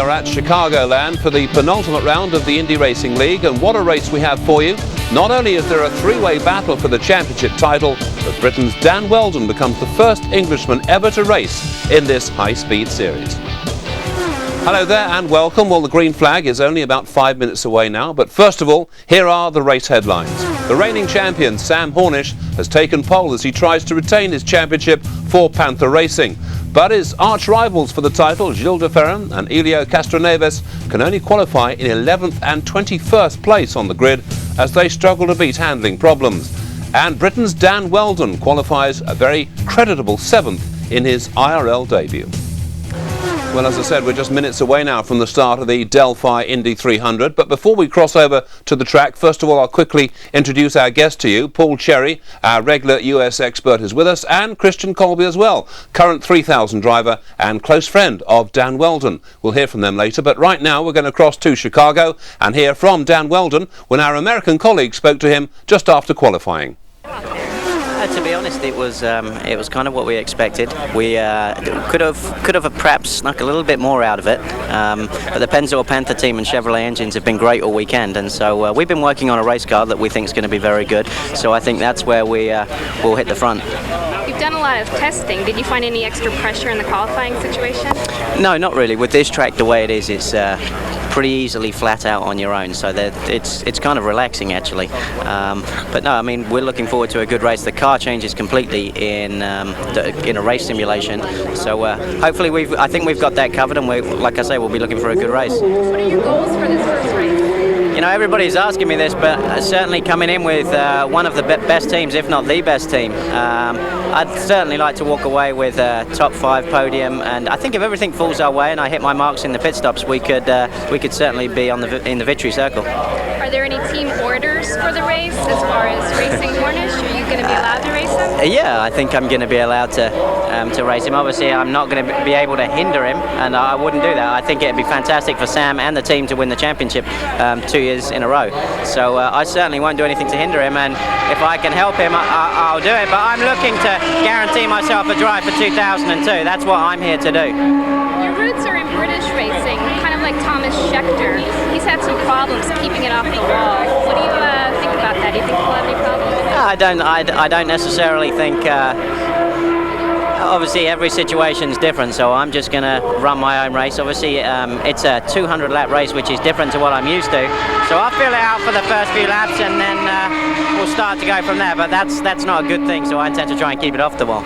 are at Chicagoland for the penultimate round of the Indy Racing League, and what a race we have for you. Not only is there a three-way battle for the championship title, but Britain's Dan Wheldon becomes the first Englishman ever to race in this high-speed series. Hello there and welcome. Well, the green flag is only about 5 minutes away now, but first of all, here are the race headlines. The reigning champion, Sam Hornish, has taken pole as he tries to retain his championship for Panther Racing. But his arch-rivals for the title, Gilles de Ferran and Elio Castroneves, can only qualify in 11th and 21st place on the grid as they struggle to beat handling problems. And Britain's Dan Wheldon qualifies a very creditable 7th in his IRL debut. Well, as I said, we're just minutes away now from the start of the Delphi Indy 300. But before we cross over to the track, first of all, I'll quickly introduce our guest to you. Paul Cherry, our regular US expert, is with us, and Christian Colby as well, current 3000 driver and close friend of Dan Wheldon. We'll hear from them later, but right now we're going to cross to Chicago and hear from Dan Wheldon when our American colleague spoke to him just after qualifying. To be honest, it was kind of what we expected. We could have perhaps snuck a little bit more out of it, but the Pennzoil Panther team and Chevrolet engines have been great all weekend, and so we've been working on a race car that we think is going to be very good. So I think that's where we'll hit the front. You've done a lot of testing. Did you find any extra pressure in the qualifying situation? No, not really. With this track the way it is, it's pretty easily flat out on your own, so that it's kind of relaxing actually. But no, I mean, we're looking forward to a good race. The car changes completely in a race simulation, so hopefully I think we've got that covered, and like I say, we'll be looking for a good race. What are your goals for this first race? You know, everybody's asking me this, but certainly coming in with one of the best teams, if not the best team. I'd certainly like to walk away with a top 5 podium, and I think if everything falls our way and I hit my marks in the pit stops, we could certainly be in the victory circle. Are there any team orders for the race as far as racing Hornish? Are you going to be allowed to race him? Yeah, I think I'm going to be allowed to race him. Obviously, I'm not going to be able to hinder him, and I wouldn't do that. I think it'd be fantastic for Sam and the team to win the championship 2 years in a row. So I certainly won't do anything to hinder him, and if I can help him, I'll do it. But I'm looking to guarantee myself a drive for 2002. That's what I'm here to do. Your roots are in British racing, kind of like Thomas Scheckter. He's had some problems keeping it off the wall. What do you think about that? Do you think he'll have any problems? I don't necessarily think. Obviously, every situation's different, so I'm just going to run my own race. Obviously, it's a 200-lap race, which is different to what I'm used to. So I'll fill it out for the first few laps, and then we'll start to go from there. But that's not a good thing, so I intend to try and keep it off the wall.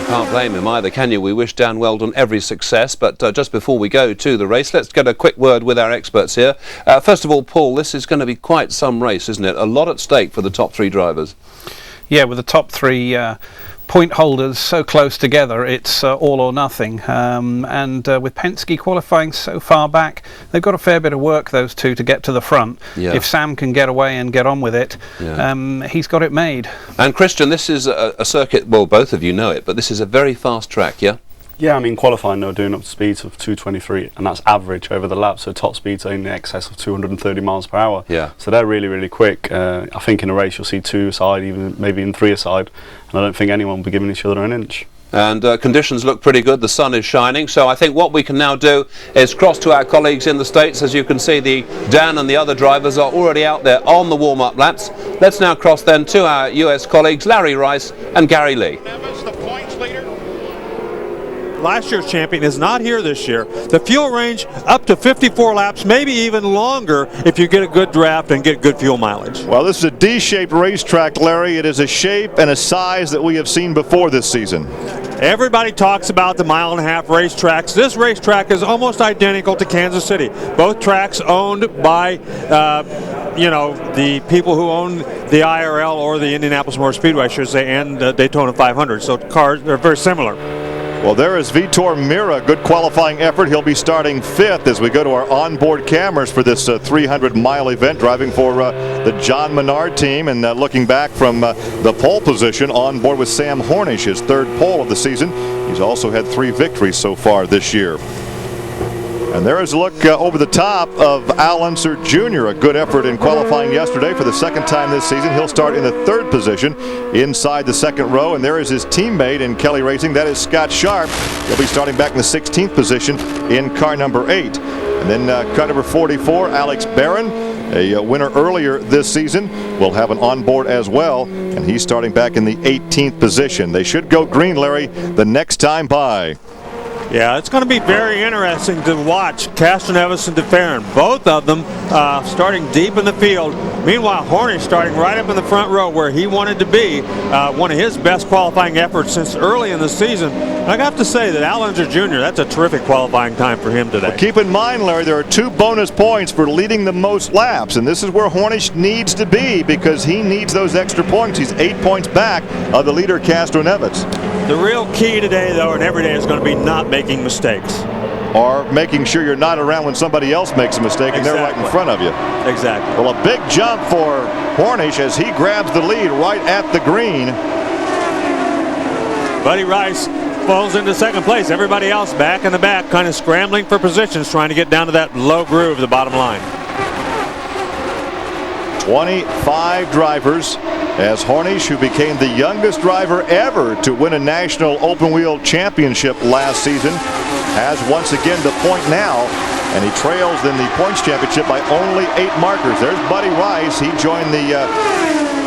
Can't blame him either, can you? We wish Dan Wheldon every success, but just before we go to the race, let's get a quick word with our experts here. First of all, Paul, this is going to be quite some race, isn't it? A lot at stake for the top 3 drivers. Yeah, with the top 3 point holders so close together, it's all or nothing. And with Penske qualifying so far back, they've got a fair bit of work, those two, to get to the front. Yeah. If Sam can get away and get on with it, he's got it made. And Christian, this is a circuit, well, both of you know it, but this is a very fast track, yeah? Yeah, I mean, qualifying, they're doing up to speeds of 223, and that's average over the lap, so top speeds are in excess of 230 miles per hour. Yeah. So they're really, really quick. I think in a race you'll see 2 aside, even maybe in 3 aside, and I don't think anyone will be giving each other an inch. And conditions look pretty good. The sun is shining, so I think what we can now do is cross to our colleagues in the States. As you can see, Dan and the other drivers are already out there on the warm-up laps. Let's now cross then to our US colleagues, Larry Rice and Gary Lee. Last year's champion is not here this year. The fuel range up to 54 laps, maybe even longer if you get a good draft and get good fuel mileage. Well, this is a D-shaped racetrack, Larry. It is a shape and a size that we have seen before this season. Everybody talks about the mile-and-a-half racetracks. This racetrack is almost identical to Kansas City. Both tracks owned by the people who own the IRL or the Indianapolis Motor Speedway, I should say, and Daytona 500. So cars are very similar. Well, there is Vitor Mira, good qualifying effort. He'll be starting 5th as we go to our onboard cameras for this 300-mile event, driving for the John Menard team, and looking back from the pole position on board with Sam Hornish, his 3rd pole of the season. He's also had 3 victories so far this year. And there is a look over the top of Al Unser Jr. A good effort in qualifying yesterday for the second time this season. He'll start in the 3rd position inside the 2nd row. And there is his teammate in Kelly Racing. That is Scott Sharp. He'll be starting back in the 16th position in car number 8. And then car number 44, Alex Barron, a winner earlier this season, will have an onboard as well. And he's starting back in the 18th position. They should go green, Larry, the next time by. Yeah, it's going to be very interesting to watch Castroneves and DeFerrin, both of them starting deep in the field. Meanwhile, Hornish starting right up in the front row where he wanted to be. One of his best qualifying efforts since early in the season. I have to say that Al Unser Jr., that's a terrific qualifying time for him today. Well, keep in mind, Larry, there are 2 bonus points for leading the most laps, and this is where Hornish needs to be because he needs those extra points. He's 8 points back of the leader, Castroneves. The real key today, though, and every day is going to be not making mistakes. Or making sure you're not around when somebody else makes a mistake and they're right in front of you. Exactly. Well, a big jump for Hornish as he grabs the lead right at the green. Buddy Rice falls into 2nd place. Everybody else back in the back, kind of scrambling for positions, trying to get down to that low groove, the bottom line. 25 drivers as Hornish, who became the youngest driver ever to win a national open wheel championship last season, has once again the point now, and he trails in the points championship by only 8 markers. There's Buddy Rice. He joined the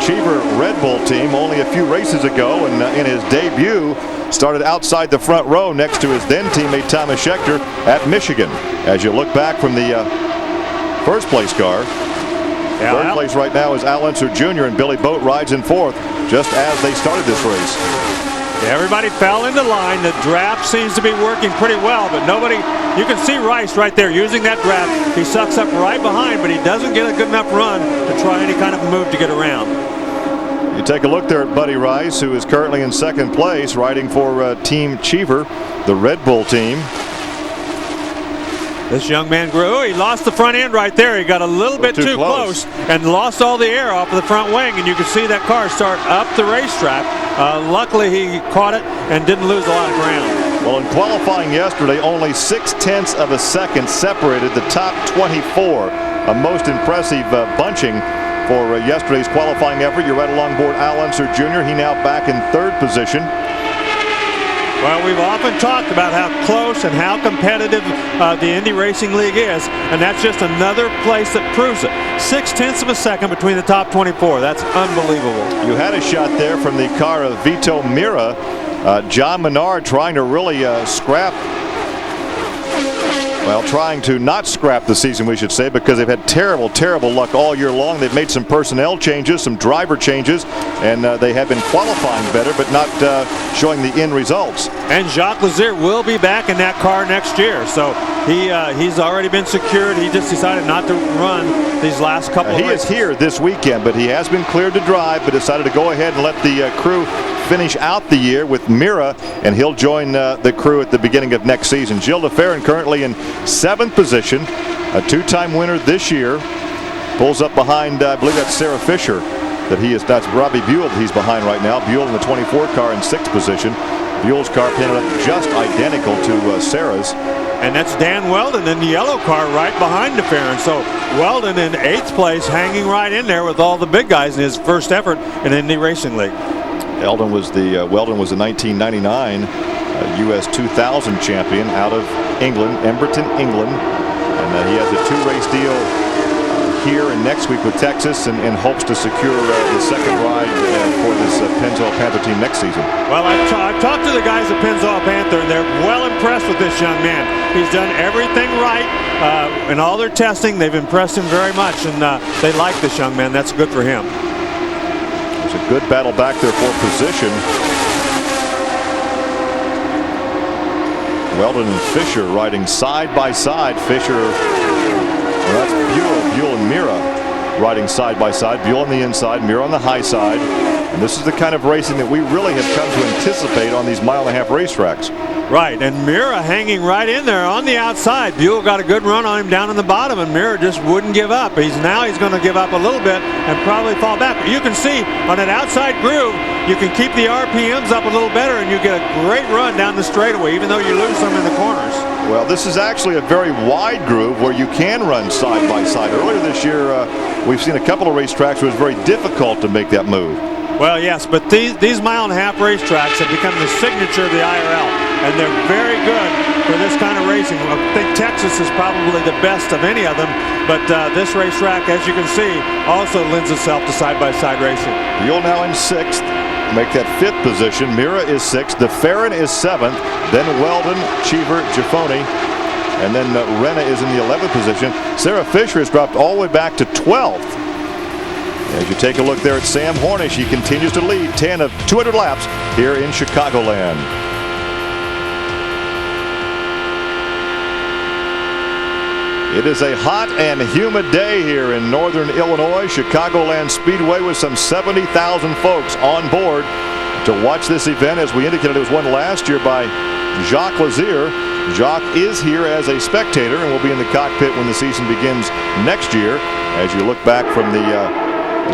Cheever Red Bull team only a few races ago, and in his debut started outside the front row next to his then teammate Thomas Schechter at Michigan. As you look back from the 1st place car, 3rd place right now is Al Unser Jr. and Billy Boat rides in 4th just as they started this race. Yeah, everybody fell into line. The draft seems to be working pretty well, but nobody, you can see Rice right there using that draft. He sucks up right behind, but he doesn't get a good enough run to try any kind of move to get around. You take a look there at Buddy Rice, who is currently in 2nd place, riding for Team Cheever, the Red Bull team. This young man grew. He lost the front end right there. He got a little bit too close and lost all the air off of the front wing, and you can see that car start up the racetrack. Luckily, he caught it and didn't lose a lot of ground. Well, in qualifying yesterday, only 0.6 of a second separated the top 24. A most impressive bunching for yesterday's qualifying effort. You're right along board Al Unser Jr. He now back in 3rd position. Well, we've often talked about how close and how competitive the Indy Racing League is, and that's just another place that proves it. 0.6 of a second between the top 24. That's unbelievable. You had a shot there from the car of Vito Mira. John Menard trying to really trying to not scrap the season, we should say, because they've had terrible luck all year long. They've made some personnel changes, some driver changes, and they have been qualifying better, but not showing the end results. And Jacques Lazier will be back in that car next year, so he's already been secured. He just decided not to run these last couple of races. He is here this weekend, but he has been cleared to drive, but decided to go ahead and let the crew finish out the year with Mira, and he'll join the crew at the beginning of next season. Gilles DeFerrin currently in 7th position, a 2-time winner this year. Pulls up behind, I believe that's Sarah Fisher. That's Robbie Buell that he's behind right now. Buell in the 24 car in 6th position. Buell's car painted up just identical to Sarah's. And that's Dan Weldon in the yellow car right behind DeFerrin. So Weldon in 8th place, hanging right in there with all the big guys in his first effort in Indy Racing League. Weldon was the 1999 U.S. 2000 champion out of England, Emberton, England, and he has a 2-race deal here and next week with Texas, and hopes to secure the 2nd ride for this Pennzoil Panther team next season. Well, I've talked to the guys at Pennzoil Panther, and they're well impressed with this young man. He's done everything right in all their testing. They've impressed him very much, and they like this young man. That's good for him. There's a good battle back there for position. Weldon and Fisher riding side by side. Fisher, well, that's Buell and Mira riding side by side. Buell on the inside, Mira on the high side. And this is the kind of racing that we really have come to anticipate on these mile-and-a-half racetracks. Right, and Mira hanging right in there on the outside. Buell got a good run on him down in the bottom, and Mira just wouldn't give up. He's going to give up a little bit and probably fall back. But you can see on an outside groove, you can keep the RPMs up a little better, and you get a great run down the straightaway, even though you lose some in the corners. Well, this is actually a very wide groove where you can run side by side. Earlier this year, we've seen a couple of racetracks where it's very difficult to make that move. Well, yes, but these mile-and-a-half racetracks have become the signature of the IRL, and they're very good for this kind of racing. I think Texas is probably the best of any of them, but this racetrack, as you can see, also lends itself to side-by-side racing. Buell now in 6th. Make that 5th position. Mira is 6th. DeFerrin is 7th. Then Weldon, Cheever, Giffoni. And then Renna is in the 11th position. Sarah Fisher has dropped all the way back to 12th. As you take a look there at Sam Hornish, he continues to lead 10 of 200 laps here in Chicagoland. It is a hot and humid day here in northern Illinois. Chicagoland Speedway with some 70,000 folks on board to watch this event. As we indicated, it was won last year by Jacques Lazier. Jacques is here as a spectator and will be in the cockpit when the season begins next year. As you look back from the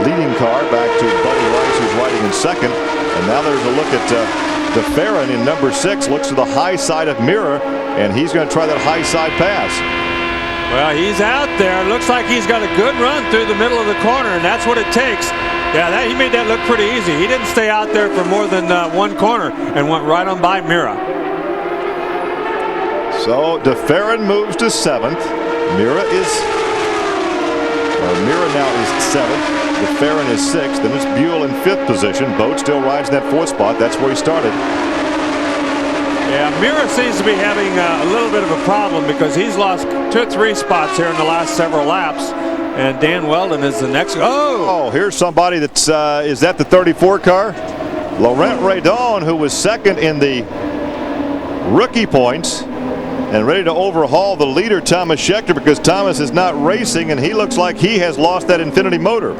leading car back to Buddy Rice, who's riding in 2nd. And now there's a look at DeFerrin in number 6. Looks to the high side of Mira, and he's going to try that high side pass. Well, he's out there. Looks like he's got a good run through the middle of the corner, and that's what it takes. Yeah, he made that look pretty easy. He didn't stay out there for more than one corner and went right on by Mira. So DeFerrin moves to 7th. Mira now is 7th. DeFerrin is 6th. Then it's Buell in 5th position. Boat still rides in that 4th spot. That's where he started. Yeah, Mira seems to be having a little bit of a problem because he's lost 2 or 3 spots here in the last several laps. And Dan Weldon is the next. Oh, here's somebody that's, is that the 34 car? Laurent Redon, who was 2nd in the rookie points and ready to overhaul the leader, Thomas Schechter, because Thomas is not racing and he looks like he has lost that Infinity motor.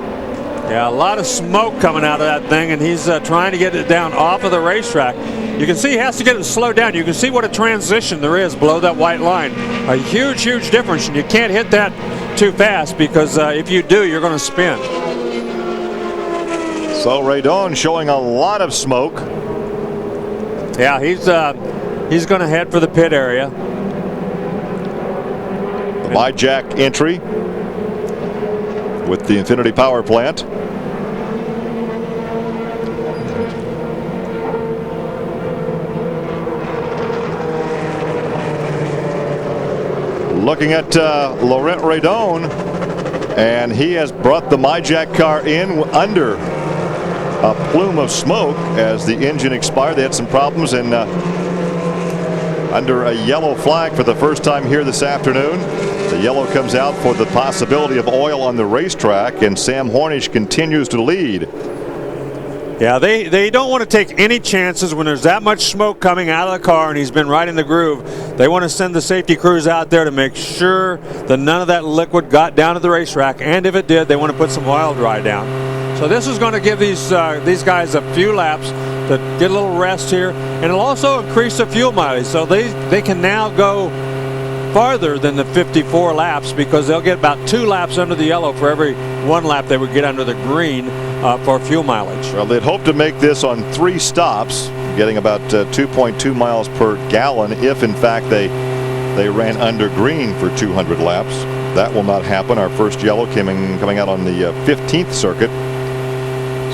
Yeah, a lot of smoke coming out of that thing, and he's trying to get it down off of the racetrack. You can see he has to get it slowed down. You can see what a transition there is below that white line. A huge, huge difference, and you can't hit that too fast because if you do, you're going to spin. So Redon showing a lot of smoke. Yeah, he's going to head for the pit area. The MyJack entry with the Infinity power plant. Looking at Laurent Redon, and he has brought the MyJack car in under a plume of smoke as the engine expired. They had some problems, and under a yellow flag for the first time here this afternoon. The yellow comes out for the possibility of oil on the racetrack, and Sam Hornish continues to lead. Yeah, they don't want to take any chances when there's that much smoke coming out of the car and he's been right in the groove. They want to send the safety crews out there to make sure that none of that liquid got down to the racetrack, and if it did, they want to put some oil dry down. So this is going to give these guys a few laps to get a little rest here, and it'll also increase the fuel mileage, so they can now go farther than the 54 laps because they'll get about 2 laps under the yellow for every 1 lap they would get under the green for fuel mileage. Well, they'd hope to make this on 3 stops, getting about 2.2 miles per gallon if in fact they ran under green for 200 laps. That will not happen. Our first yellow coming out on the 15th circuit.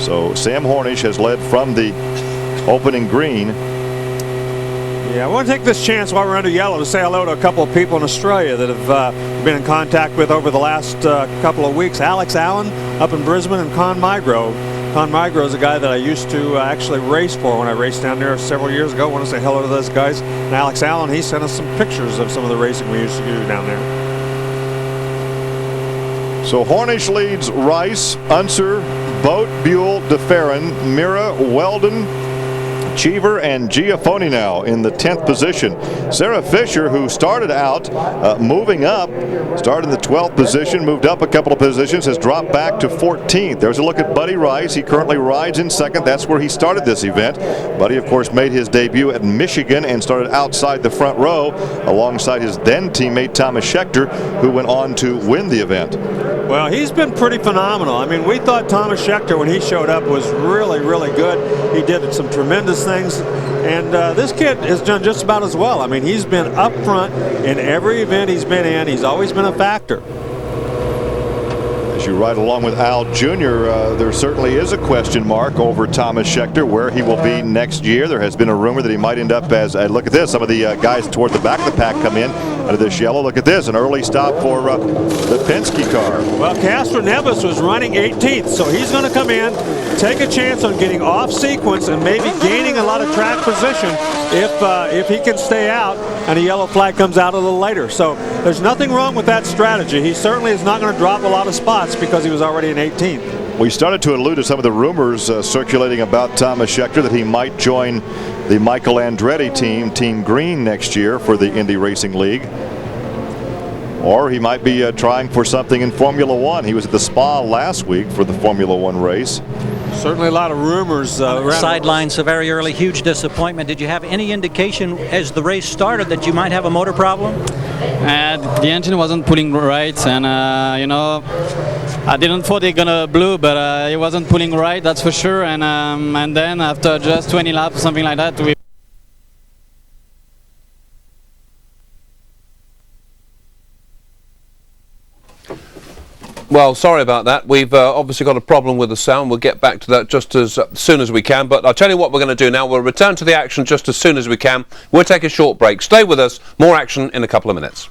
So Sam Hornish has led from the opening green. Yeah, I want to take this chance while we're under yellow to say hello to a couple of people in Australia that have been in contact with over the last couple of weeks. Alex Allen up in Brisbane, and Con Migro. Con Migro is a guy that I used to actually race for when I raced down there several years ago. I want to say hello to those guys. And Alex Allen, he sent us some pictures of some of the racing we used to do down there. So Hornish leads Rice, Unser, Boat, Buell, DeFerrin, Mira, Weldon, Cheever, and Giafoni now in the 10th position. Sarah Fisher, who started out moving up, started in the 12th position, moved up a couple of positions, has dropped back to 14th. There's a look at Buddy Rice. He currently rides in 2nd. That's where he started this event. Buddy, of course, made his debut at Michigan and started outside the front row alongside his then teammate Thomas Schechter, who went on to win the event. Well, he's been pretty phenomenal. I mean, we thought Thomas Scheckter, when he showed up, was really, really good. He did some tremendous things. And this kid has done just about as well. I mean, he's been up front in every event he's been in. He's always been a factor. As you ride along with Al Jr., there certainly is a question mark over Thomas Scheckter, where he will be next year. There has been a rumor that he might end up as, look at this, some of the guys toward the back of the pack come in out of this yellow. Look at this, an early stop for the Penske car. Well, Castro Neves was running 18th, so he's going to come in, take a chance on getting off sequence and maybe gaining a lot of track position if he can stay out and a yellow flag comes out a little later. So there's nothing wrong with that strategy. He certainly is not going to drop a lot of spots because he was already in 18th. We started to allude to some of the rumors circulating about Thomas Scheckter that he might join the Michael Andretti team, Team Green, next year for the Indy Racing League. Or he might be trying for something in Formula One. He was at the Spa last week for the Formula One race. Certainly a lot of rumors. Sidelines, a very early, huge disappointment. Did you have any indication as the race started that you might have a motor problem? The engine wasn't pulling right, and I didn't thought it gonna blow, but it wasn't pulling right, that's for sure. And then after just 20 laps, something like that, we. Well, sorry about that. We've obviously got a problem with the sound. We'll get back to that just as soon as we can. But I'll tell you what we're going to do now. We'll return to the action just as soon as we can. We'll take a short break. Stay with us. More action in a couple of minutes.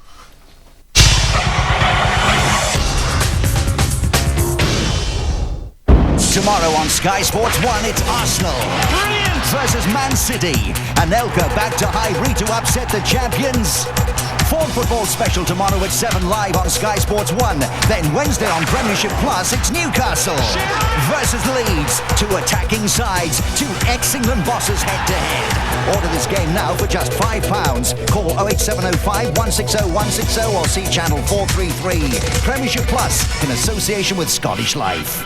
Tomorrow on Sky Sports 1, it's Arsenal versus Man City. Anelka back to Highbury to upset the champions. Form Football special tomorrow at 7 live on Sky Sports 1. Then Wednesday on Premiership Plus, it's Newcastle versus Leeds. Two attacking sides, two ex-England bosses head-to-head. Order this game now for just £5. Call 08705 160 160 or see Channel 433. Premiership Plus in association with Scottish Life.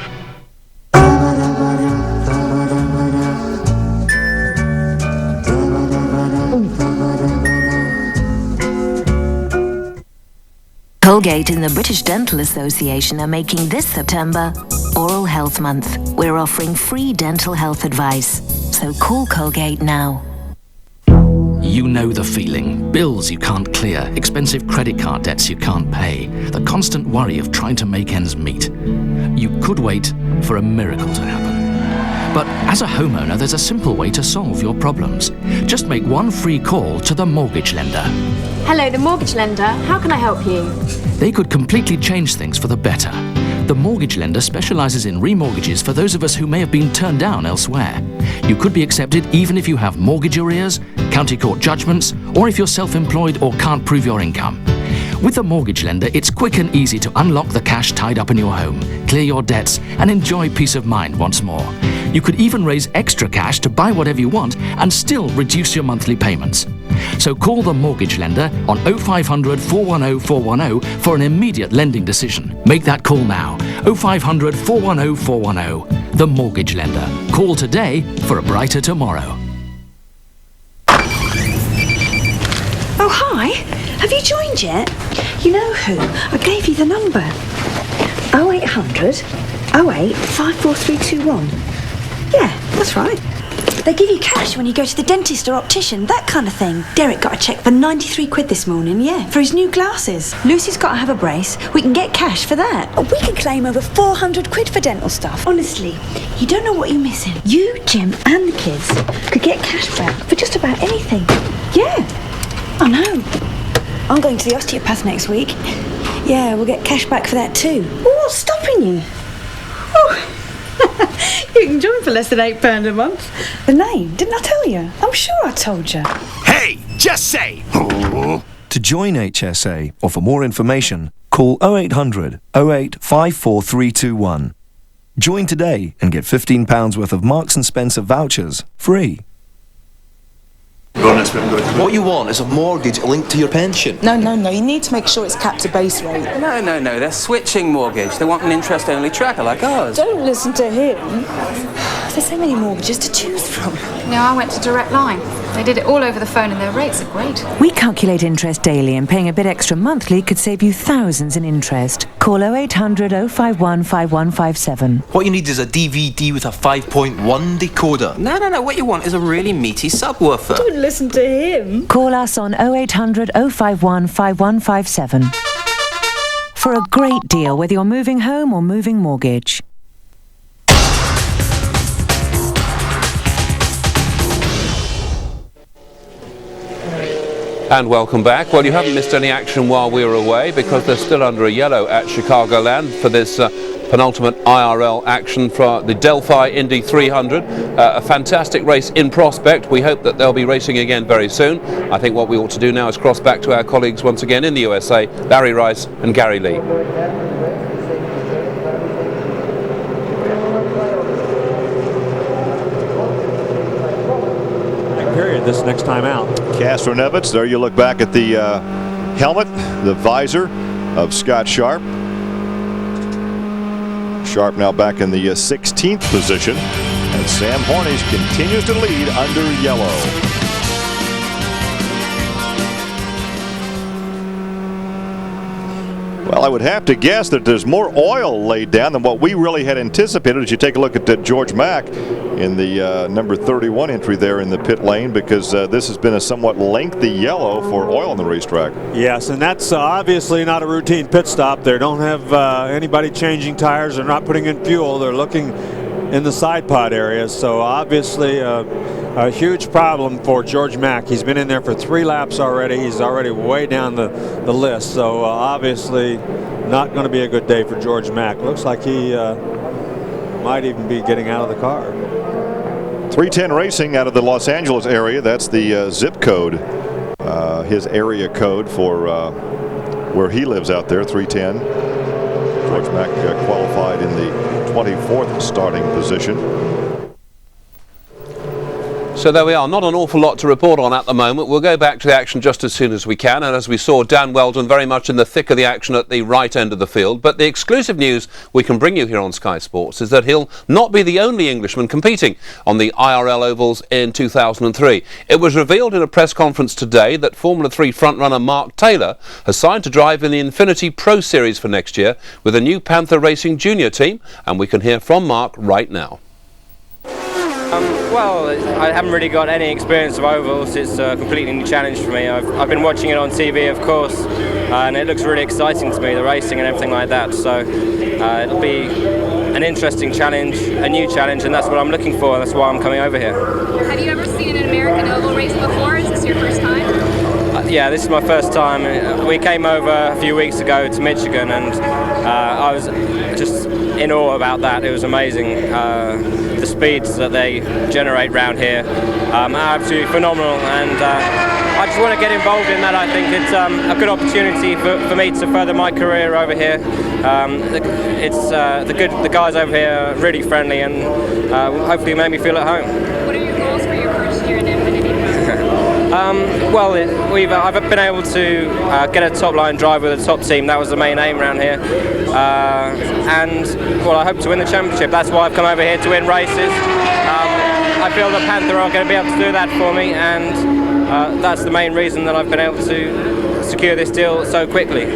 Colgate and the British Dental Association are making this September Oral Health Month. We're offering free dental health advice. So call Colgate now. You know the feeling. Bills you can't clear, expensive credit card debts you can't pay, the constant worry of trying to make ends meet. You could wait for a miracle to happen. But as a homeowner, there's a simple way to solve your problems. Just make one free call to the mortgage lender. Hello, the mortgage lender. How can I help you? They could completely change things for the better. The mortgage lender specializes in remortgages for those of us who may have been turned down elsewhere. You could be accepted even if you have mortgage arrears, county court judgments, or if you're self-employed or can't prove your income. With the mortgage lender, it's quick and easy to unlock the cash tied up in your home, clear your debts, and enjoy peace of mind once more. You could even raise extra cash to buy whatever you want and still reduce your monthly payments. So call the mortgage lender on 0500 410 410 for an immediate lending decision. Make that call now. 0500 410 410. The mortgage lender. Call today for a brighter tomorrow. Oh, hi. Have you joined yet? You know who? I gave you the number. 0800 08 54321. Yeah, that's right. They give you cash when you go to the dentist or optician, that kind of thing. Derek got a cheque for 93 quid this morning, yeah, for his new glasses. Lucy's got to have a brace. We can get cash for that. We can claim over 400 quid for dental stuff. Honestly, you don't know what you're missing. You, Jim, and the kids could get cash back for just about anything. Yeah, I know. I'm going to the osteopath next week. Yeah, we'll get cash back for that too. Well, what's stopping you? Oh. You can join for less than £8 a month. The name, didn't I tell you? I'm sure I told you. Hey, just say. To join HSA or for more information, call 0800 08 54321. Join today and get £15 worth of Marks & Spencer vouchers free. What you want is a mortgage linked to your pension. No, you need to make sure it's capped to base rate. No, they're switching mortgage. They want an interest-only tracker like ours. Don't listen to him. There's so many mortgages to choose from. No, I went to Direct Line. They did it all over the phone and their rates are great. We calculate interest daily, and paying a bit extra monthly could save you thousands in interest. Call 0800 051 5157. What you need is a DVD with a 5.1 decoder. No. What you want is a really meaty subwoofer. Don't listen to him. Call us on 0800 051 5157 for a great deal whether you're moving home or moving mortgage. And welcome back. Well, you haven't missed any action while we were away because they're still under a yellow at Chicagoland for this penultimate IRL action for the Delphi Indy 300. A fantastic race in prospect. We hope that they'll be racing again very soon. I think what we ought to do now is cross back to our colleagues once again in the USA, Larry Rice and Gary Lee. Period this next time out. Castro-Nevitz, there you look back at the helmet, the visor of Scott Sharp. Sharp now back in the 16th position, and Sam Hornish continues to lead under yellow. Well, I would have to guess that there's more oil laid down than what we really had anticipated as you take a look at George Mack in the number 31 entry there in the pit lane, because this has been a somewhat lengthy yellow for oil on the racetrack. Yes, and that's obviously not a routine pit stop. They don't have anybody changing tires. They're not putting in fuel. They're looking in the side pod area. So obviously a huge problem for George Mack. He's been in there for 3 laps already. He's already way down the list. So obviously not going to be a good day for George Mack. Looks like he might even be getting out of the car. 310 Racing out of the Los Angeles area. That's the zip code, his area code for where he lives out there, 310. George Mack qualified in the 24th starting position. So there we are, not an awful lot to report on at the moment. We'll go back to the action just as soon as we can, and as we saw, Dan Weldon very much in the thick of the action at the right end of the field. But the exclusive news we can bring you here on Sky Sports is that he'll not be the only Englishman competing on the IRL ovals in 2003. It was revealed in a press conference today that Formula 3 frontrunner Mark Taylor has signed to drive in the Infinity Pro Series for next year with a new Panther Racing Junior team, and we can hear from Mark right now. Well, I haven't really got any experience of ovals. It's a completely new challenge for me. I've been watching it on TV, of course, and it looks really exciting to me, the racing and everything like that. So it'll be an interesting challenge, a new challenge, and that's what I'm looking for. That's why I'm coming over here. Have you ever seen an American oval race before? Is this your first time? Yeah, this is my first time. We came over a few weeks ago to Michigan, and I was just in awe about that. It was amazing. The speeds that they generate round here are absolutely phenomenal, and I just want to get involved in that. I think it's a good opportunity for me to further my career over here. The guys over here are really friendly, and hopefully make me feel at home. What are your goals for your first year in Infinity? I've been able to get a top line drive with a top team. That was the main aim around here, and well, I hope to win the championship. That's why I've come over here to win races. I feel the Panther are going to be able to do that for me, and that's the main reason that I've been able to secure this deal so quickly.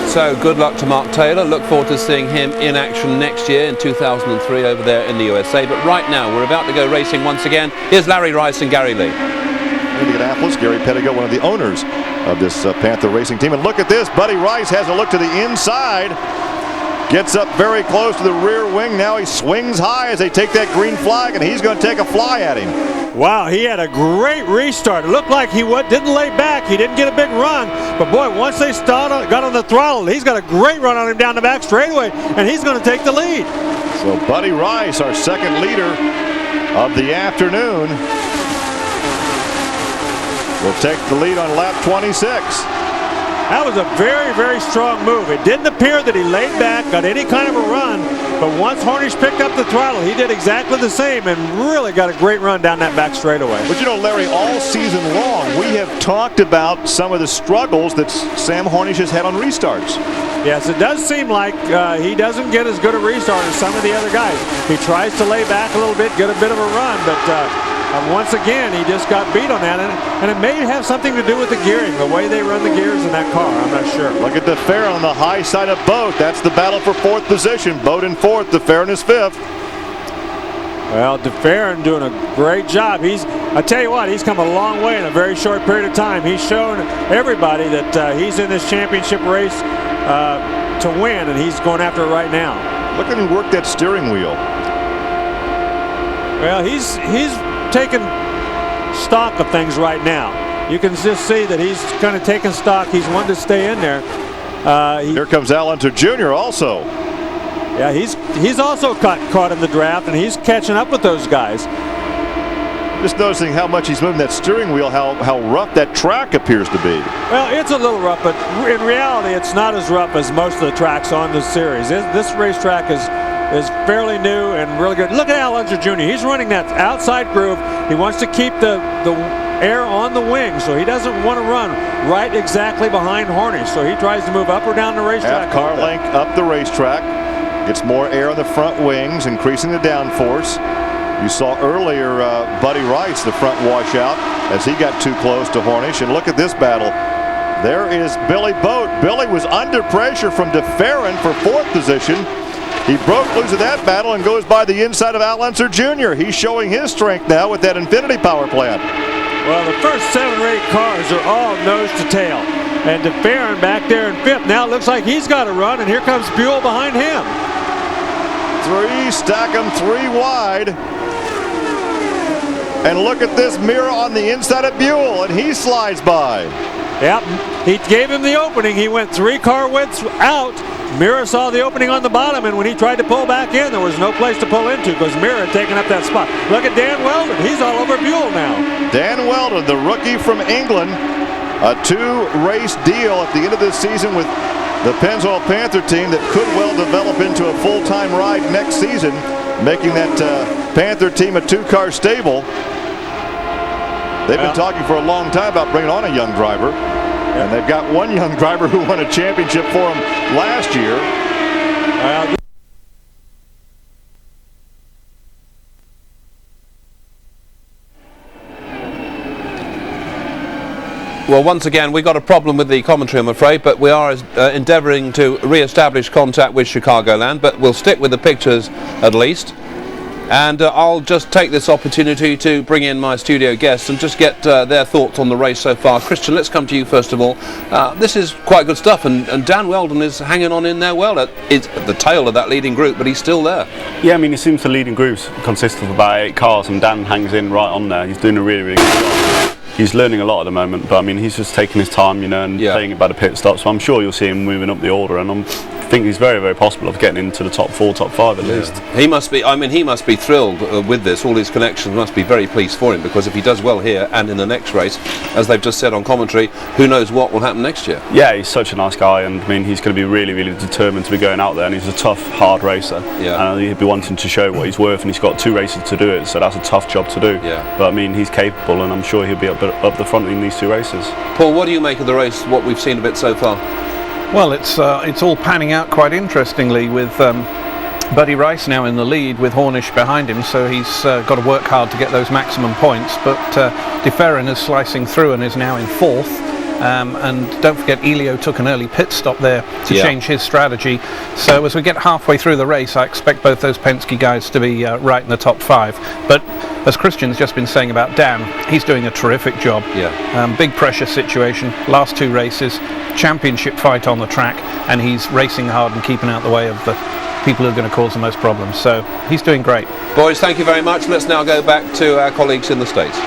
So good luck to Mark Taylor. Look forward to seeing him in action next year in 2003 over there in the USA. But right now we're about to go racing once again. Here's Larry Rice and Gary Lee. Indianapolis, Gary Pettigo, one of the owners of this Panther Racing team. And look at this, Buddy Rice has a look to the inside. Gets up very close to the rear wing. Now he swings high as they take that green flag, and he's going to take a fly at him. Wow, he had a great restart. It looked like he didn't lay back. He didn't get a big run. But boy, once they got on the throttle, he's got a great run on him down the back straightaway, and he's going to take the lead. So Buddy Rice, our second leader of the afternoon, will take the lead on lap 26. That was a very, very strong move. It didn't appear that he laid back, got any kind of a run, but once Hornish picked up the throttle, he did exactly the same and really got a great run down that back straightaway. But you know, Larry, all season long, we have talked about some of the struggles that Sam Hornish has had on restarts. Yes, it does seem like he doesn't get as good a restart as some of the other guys. He tries to lay back a little bit, get a bit of a run, but once again, he just got beat on that, and it may have something to do with the gearing, the way they run the gears in that car. I'm not sure. Look at DeFerrin on the high side of Boat. That's the battle for 4th position. Boat in 4th, DeFerrin is 5th. Well, DeFerrin doing a great job. I tell you what, he's come a long way in a very short period of time. He's shown everybody that he's in this championship race to win, and he's going after it right now. Look at him work that steering wheel. Well, he's taking stock of things right now. You can just see that he's kind of taking stock. He's wanting to stay in there. Here comes Al Unser Jr. also. Yeah, he's also caught in the draft, and he's catching up with those guys. Just noticing how much he's moving that steering wheel, how rough that track appears to be. Well, it's a little rough, but in reality, it's not as rough as most of the tracks on this series. This racetrack is fairly new and really good. Look at Al Unser Jr. He's running that outside groove. He wants to keep the air on the wing, so he doesn't want to run right exactly behind Hornish. So he tries to move up or down the racetrack. Half car length up the racetrack. Gets more air on the front wings, increasing the downforce. You saw earlier Buddy Rice, the front washout, as he got too close to Hornish. And look at this battle. There is Billy Boat. Billy was under pressure from DeFerrin for 4th position. He broke loose of that battle and goes by the inside of Al Unser Jr. He's showing his strength now with that Infinity power plant. Well, the first 7 or 8 cars are all nose to tail. And DeFerrin back there in 5th. Now it looks like he's got to run, and here comes Buell behind him. 3, stack them 3 wide. And look at this mirror on the inside of Buell, and he slides by. Yep, he gave him the opening. He went 3 car widths out. Mirror saw the opening on the bottom, and when he tried to pull back in, there was no place to pull into because Mirror had taken up that spot. Look at Dan Weldon. He's all over Buell now. Dan Weldon, the rookie from England, a 2-race deal at the end of this season with the Pennzoil Panther team that could well develop into a full-time ride next season, making that Panther team a 2-car stable. They've been talking for a long time about bringing on a young driver. And they've got one young driver who won a championship for them last year. Well, once again, we got a problem with the commentary, I'm afraid, but we are endeavouring to re-establish contact with Chicagoland, but we'll stick with the pictures at least. And I'll just take this opportunity to bring in my studio guests and just get their thoughts on the race so far. Christian, let's come to you first of all. This is quite good stuff, and Dan Weldon is hanging on in there well. It's at the tail of that leading group, but he's still there. Yeah, I mean, it seems the leading groups consist of about 8 cars, and Dan hangs in right on there. He's doing a really, really good job. He's learning a lot at the moment, but I mean, he's just taking his time, you know, and playing about a pit stop. So I'm sure you'll see him moving up the order, and I think he's very, very possible of getting into the top 4, top 5 at least. He must be. I mean, he must be thrilled with this. All his connections must be very pleased for him, because if he does well here and in the next race, as they've just said on commentary, who knows what will happen next year? Yeah, he's such a nice guy, and I mean, he's going to be really, really determined to be going out there, and he's a tough, hard racer. Yeah. And he'll be wanting to show what he's worth, and he's got 2 races to do it, so that's a tough job to do. Yeah. But I mean, he's capable, and I'm sure he'll be up the front in these 2 races. Paul, what do you make of the race? What we've seen of it so far? Well, it's all panning out quite interestingly with Buddy Rice now in the lead with Hornish behind him, so he's got to work hard to get those maximum points. But DeFerrin is slicing through and is now in 4th. And don't forget, Elio took an early pit stop there to change his strategy. So as we get halfway through the race, I expect both those Penske guys to be right in the top 5. But as Christian's just been saying about Dan, he's doing a terrific job. Big pressure situation, last 2 races, championship fight on the track, and he's racing hard and keeping out the way of the people who are going to cause the most problems. So he's doing great. Boys, thank you very much. Let's now go back to our colleagues in the States.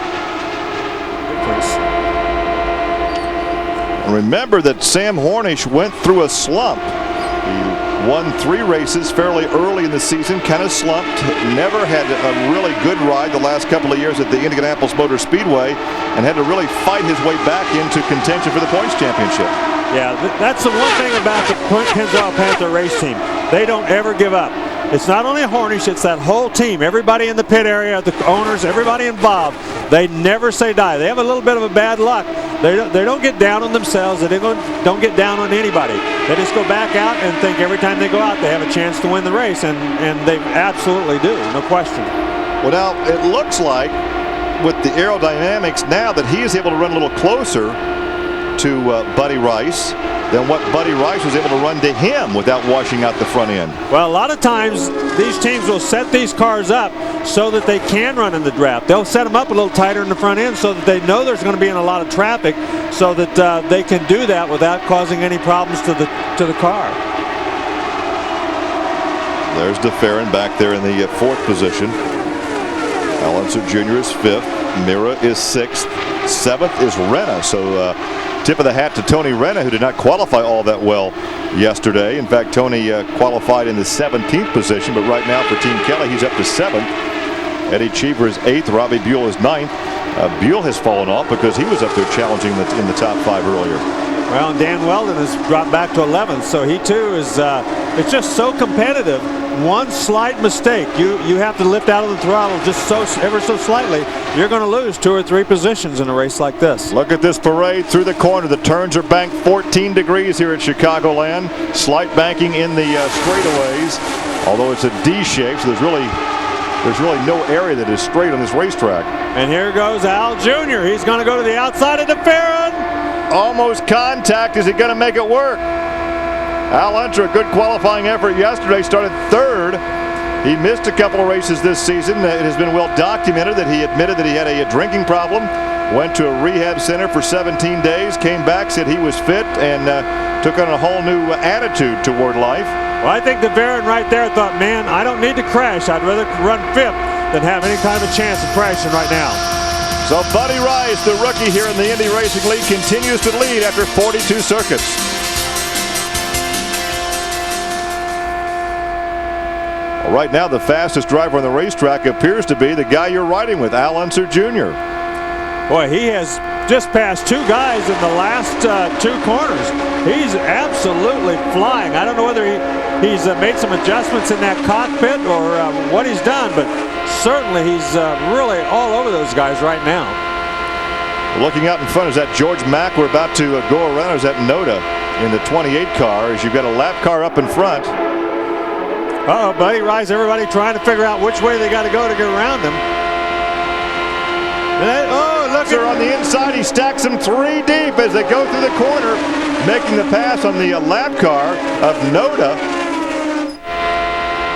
Remember that Sam Hornish went through a slump. He won 3 races fairly early in the season, kind of slumped, never had a really good ride the last couple of years at the Indianapolis Motor Speedway, and had to really fight his way back into contention for the points championship. Yeah, that's the one thing about the Pennzoil Panther race team. They don't ever give up. It's not only Hornish, it's that whole team. Everybody in the pit area, the owners, everybody involved. They never say die. They have a little bit of a bad luck. They don't get down on themselves. They don't get down on anybody. They just go back out and think every time they go out they have a chance to win the race, and they absolutely do, no question. Well, now it looks like with the aerodynamics now that he is able to run a little closer to Buddy Rice than what Buddy Rice was able to run to him without washing out the front end. Well, a lot of times these teams will set these cars up so that they can run in the draft. They'll set them up a little tighter in the front end so that they know there's going to be in a lot of traffic, so that they can do that without causing any problems to the car. There's DeFerrin back there in the fourth position. Al Unser Jr. is fifth. Mira is sixth. Seventh is Renna. So tip of the hat to Tony Renna, who did not qualify all that well yesterday. In fact, Tony qualified in the 17th position, but right now for Team Kelly, he's up to 7th. Eddie Cheever is 8th. Robbie Buell is 9th. Buell has fallen off because he was up there challenging in the top 5 earlier. Well, and Dan Weldon has dropped back to 11th, so he too is it's just so competitive. One slight mistake, you have to lift out of the throttle just ever so slightly. You're going to lose 2 or 3 positions in a race like this. Look at this parade through the corner. The turns are banked 14 degrees here at Chicagoland. Slight banking in the straightaways, although it's a D shape, so there's really no area that is straight on this racetrack. And here goes Al Jr. He's going to go to the outside of DeFerrin. Almost contact. Is he going to make it work? Al Unser, a good qualifying effort yesterday, started 3rd. He missed a couple of races this season. It has been well documented that he admitted that he had a drinking problem, went to a rehab center for 17 days, came back, said he was fit, and took on a whole new attitude toward life. Well, I think DeFerrin right there thought, man, I don't need to crash. I'd rather run 5th than have any kind of a chance of crashing right now. So Buddy Rice, the rookie here in the Indy Racing League, continues to lead after 42 circuits. Well, right now, the fastest driver on the racetrack appears to be the guy you're riding with, Al Unser Jr. Boy, he has just passed 2 guys in the last 2 corners. He's absolutely flying. I don't know whether he's made some adjustments in that cockpit or what he's done, but certainly he's really all over those guys right now. Looking out in front, is that George Mack? We're about to go around. Is that Noda in the 28 car? As you've got a lap car up in front. Uh-oh, Buddy Rice, everybody trying to figure out which way they got to go to get around him. Look, they're on the inside. He stacks them 3 deep as they go through the corner, making the pass on the lap car of Noda.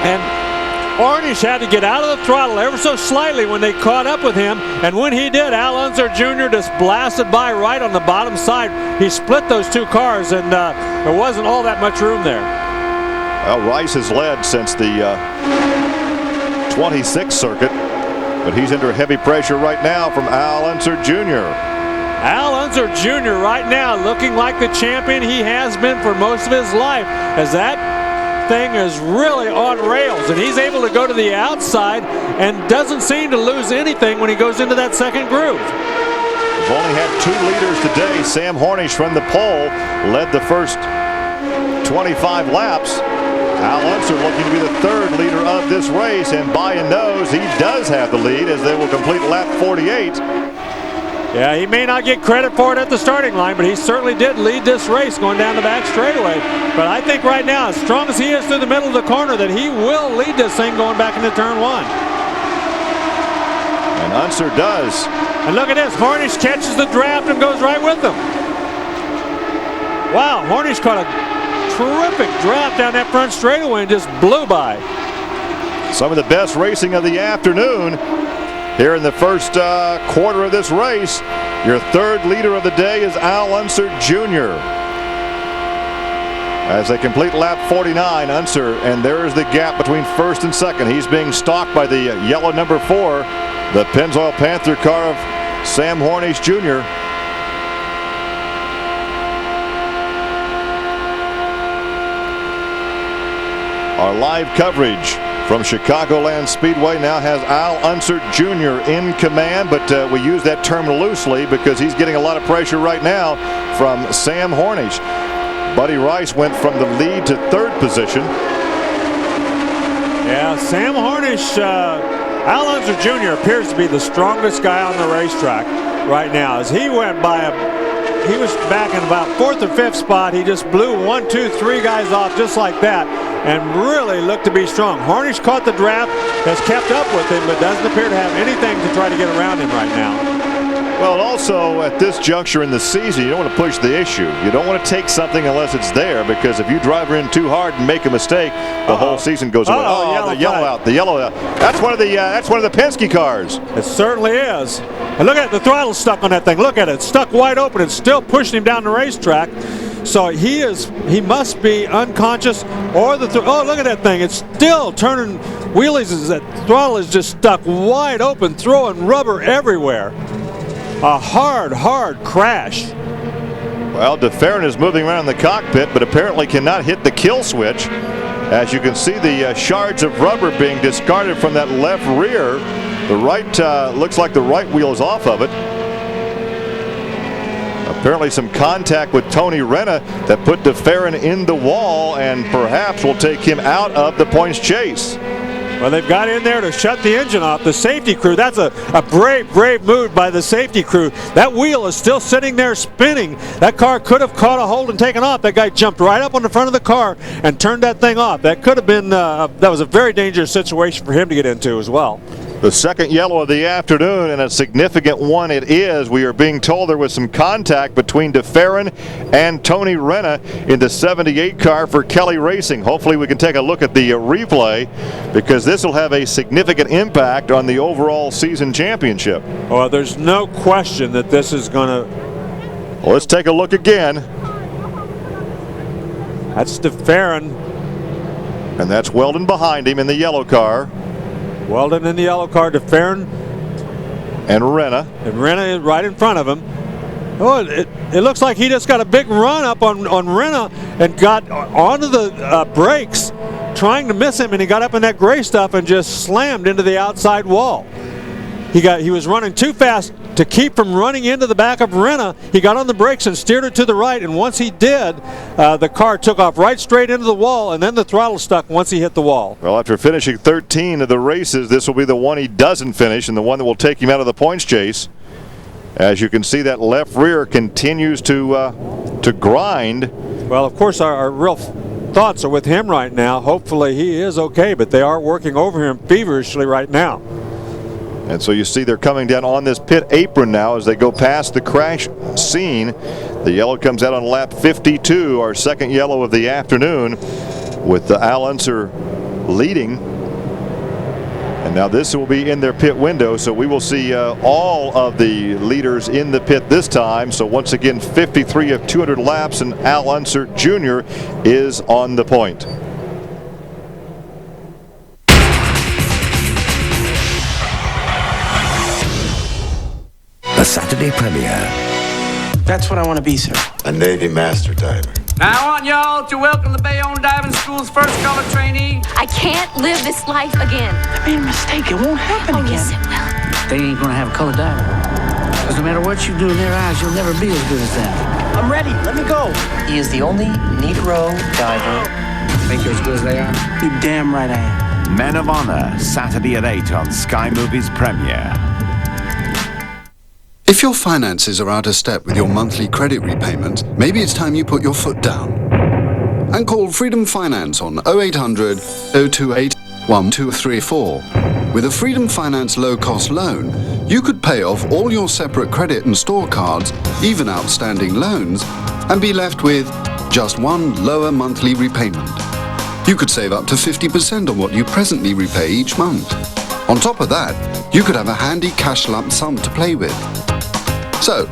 And Ornish had to get out of the throttle ever so slightly when they caught up with him, and when he did, Al Unser Jr. just blasted by right on the bottom side. He split those 2 cars, and there wasn't all that much room there. Well, Rice has led since the 26th circuit, but he's under heavy pressure right now from Al Unser Jr. Al Unser Jr. right now looking like the champion he has been for most of his life, as that thing is really on rails, and he's able to go to the outside and doesn't seem to lose anything when he goes into that second groove. We've only had 2 leaders today. Sam Hornish from the pole led the first 25 laps. Al Unser looking to be the 3rd leader of this race, and Bayan knows he does have the lead as they will complete lap 48. Yeah, he may not get credit for it at the starting line, but he certainly did lead this race going down the back straightaway. But I think right now, as strong as he is through the middle of the corner, that he will lead this thing going back into turn 1. And Unser does. And look at this, Hornish catches the draft and goes right with them. Wow, Hornish caught a terrific draft down that front straightaway and just blew by. Some of the best racing of the afternoon here in the first quarter of this race. Your 3rd leader of the day is Al Unser Jr. As they complete lap 49, Unser, and there is the gap between 1st and 2nd. He's being stalked by the yellow number 4, the Pennzoil Panther car of Sam Hornish Jr. Our live coverage from Chicagoland Speedway now has Al Unser Jr. in command, but we use that term loosely because he's getting a lot of pressure right now from Sam Hornish. Buddy Rice went from the lead to 3rd position. Yeah, Sam Hornish, Al Unser Jr. appears to be the strongest guy on the racetrack right now, as he went by he was back in about 4th or 5th spot. He just blew 1, 2, 3 guys off just like that and really looked to be strong. Harnish caught the draft, has kept up with him, but doesn't appear to have anything to try to get around him right now. Well, also at this juncture in the season, you don't want to push the issue. You don't want to take something unless it's there, because if you drive her in too hard and make a mistake, the whole season goes away. The yellow out. That's one of the Penske cars. It certainly is. And look at it, the throttle stuck on that thing. Look at it, it's stuck wide open. It's still pushing him down the racetrack. So he must be unconscious, or look at that thing. It's still turning wheelies. That throttle is just stuck wide open, throwing rubber everywhere. A hard crash. Well, DeFerrin is moving around the cockpit, but apparently cannot hit the kill switch. As you can see, the shards of rubber being discarded from that left rear. The right looks like the right wheel is off of it. Apparently some contact with Tony Renna that put DeFerrin in the wall and perhaps will take him out of the points chase. Well, they've got in there to shut the engine off. The safety crew, that's a brave move by the safety crew. That wheel is still sitting there spinning. That car could have caught a hold and taken off. That guy jumped right up on the front of the car and turned that thing off. That could have been, that was a very dangerous situation for him to get into as well. The second yellow of the afternoon, and a significant one it is. We are being told there was some contact between DeFerrin and Tony Renna in the 78 car for Kelly Racing. Hopefully we can take a look at the replay, because this will have a significant impact on the overall season championship. Well, there's no question that this is going to... Well, let's take a look again. That's DeFerrin. And that's Weldon behind him in the yellow car. Weldon in the yellow car, DeFerrin. And Renna. And Renna is right in front of him. Oh, it looks like he just got a big run up on Renna and got onto the brakes, trying to miss him, and he got up in that gray stuff and just slammed into the outside wall. He was running too fast to keep from running into the back of Renna. He got on the brakes and steered it to the right, and once he did, the car took off right straight into the wall, and then the throttle stuck once he hit the wall. Well, after finishing 13 of the races, this will be the one he doesn't finish, and the one that will take him out of the points chase. As you can see, that left rear continues to grind. Well, of course, our real thoughts are with him right now. Hopefully he is okay, but they are working over him feverishly right now. And so you see they're coming down on this pit apron now as they go past the crash scene. The yellow comes out on lap 52, our second yellow of the afternoon, with Al Unser leading. And now this will be in their pit window, so we will see all of the leaders in the pit this time. So once again, 53 of 200 laps, and Al Unser Jr. is on the point. A Saturday premiere. That's what I want to be, sir. A Navy master diver. Now I want y'all to welcome the Bayonne Diving School's first color trainee. I can't live this life again. I made a mistake. It won't happen again. Yes, it will. They ain't gonna have a color diver. Because no matter what you do in their eyes, you'll never be as good as them. I'm ready. Let me go. He is the only Negro diver. Think you're as good as they are? You damn right I am. Men of Honor, Saturday at 8 on Sky Movies Premiere. If your finances are out of step with your monthly credit repayments, maybe it's time you put your foot down. And call Freedom Finance on 0800 028 1234. With a Freedom Finance low-cost loan, you could pay off all your separate credit and store cards, even outstanding loans, and be left with just one lower monthly repayment. You could save up to 50% on what you presently repay each month. On top of that, you could have a handy cash lump sum to play with. So,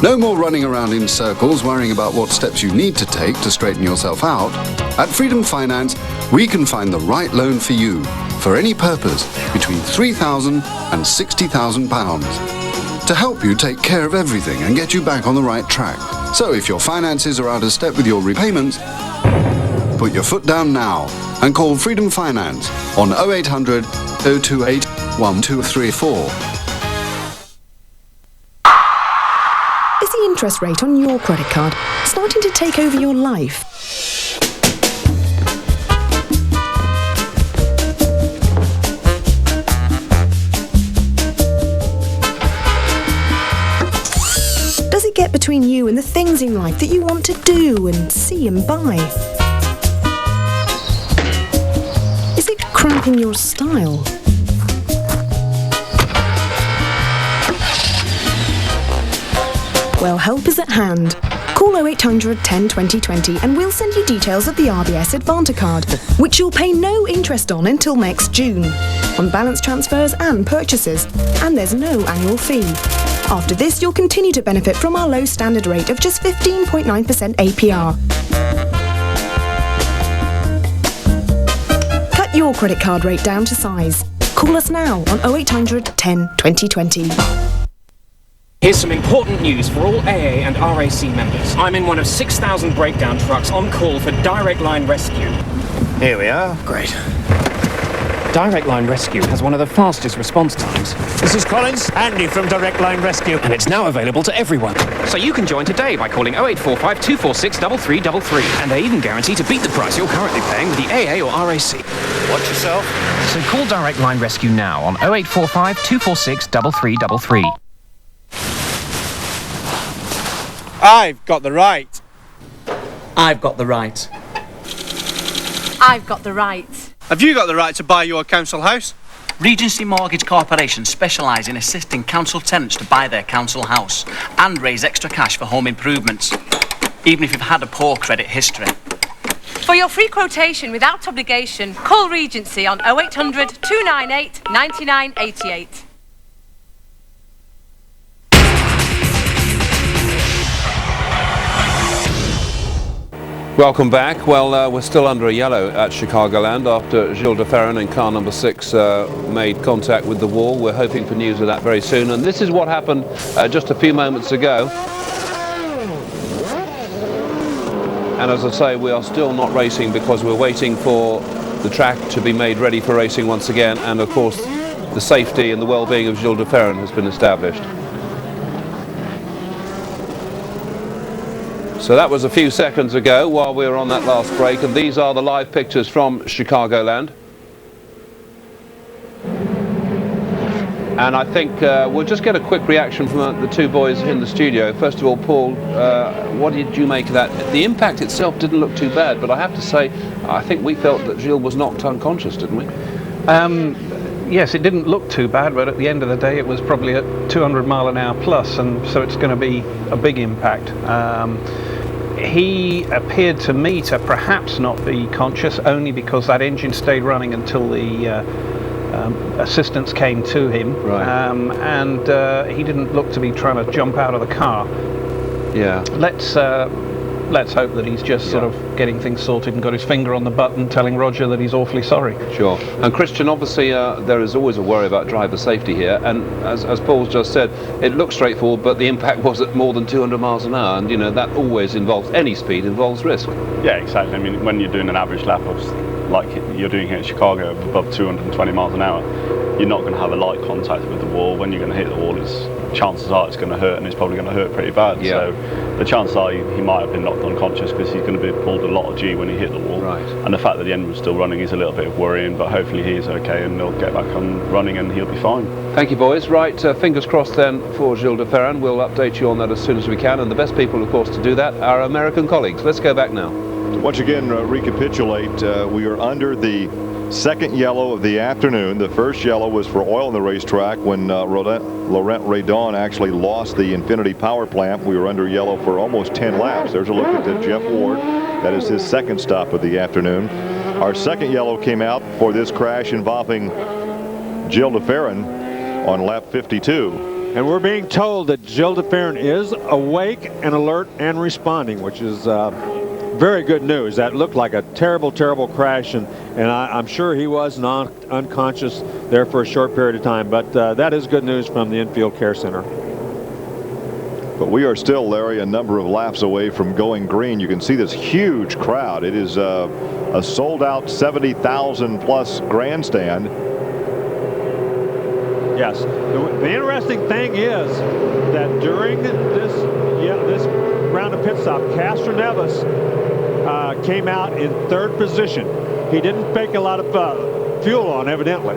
no more running around in circles worrying about what steps you need to take to straighten yourself out. At Freedom Finance, we can find the right loan for you, for any purpose, between £3,000 and £60,000, to help you take care of everything and get you back on the right track. So if your finances are out of step with your repayments, put your foot down now and call Freedom Finance on 0800 028 1234. Is the interest rate on your credit card starting to take over your life? Does it get between you you and the things in life that you want to do and see and buy? Is it cramping your style? Well, help is at hand. Call 0800 10 20 20 and we'll send you details of the RBS Advanta card, which you'll pay no interest on until next June, on balance transfers and purchases, and there's no annual fee. After this, you'll continue to benefit from our low standard rate of just 15.9% APR. Cut your credit card rate down to size. Call us now on 0800 10 20 20. Here's some important news for all AA and RAC members. I'm in one of 6,000 breakdown trucks on call for Direct Line Rescue. Here we are. Great. Direct Line Rescue has one of the fastest response times. This is Collins, Andy from Direct Line Rescue. And it's now available to everyone. So you can join today by calling 0845 246 3333. And they even guarantee to beat the price you're currently paying with the AA or RAC. Watch yourself. So call Direct Line Rescue now on 0845 246 3333. I've got the right. I've got the right. I've got the right. Have you got the right to buy your council house? Regency Mortgage Corporation specialise in assisting council tenants to buy their council house and raise extra cash for home improvements, even if you've had a poor credit history. For your free quotation without obligation, call Regency on 0800 298 9988. Welcome back. Well, we're still under a yellow at Chicagoland after Gilles de Ferran in car number 6 made contact with the wall. We're hoping for news of that very soon. And this is what happened just a few moments ago. And as I say, we are still not racing because we're waiting for the track to be made ready for racing once again. And of course, the safety and the well-being of Gilles de Ferran has been established. So that was a few seconds ago while we were on that last break, and these are the live pictures from Chicagoland. And I think we'll just get a quick reaction from the two boys in the studio. First of all, Paul, what did you make of that? The impact itself didn't look too bad, but I have to say, I think we felt that Gilles was knocked unconscious, didn't we? Yes, it didn't look too bad, but at the end of the day it was probably at 200 mile an hour plus, and so it's going to be a big impact. He appeared to me to perhaps not be conscious, only because that engine stayed running until the assistance came to him, right. And he didn't look to be trying to jump out of the car. Yeah. Let's hope that he's just sort of getting things sorted and got his finger on the button telling Roger that he's awfully sorry. Sure. And Christian, obviously there is always a worry about driver safety here, and as Paul's just said, it looks straightforward, but the impact was at more than 200 miles an hour, and you know that always involves, any speed involves risk. Yeah, exactly. I mean, when you're doing an average lap of like you're doing here in Chicago above 220 miles an hour, you're not going to have a light contact with the wall. When you're going to hit the wall, chances are it's going to hurt, and it's probably going to hurt pretty bad. Yeah. So the chances are he might have been knocked unconscious because he's going to be pulled a lot of G when he hit the wall. Right. And the fact that the engine was still running is a little bit worrying, but hopefully he is okay and he'll get back on running and he'll be fine. Thank you, boys. Right, fingers crossed then for Gilles de Ferran. We'll update you on that as soon as we can, and the best people, of course, to do that are American colleagues. Let's go back now. Once again, recapitulate, we are under the second yellow of the afternoon. The first yellow was for oil in the racetrack when Laurent Redon actually lost the Infinity power plant. We were under yellow for almost 10 laps. There's a look at Jeff Ward. That is his second stop of the afternoon. Our second yellow came out for this crash involving Gilles de Ferran on lap 52. And we're being told that Gilles de Ferran is awake and alert and responding, which is very good news. That looked like a terrible, terrible crash, and I'm sure he was unconscious there for a short period of time. But that is good news from the Infield Care Center. But we are still, Larry, a number of laps away from going green. You can see this huge crowd. It is a sold-out 70,000 plus grandstand. Yes. The interesting thing is that during this round of pit stop, Castro Neves came out in third position. He didn't fake a lot of fuel on, evidently.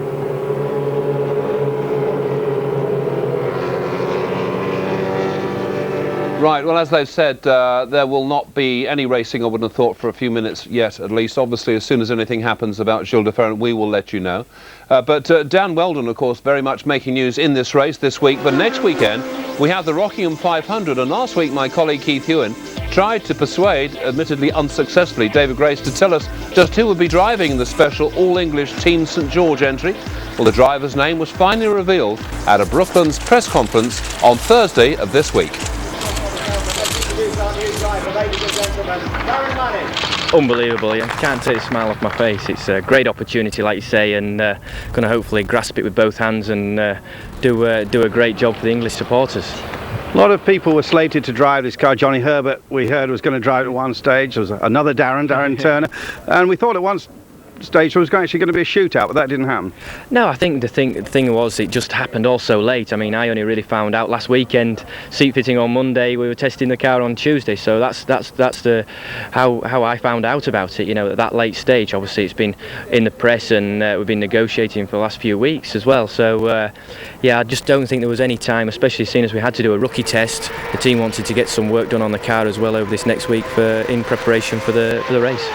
Right, well, as they've said, there will not be any racing, I wouldn't have thought, for a few minutes yet, at least. Obviously, as soon as anything happens about Gilles de Ferran, we will let you know. But Dan Weldon, of course, very much making news in this race this week. But next weekend, we have the Rockingham 500. And last week, my colleague Keith Ewan tried to persuade, admittedly unsuccessfully, David Grace to tell us just who would be driving the special all-English Team St George entry. Well, the driver's name was finally revealed at a Brooklands press conference on Thursday of this week. Unbelievable, I can't take a smile off my face. It's a great opportunity, like you say, and going to hopefully grasp it with both hands and do a great job for the English supporters. A lot of people were slated to drive this car. Johnny Herbert, we heard, was going to drive it at one stage. There was another Darren Turner, and we thought at one stage there was actually going to be a shootout, but that didn't happen. No, I think the thing was it just happened all so late. I mean, I only really found out last weekend. Seat fitting on Monday, we were testing the car on Tuesday, so that's the how I found out about it. You know, at that late stage. Obviously, it's been in the press, and we've been negotiating for the last few weeks as well. So yeah, I just don't think there was any time, especially seeing as we had to do a rookie test. The team wanted to get some work done on the car as well over this next week in preparation for the race.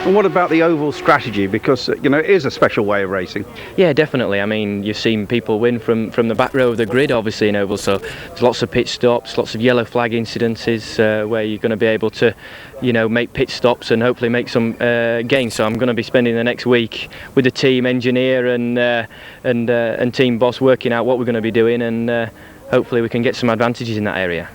And what about the oval strategy? Because, you know, it is a special way of racing. Yeah, definitely. I mean, you've seen people win from the back row of the grid, obviously, in oval. So there's lots of pit stops, lots of yellow flag incidences where you're going to be able to, you know, make pit stops and hopefully make some gains. So I'm going to be spending the next week with the team engineer and team boss working out what we're going to be doing, and hopefully we can get some advantages in that area.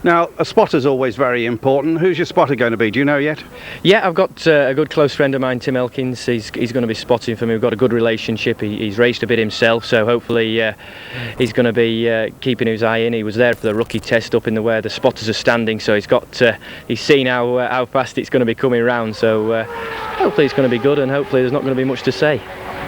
Now, a spotter's always very important. Who's your spotter going to be? Do you know yet? Yeah, I've got a good close friend of mine, Tim Elkins. He's going to be spotting for me. We've got a good relationship. He's raced a bit himself, so hopefully he's going to be keeping his eye in. He was there for the rookie test up in where the spotters are standing, so he's seen how fast it's going to be coming round. So hopefully it's going to be good, and hopefully there's not going to be much to say.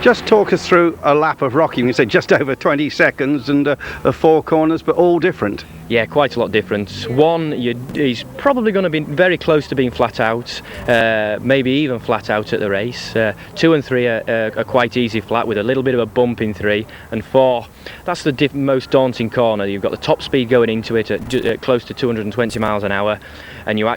Just talk us through a lap of Rockingham. You said just over 20 seconds and 4 corners, but all different. Yeah, quite a lot different. One, he's probably going to be very close to being flat out, maybe even flat out at the race. 2 and 3 are quite easy flat with a little bit of a bump in 3, and 4, that's the most daunting corner. You've got the top speed going into it at close to 220 miles an hour, and you're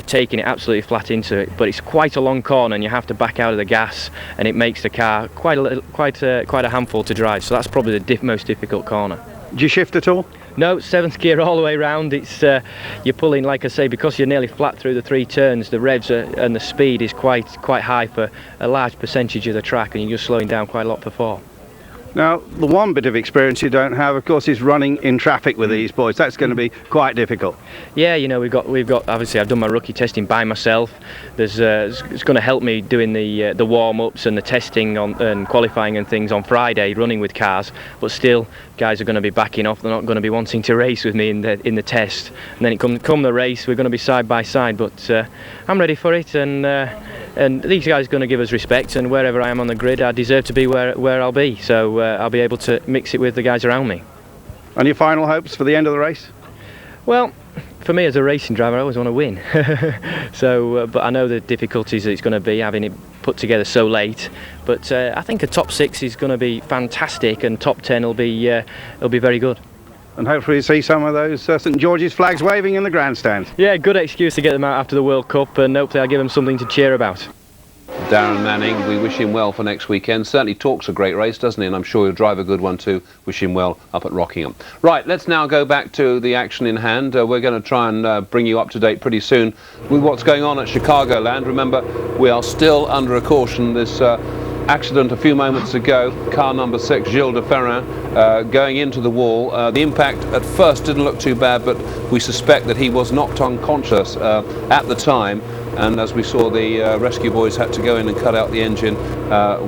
taking it absolutely flat into it. But it's quite a long corner, and you have to back out of the gas, and it makes the car quite a handful to drive. So that's probably the most difficult corner. Do you shift at all? No, 7th gear all the way round. It's you're pulling, like I say, because you're nearly flat through the 3 turns. The revs and the speed is quite high for a large percentage of the track, and you're just slowing down quite a lot for 4. Now, the one bit of experience you don't have, of course, is running in traffic with these boys. That's going to be quite difficult. Yeah, you know, we've got. Obviously, I've done my rookie testing by myself. It's going to help me doing the warm-ups and the testing and qualifying and things on Friday, running with cars. But still, guys are going to be backing off. They're not going to be wanting to race with me in the test. And then come the race, we're going to be side by side. But I'm ready for it, and these guys are going to give us respect, and wherever I am on the grid, I deserve to be where I'll be. So I'll be able to mix it with the guys around me. And your final hopes for the end of the race? Well, for me as a racing driver, I always want to win. So, but I know the difficulties that it's going to be having it put together so late. But I think a top 6 is going to be fantastic, and top 10 will be very good. And hopefully you see some of those St George's flags waving in the grandstand. Yeah, good excuse to get them out after the World Cup, and hopefully I'll give them something to cheer about. Darren Manning, we wish him well for next weekend. Certainly talks a great race, doesn't he? And I'm sure he'll drive a good one too. Wish him well up at Rockingham. Right, let's now go back to the action in hand. We're going to try and bring you up to date pretty soon with what's going on at Chicagoland. Remember, we are still under a caution. This accident a few moments ago, car number 6, Gilles de Ferran, going into the wall. The impact at first didn't look too bad, but we suspect that he was knocked unconscious at the time. And as we saw, the rescue boys had to go in and cut out the engine.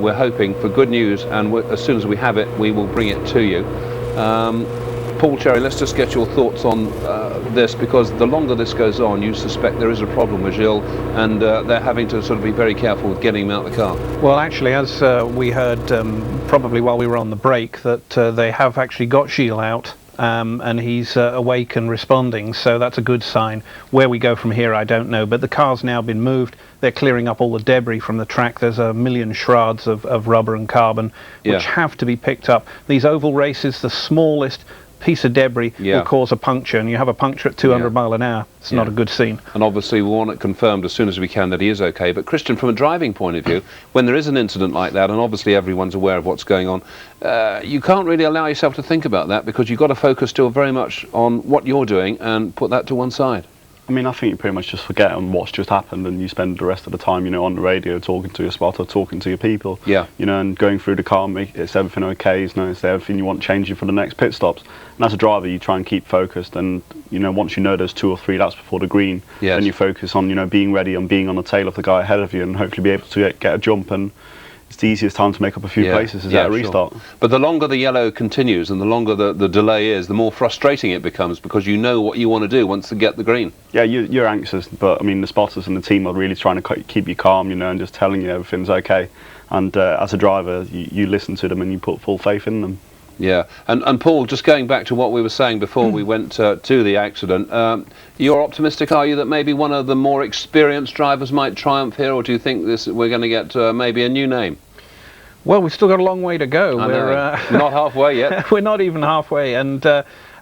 We're hoping for good news, and as soon as we have it, we will bring it to you. Paul Cherry, let's just get your thoughts on this, because the longer this goes on, you suspect there is a problem with Gilles, and they're having to sort of be very careful with getting him out of the car. Well, actually, as we heard probably while we were on the break, that they have actually got Gilles out. And he's awake and responding, so that's a good sign. Where we go from here, I don't know, but the car's now been moved. They're clearing up all the debris from the track. There's a million shards of rubber and carbon which have to be picked up. These oval races, the smallest piece of debris will cause a puncture, and you have a puncture at 200 mile an hour. It's not a good scene. And obviously we want it confirmed as soon as we can that he is okay. But Christian, from a driving point of view, when there is an incident like that, and obviously everyone's aware of what's going on, you can't really allow yourself to think about that, because you've got to focus still very much on what you're doing and put that to one side. I mean, I think you pretty much just forget on what's just happened, and you spend the rest of the time, you know, on the radio talking to your spotter, talking to your people. Yeah. You know, and going through the car, is everything okay? Is there everything you want changing for the next pit stops? And as a driver, you try and keep focused, and you know, once you know there's 2 or 3 laps before the green, then you focus on, you know, being ready and being on the tail of the guy ahead of you, and hopefully be able to get a jump. And it's the easiest time to make up a few places is at a restart. Sure. But the longer the yellow continues and the longer the delay is, the more frustrating it becomes, because you know what you want to do once you get the green. Yeah, you're anxious, but I mean, the spotters and the team are really trying to keep you calm, you know, and just telling you everything's okay. And as a driver, you listen to them and you put full faith in them. Yeah, and Paul, just going back to what we were saying before we went to the accident, you're optimistic, are you, that maybe one of the more experienced drivers might triumph here, or do you think we're going to get maybe a new name? Well, we've still got a long way to go. We're not halfway yet. We're not even halfway, and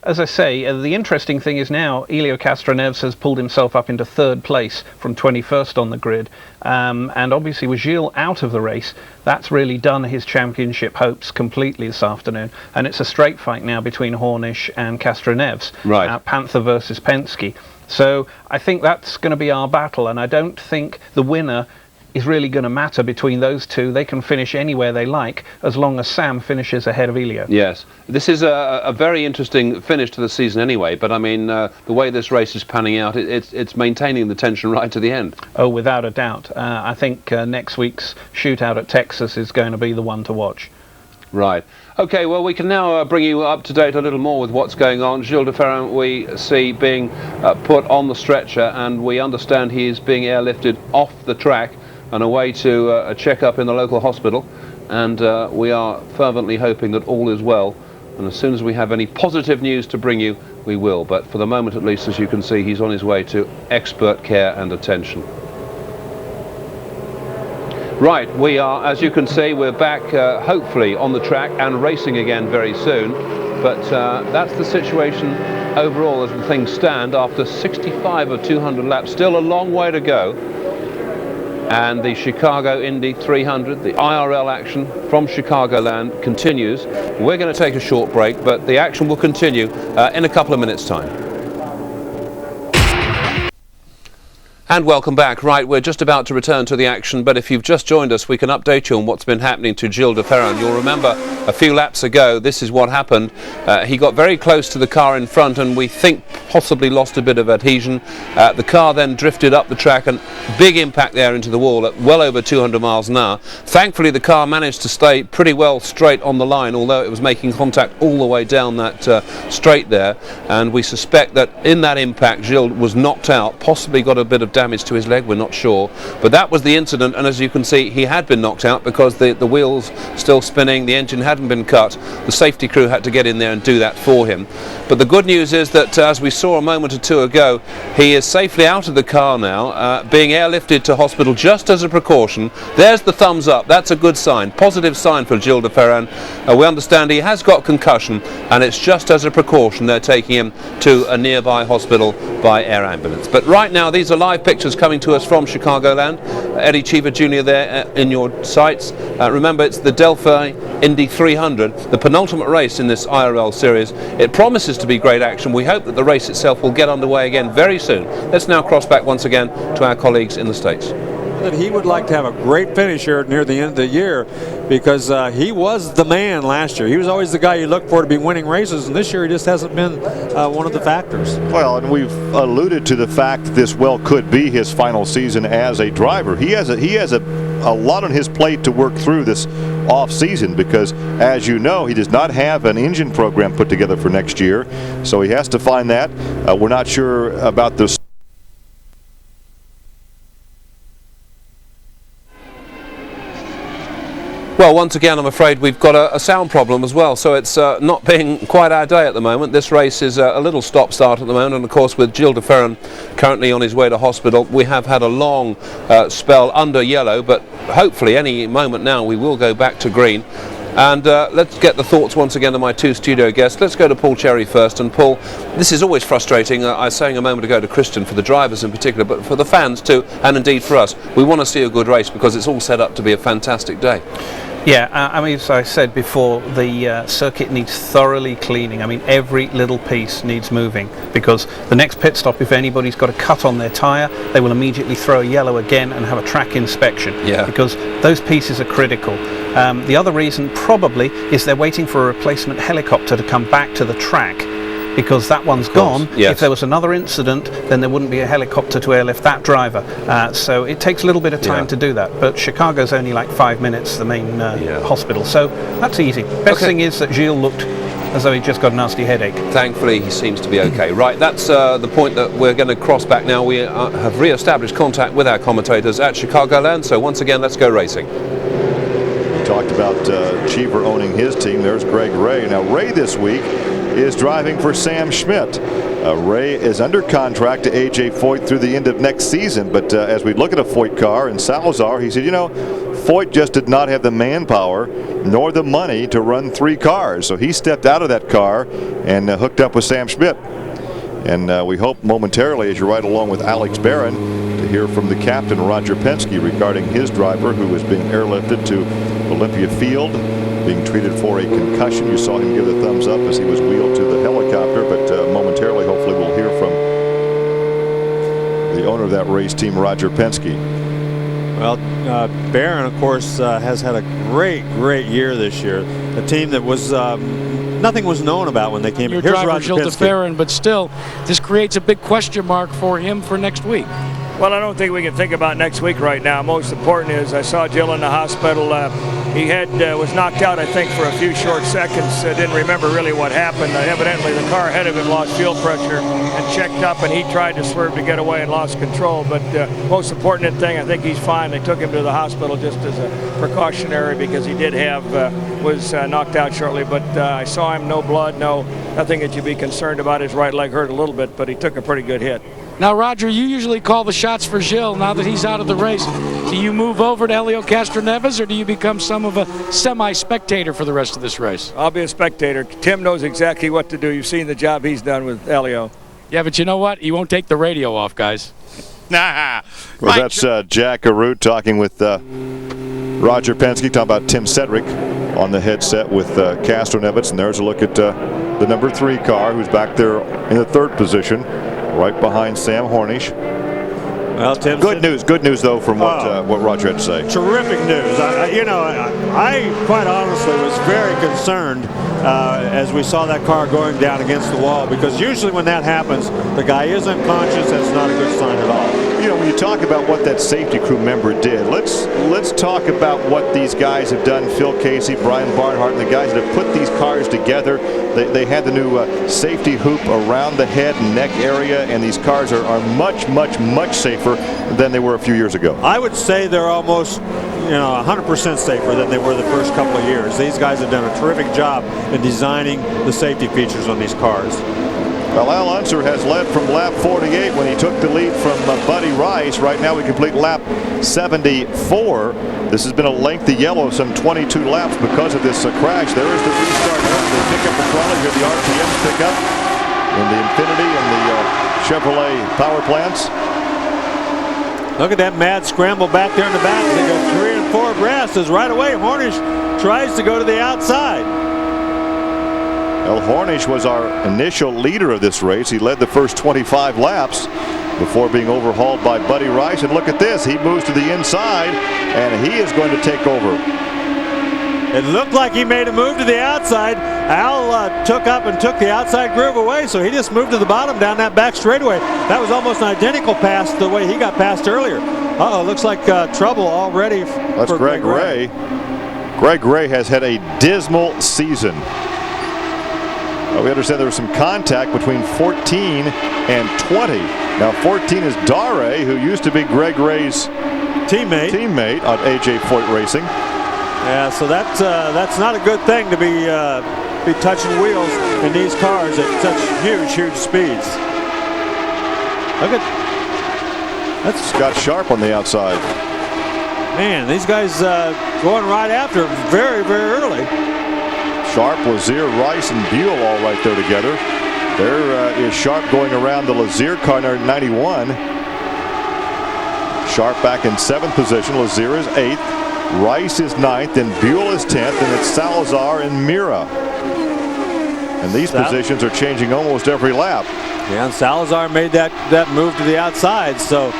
as I say, the interesting thing is now Elio Castroneves has pulled himself up into 3rd place from 21st on the grid, and obviously with Gilles out of the race, that's really done his championship hopes completely this afternoon, and it's a straight fight now between Hornish and Castroneves, right. Panther versus Penske. So I think that's going to be our battle, and I don't think the winner is really going to matter between those two. They can finish anywhere they like, as long as Sam finishes ahead of Elio. Yes, this is a very interesting finish to the season anyway, but I mean, the way this race is panning out, it's maintaining the tension right to the end. Oh, without a doubt. I think next week's shootout at Texas is going to be the one to watch. Right. Okay, well, we can now bring you up to date a little more with what's going on. Gilles de Ferran we see being put on the stretcher, and we understand he is being airlifted off the track and away to a check-up in the local hospital, and we are fervently hoping that all is well, and as soon as we have any positive news to bring you, we will. But for the moment, at least, as you can see, he's on his way to expert care and attention. Right, we are, as you can see, we're back hopefully on the track and racing again very soon, but that's the situation overall as the things stand after 65 of 200 laps. Still a long way to go. And the Chicago Indy 300, the IRL action from Chicagoland continues. We're going to take a short break, but the action will continue in a couple of minutes' time. And welcome back. Right, we're just about to return to the action, but if you've just joined us, we can update you on what's been happening to Gilles de Ferran. You'll remember a few laps ago, this is what happened. He got very close to the car in front, and we think possibly lost a bit of adhesion. The car then drifted up the track, and big impact there into the wall at well over 200 miles an hour. Thankfully, the car managed to stay pretty well straight on the line, although it was making contact all the way down that straight there. And we suspect that in that impact, Gilles was knocked out, possibly got a bit of damage to his leg, we're not sure, but that was the incident. And as you can see, he had been knocked out because the wheels still spinning, the engine hadn't been cut. The safety crew had to get in there and do that for him. But the good news is that as we saw a moment or two ago, he is safely out of the car now, being airlifted to hospital just as a precaution. There's the thumbs up, that's a good sign, positive sign for Gilles de Ferran. We understand he has got concussion, and it's just as a precaution they're taking him to a nearby hospital by air ambulance. But right now, these are live pictures coming to us from Chicagoland. Eddie Cheever Jr. there in your sights. Remember, it's the Delphi Indy 300, the penultimate race in this IRL series. It promises to be great action. We hope that the race itself will get underway again very soon. Let's now cross back once again to our colleagues in the States. That he would like to have a great finish here near the end of the year, because he was the man last year. He was always the guy you look for to be winning races, and this year he just hasn't been one of the factors. Well, and we've alluded to the fact this well could be his final season as a driver. He has a lot on his plate to work through this off season, because as you know, he does not have an engine program put together for next year, so he has to find that. We're not sure about the Well, once again, I'm afraid we've got a sound problem as well, so it's not being quite our day at the moment. This race is a little stop-start at the moment, and of course with Gilles de Ferran currently on his way to hospital, we have had a long spell under yellow, but hopefully any moment now we will go back to green. And let's get the thoughts once again of my two studio guests. Let's go to Paul Cherry first. And Paul, this is always frustrating. I was saying a moment ago to Christian, for the drivers in particular, but for the fans too, and indeed for us. We want to see a good race because it's all set up to be a fantastic day. Yeah, I mean, as I said before, the circuit needs thoroughly cleaning. I mean, every little piece needs moving, because the next pit stop, if anybody's got a cut on their tyre, they will immediately throw a yellow again and have a track inspection, because those pieces are critical. The other reason probably is they're waiting for a replacement helicopter to come back to the track, because that one's gone. If there was another incident, then there wouldn't be a helicopter to airlift that driver. So it takes a little bit of time to do that. But Chicago's only like 5 minutes, the main hospital. So that's easy. Best thing is that Gilles looked as though he just got a nasty headache. Thankfully, he seems to be okay. Right, that's the point that we're going to cross back now. We have re-established contact with our commentators at Chicagoland. So once again, let's go racing. We talked about Cheever owning his team. There's Greg Ray. Now, Ray this week is driving for Sam Schmidt. Ray is under contract to A.J. Foyt through the end of next season, but as we look at a Foyt car in Salazar, he said, you know, Foyt just did not have the manpower nor the money to run 3 cars, so he stepped out of that car and hooked up with Sam Schmidt. And we hope momentarily, as you ride along with Alex Barron, to hear from the captain, Roger Penske, regarding his driver who was being airlifted to Olympia Field, being treated for a concussion. You saw him give the thumbs up as he was wheeled to the helicopter, but momentarily, hopefully, we'll hear from the owner of that race team, Roger Penske. Well, Barron, of course, has had a great year this year. A team that was nothing was known about when they came. Your Here's driver, Roger Gilles Penske. DeFerrin, but still, this creates a big question mark for him for next week. Well, I don't think we can think about next week right now. Most important is I saw Jill in the hospital. He was knocked out, I think, for a few short seconds. Didn't remember really what happened. Evidently, the car ahead of him lost fuel pressure and checked up, and he tried to swerve to get away and lost control. But most important thing, I think he's fine. They took him to the hospital just as a precautionary because he did was knocked out shortly. But I saw him, no blood, nothing that you'd be concerned about. His right leg hurt a little bit, but he took a pretty good hit. Now, Roger, you usually call the shots for Gilles. Now that he's out of the race, do you move over to Helio Castroneves, or do you become some of a semi-spectator for the rest of this race? I'll be a spectator. Tim knows exactly what to do. You've seen the job he's done with Helio. Yeah, but you know what? He won't take the radio off, guys. Well, that's Jack Arute talking with Roger Penske, talking about Tim Cedric on the headset with Castroneves. And there's a look at the number 3 car, who's back there in the 3rd position, right behind Sam Hornish. Well, Tim, good news though from what Roger had to say. Terrific news. I quite honestly was very concerned as we saw that car going down against the wall, because usually when that happens, the guy is unconscious. That's not a good sign at all. You know, when you talk about what that safety crew member did, let's talk about what these guys have done. Phil Casey, Brian Barnhart, and the guys that have put these cars together. They had the new safety hoop around the head and neck area, and these cars are much safer than they were a few years ago. I would say they're almost 100% safer than they were the first couple of years. These guys have done a terrific job in designing the safety features on these cars. Well, Al Unser has led from lap 48 when he took the lead from Buddy Rice. Right now we complete lap 74. This has been a lengthy yellow, some 22 laps because of this crash. There is the restart. They pick up the trolley here. The RPMs pick up in the Infinity and the Chevrolet power plants. Look at that mad scramble back there in the back. They go 3 and 4 brasses right away. Hornish tries to go to the outside. Well, Hornish was our initial leader of this race. He led the first 25 laps before being overhauled by Buddy Rice. And look at this. He moves to the inside, and he is going to take over. It looked like he made a move to the outside. Al took up and took the outside groove away, so he just moved to the bottom down that back straightaway. That was almost an identical pass to the way he got passed earlier. Looks like trouble already That's for Greg Ray. Greg Ray has had a dismal season. We understand there was some contact between 14 and 20. Now 14 is Dare, who used to be Greg Ray's teammate on A.J. Foyt Racing. Yeah, so that's not a good thing to be touching wheels in these cars at such huge speeds. Look at that's Scott Sharp on the outside. Man, these guys going right after very, very early. Sharp, Lazier, Rice, and Buell all right there together. There is Sharp going around the Lazier car, 91. Sharp back in 7th position. Lazier is 8th. Rice is 9th, and Buell is 10th, and it's Salazar and Mira. And these positions are changing almost every lap. Yeah, and Salazar made that move to the outside, so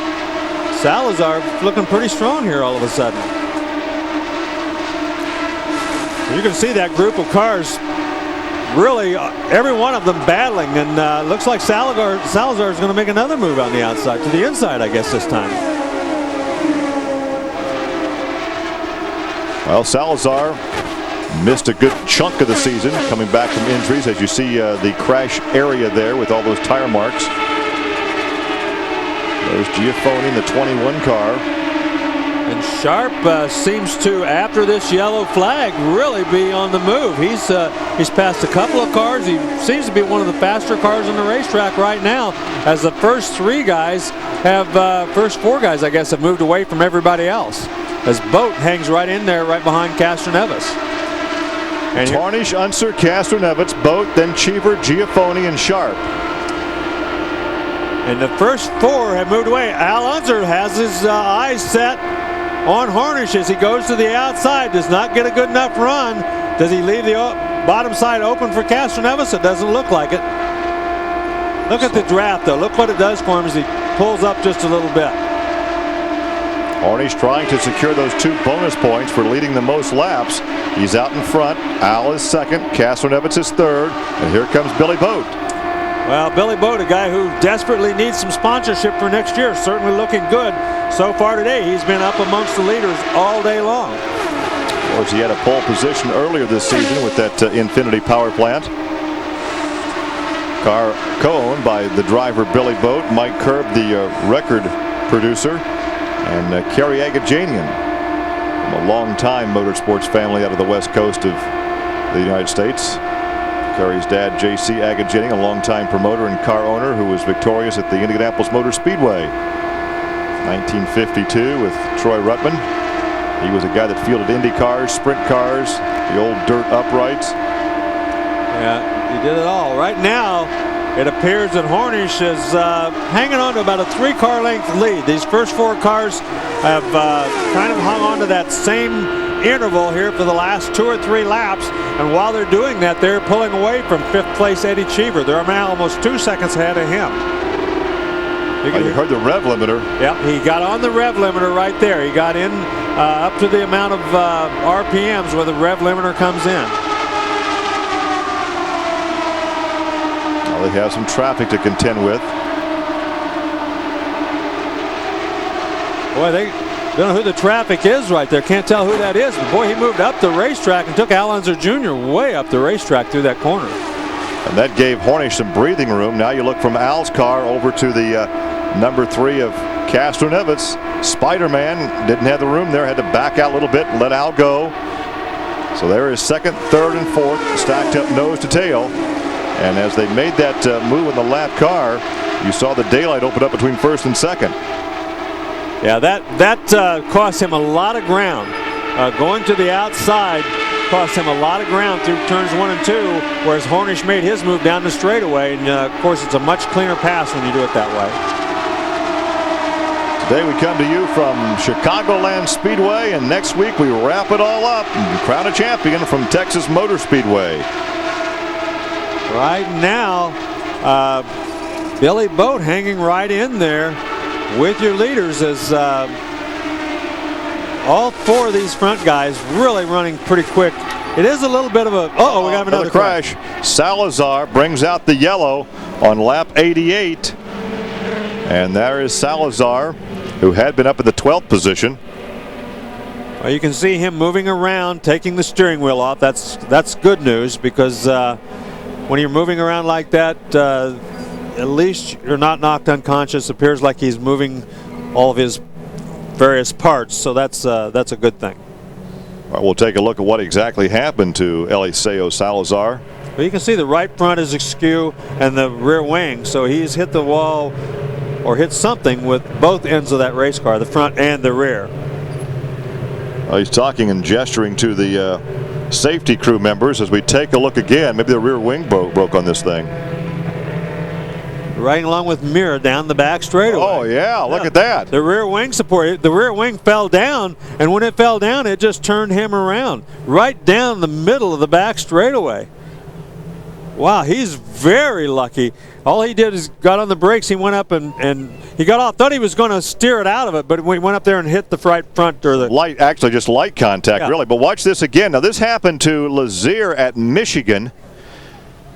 Salazar looking pretty strong here all of a sudden. You can see that group of cars, really every one of them battling, and looks like Salazar is going to make another move on the outside, to the inside, I guess, this time. Well, Salazar missed a good chunk of the season coming back from injuries, as you see the crash area there with all those tire marks. There's Giaffoni in the 21 car. And Sharp seems to, after this yellow flag, really be on the move. He's passed a couple of cars. He seems to be one of the faster cars on the racetrack right now, as the first 4 guys I guess, have moved away from everybody else, as Boat hangs right in there right behind Castroneves. And Tarnish, Unser, Castroneves, Boat, then Cheever, Giaffoni, and Sharp. And the first 4 have moved away. Al Unser has his eyes set on Hornish as he goes to the outside. Does not get a good enough run. Does he leave the bottom side open for Castroneves? It doesn't look like it. Look at the draft, though. Look what it does for him as he pulls up just a little bit. Hornish trying to secure those 2 bonus points for leading the most laps. He's out in front. Al is 2nd. Castroneves is 3rd. And here comes Billy Boat. Well, Billy Boat, a guy who desperately needs some sponsorship for next year, certainly looking good so far today. He's been up amongst the leaders all day long. Of course, he had a pole position earlier this season with that Infinity power plant. Car co-owned by the driver Billy Boat, Mike Kerb, the record producer, and Kerry Agajanian, from a long-time motorsports family out of the west coast of the United States. Kerry's dad, J.C. Agajanian, a longtime promoter and car owner who was victorious at the Indianapolis Motor Speedway. 1952 with Troy Ruttman. He was a guy that fielded Indy cars, sprint cars, the old dirt uprights. Yeah, he did it all. Right now, it appears that Hornish is hanging on to about a 3-car length lead. These first 4 cars have kind of hung on to that same interval here for the last 2 or 3 laps, and while they're doing that, they're pulling away from 5th place Eddie Cheever. They're now almost 2 seconds ahead of him. You heard the rev limiter. Yep, he got on the rev limiter right there. He got in up to the amount of RPMs where the rev limiter comes in. Well, they have some traffic to contend with. Boy, they don't know who the traffic is right there. Can't tell who that is. But boy, he moved up the racetrack and took Al Unser Jr. way up the racetrack through that corner. And that gave Hornish some breathing room. Now you look from Al's car over to the number 3 of Castroneves. Spider-Man didn't have the room there. Had to back out a little bit and let Al go. So there is 2nd, 3rd, and 4th stacked up nose to tail. And as they made that move in the lap car, you saw the daylight open up between 1st and 2nd. Yeah, that cost him a lot of ground. Going to the outside cost him a lot of ground through turns 1 and 2, whereas Hornish made his move down the straightaway. And of course, it's a much cleaner pass when you do it that way. Today we come to you from Chicagoland Speedway, and next week we wrap it all up and crown a champion from Texas Motor Speedway. Right now, Billy Boat hanging right in there with your leaders, as all 4 of these front guys really running pretty quick. It is a little bit of a we got another crash. Salazar brings out the yellow on lap 88, and there is Salazar, who had been up in the 12th position. Well, you can see him moving around, taking the steering wheel off. That's good news, because when you're moving around like that, at least you're not knocked unconscious. It appears like he's moving all of his various parts, so that's a good thing. All right, we'll take a look at what exactly happened to Eliseo Salazar. Well, you can see the right front is askew and the rear wing, so he's hit the wall or hit something with both ends of that race car, the front and the rear. He's talking and gesturing to the safety crew members as we take a look again. Maybe the rear wing broke on this thing. Right along with Mira down the back straightaway. Oh, yeah, look at that. The rear wing support, the rear wing fell down, and when it fell down, it just turned him around. Right down the middle of the back straightaway. Wow, he's very lucky. All he did is got on the brakes. He went up and he got off. Thought he was going to steer it out of it, but when he went up there and hit the right front or the light, actually just light contact, really. But watch this again. Now this happened to Lazier at Michigan.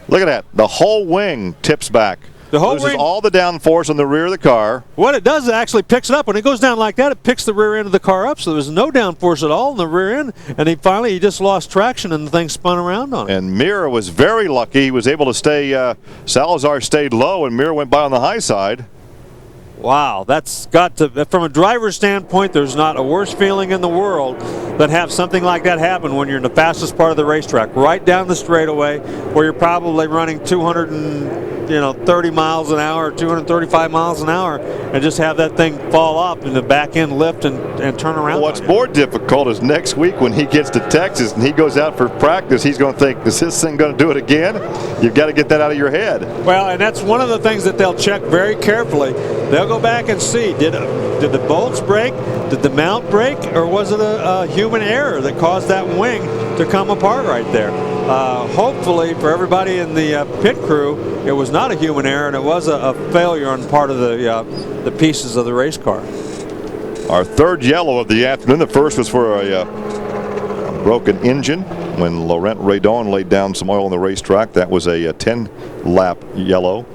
Look at that. The whole wing tips back. The whole loses wing, all the downforce on the rear of the car. What it does is it actually picks it up. When it goes down like that, it picks the rear end of the car up, so there's no downforce at all in the rear end. And he just lost traction, and the thing spun around on him. And Mira was very lucky. He was able to stay. Salazar stayed low, and Mira went by on the high side. Wow, that's got to, from a driver's standpoint, there's not a worse feeling in the world than have something like that happen when you're in the fastest part of the racetrack, right down the straightaway, where you're probably running 230 miles an hour, 235 miles an hour, and just have that thing fall off and the back end lift and turn around. What's more difficult is next week when he gets to Texas and he goes out for practice, he's going to think, is this thing going to do it again? You've got to get that out of your head. Well, and that's one of the things that they'll check very carefully. They'll go back and see, did the bolts break, did the mount break, or was it a human error that caused that wing to come apart right there? Hopefully for everybody in the pit crew, it was not a human error, and it was a failure on part of the pieces of the race car. Our third yellow of the afternoon. The first was for a broken engine when Laurent Redon laid down some oil on the racetrack. That was a 10-lap yellow.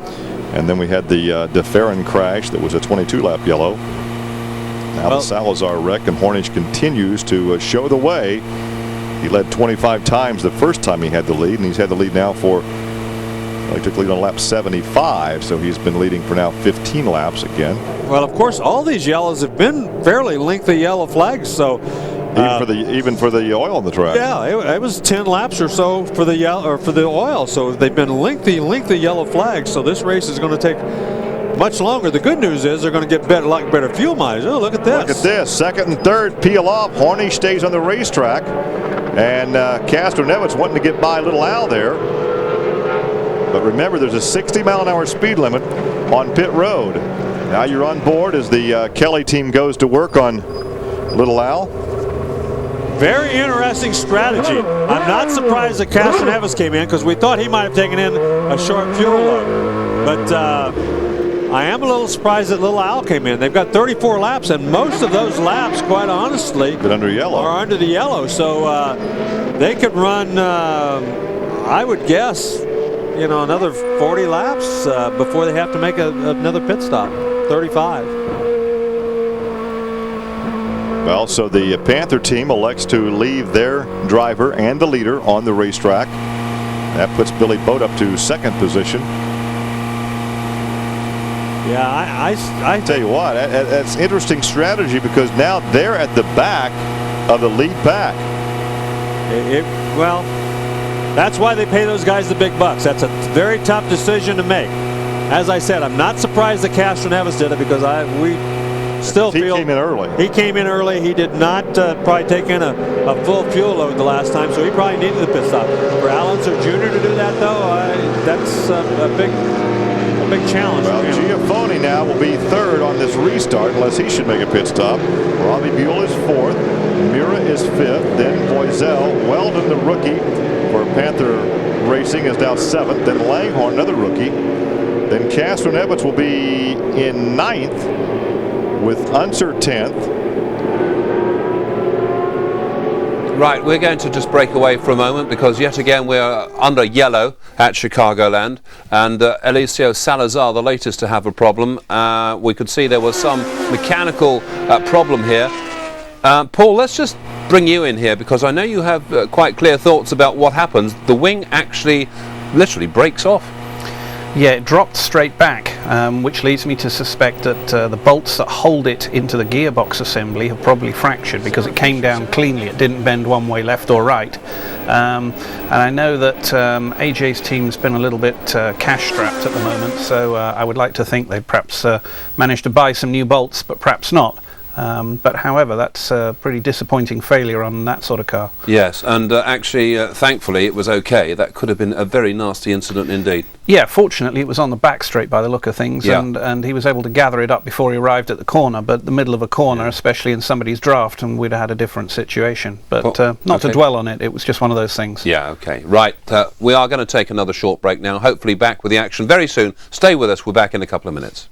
And then we had the DeFerrin crash that was a 22-lap yellow. Now the Salazar wreck, and Hornish continues to show the way. He led 25 times the first time he had the lead, and he's had the lead now for, he took the lead on lap 75, so he's been leading for now 15 laps again. Well, of course, all these yellows have been fairly lengthy yellow flags, so even for the oil on the track. Yeah, it was 10 laps or so for the yellow or for the oil, so they've been lengthy yellow flags. So this race is going to take much longer. The good news is they're going to get better fuel mileage. Oh, look at this! Look at this. Second and third peel off. Hornish stays on the racetrack, and Castroneves wanting to get by Little Al there. But remember, there's a 60-mile-an-hour speed limit on pit road. Now you're on board as the Kelly team goes to work on Little Al. Very interesting strategy. I'm not surprised that Castroneves came in because we thought he might have taken in a short fuel load. But I am a little surprised that Little Al came in. They've got 34 laps, and most of those laps, quite honestly, are under the yellow. So they could run, I would guess, another 40 laps before they have to make another pit stop. 35. Well, so the Panther team elects to leave their driver and the leader on the racetrack. That puts Billy Boat up to second position. Yeah, I tell you what, that's interesting strategy because now they're at the back of the lead pack. Well, that's why they pay those guys the big bucks. That's a very tough decision to make. As I said, I'm not surprised that Castroneves did it because we still feel he came in early. He came in early. He did not probably take in a full fuel load the last time, so he probably needed the pit stop. For Alonso Jr. to do that, though, that's a big challenge. Well, Giafone now will be third on this restart unless he should make a pit stop. Robbie Buell is fourth. Mira is fifth. Then Boiselle. Weldon, the rookie for Panther Racing, is now seventh. Then Langhorne, another rookie. Then Castroneves will be in ninth with Unser 10th. Right, we're going to just break away for a moment because yet again we're under yellow at Chicagoland, and Eliseo Salazar, the latest to have a problem. We could see there was some mechanical problem here. Paul, let's just bring you in here because I know you have quite clear thoughts about what happens. The wing actually literally breaks off. Yeah, it dropped straight back, which leads me to suspect that the bolts that hold it into the gearbox assembly have probably fractured because it came down cleanly. It didn't bend one way, left or right. And I know that AJ's team's been a little bit cash-strapped at the moment, so I would like to think they've perhaps managed to buy some new bolts, but perhaps not. But however, that's a pretty disappointing failure on that sort of car. Yes, and actually, thankfully, it was okay. That could have been a very nasty incident indeed. Yeah, fortunately, it was on the back straight by the look of things, Yeah. and he was able to gather it up before he arrived at the corner. But the middle of a corner, especially in somebody's draft, and we'd have had a different situation. But not to dwell on it, it was just one of those things. Yeah, okay. Right, we are going to take another short break now, hopefully back with the action very soon. Stay with us, we're back in a couple of minutes.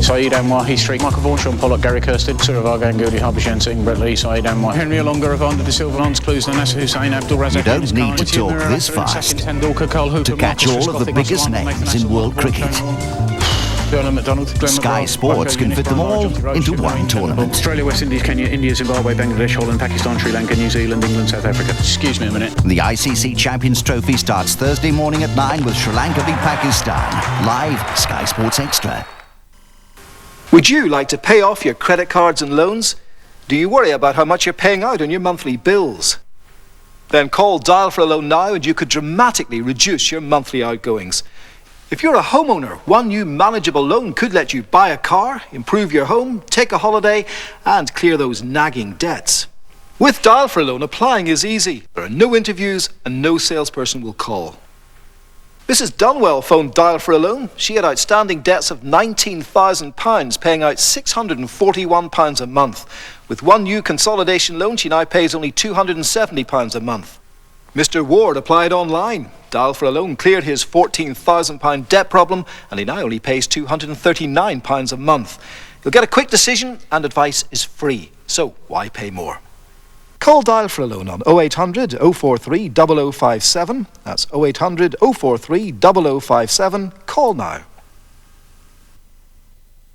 Saeed Anwar, Heath Street, Michael Vaughan, Sean Pollock, Gary Kirsten, Suravar Ganguly, Harbishan Singh, Brett Lee, Saeed Anwar, Henry Alonga, Evander de Silva, Lance Clues, Nasser Hussain, Abdul Razak. You don't need to talk this fast to catch all of the biggest names in world cricket. Sky Sports can fit them all into one tournament. Australia, West Indies, Kenya, India, Zimbabwe, Bangladesh, Holland, Pakistan, Sri Lanka, New Zealand, England, South Africa. Excuse me a minute. The ICC Champions Trophy starts Thursday morning at 9 with Sri Lanka v Pakistan. Live, Sky Sports Extra. Would you like to pay off your credit cards and loans? Do you worry about how much you're paying out on your monthly bills? Then call Dial for a Loan now and you could dramatically reduce your monthly outgoings. If you're a homeowner, one new manageable loan could let you buy a car, improve your home, take a holiday, and clear those nagging debts. With Dial for a Loan, applying is easy. There are no interviews and no salesperson will call. Mrs. Dunwell phoned Dial for a Loan. She had outstanding debts of £19,000, paying out £641 a month. With one new consolidation loan, she now pays only £270 a month. Mr. Ward applied online. Dial for a Loan cleared his £14,000 debt problem, and he now only pays £239 a month. You'll get a quick decision, and advice is free. So why pay more? Call Dial for a Loan on 0800 043 0057. That's 0800 043 0057. Call now.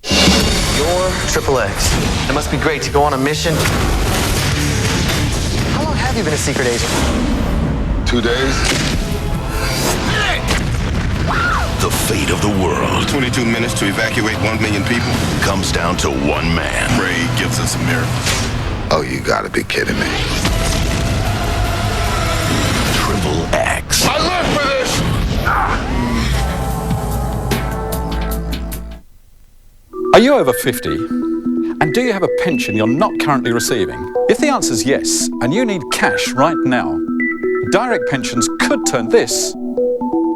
You're Triple X. It must be great to go on a mission. How long have you been a secret agent? 2 days. The fate of the world. 22 minutes to evacuate 1 million people. Comes down to one man. Ray gives us a miracle. Oh, you gotta be kidding me. Triple X. I live for this! Are you over 50? And do you have a pension you're not currently receiving? If the answer is yes, and you need cash right now, Direct Pensions could turn this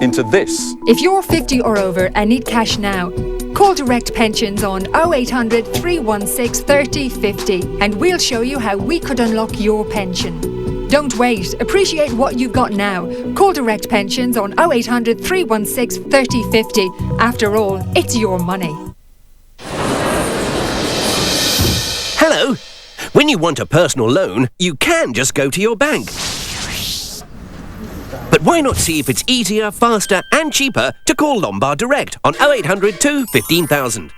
into this. If you're 50 or over and need cash now, call Direct Pensions on 0800 316 3050 and we'll show you how we could unlock your pension. Don't wait. Appreciate what you've got now. Call Direct Pensions on 0800 316 3050. After all, it's your money. Hello. When you want a personal loan, you can just go to your bank. But why not see if it's easier, faster and cheaper to call Lombard Direct on 0800 2 15,000.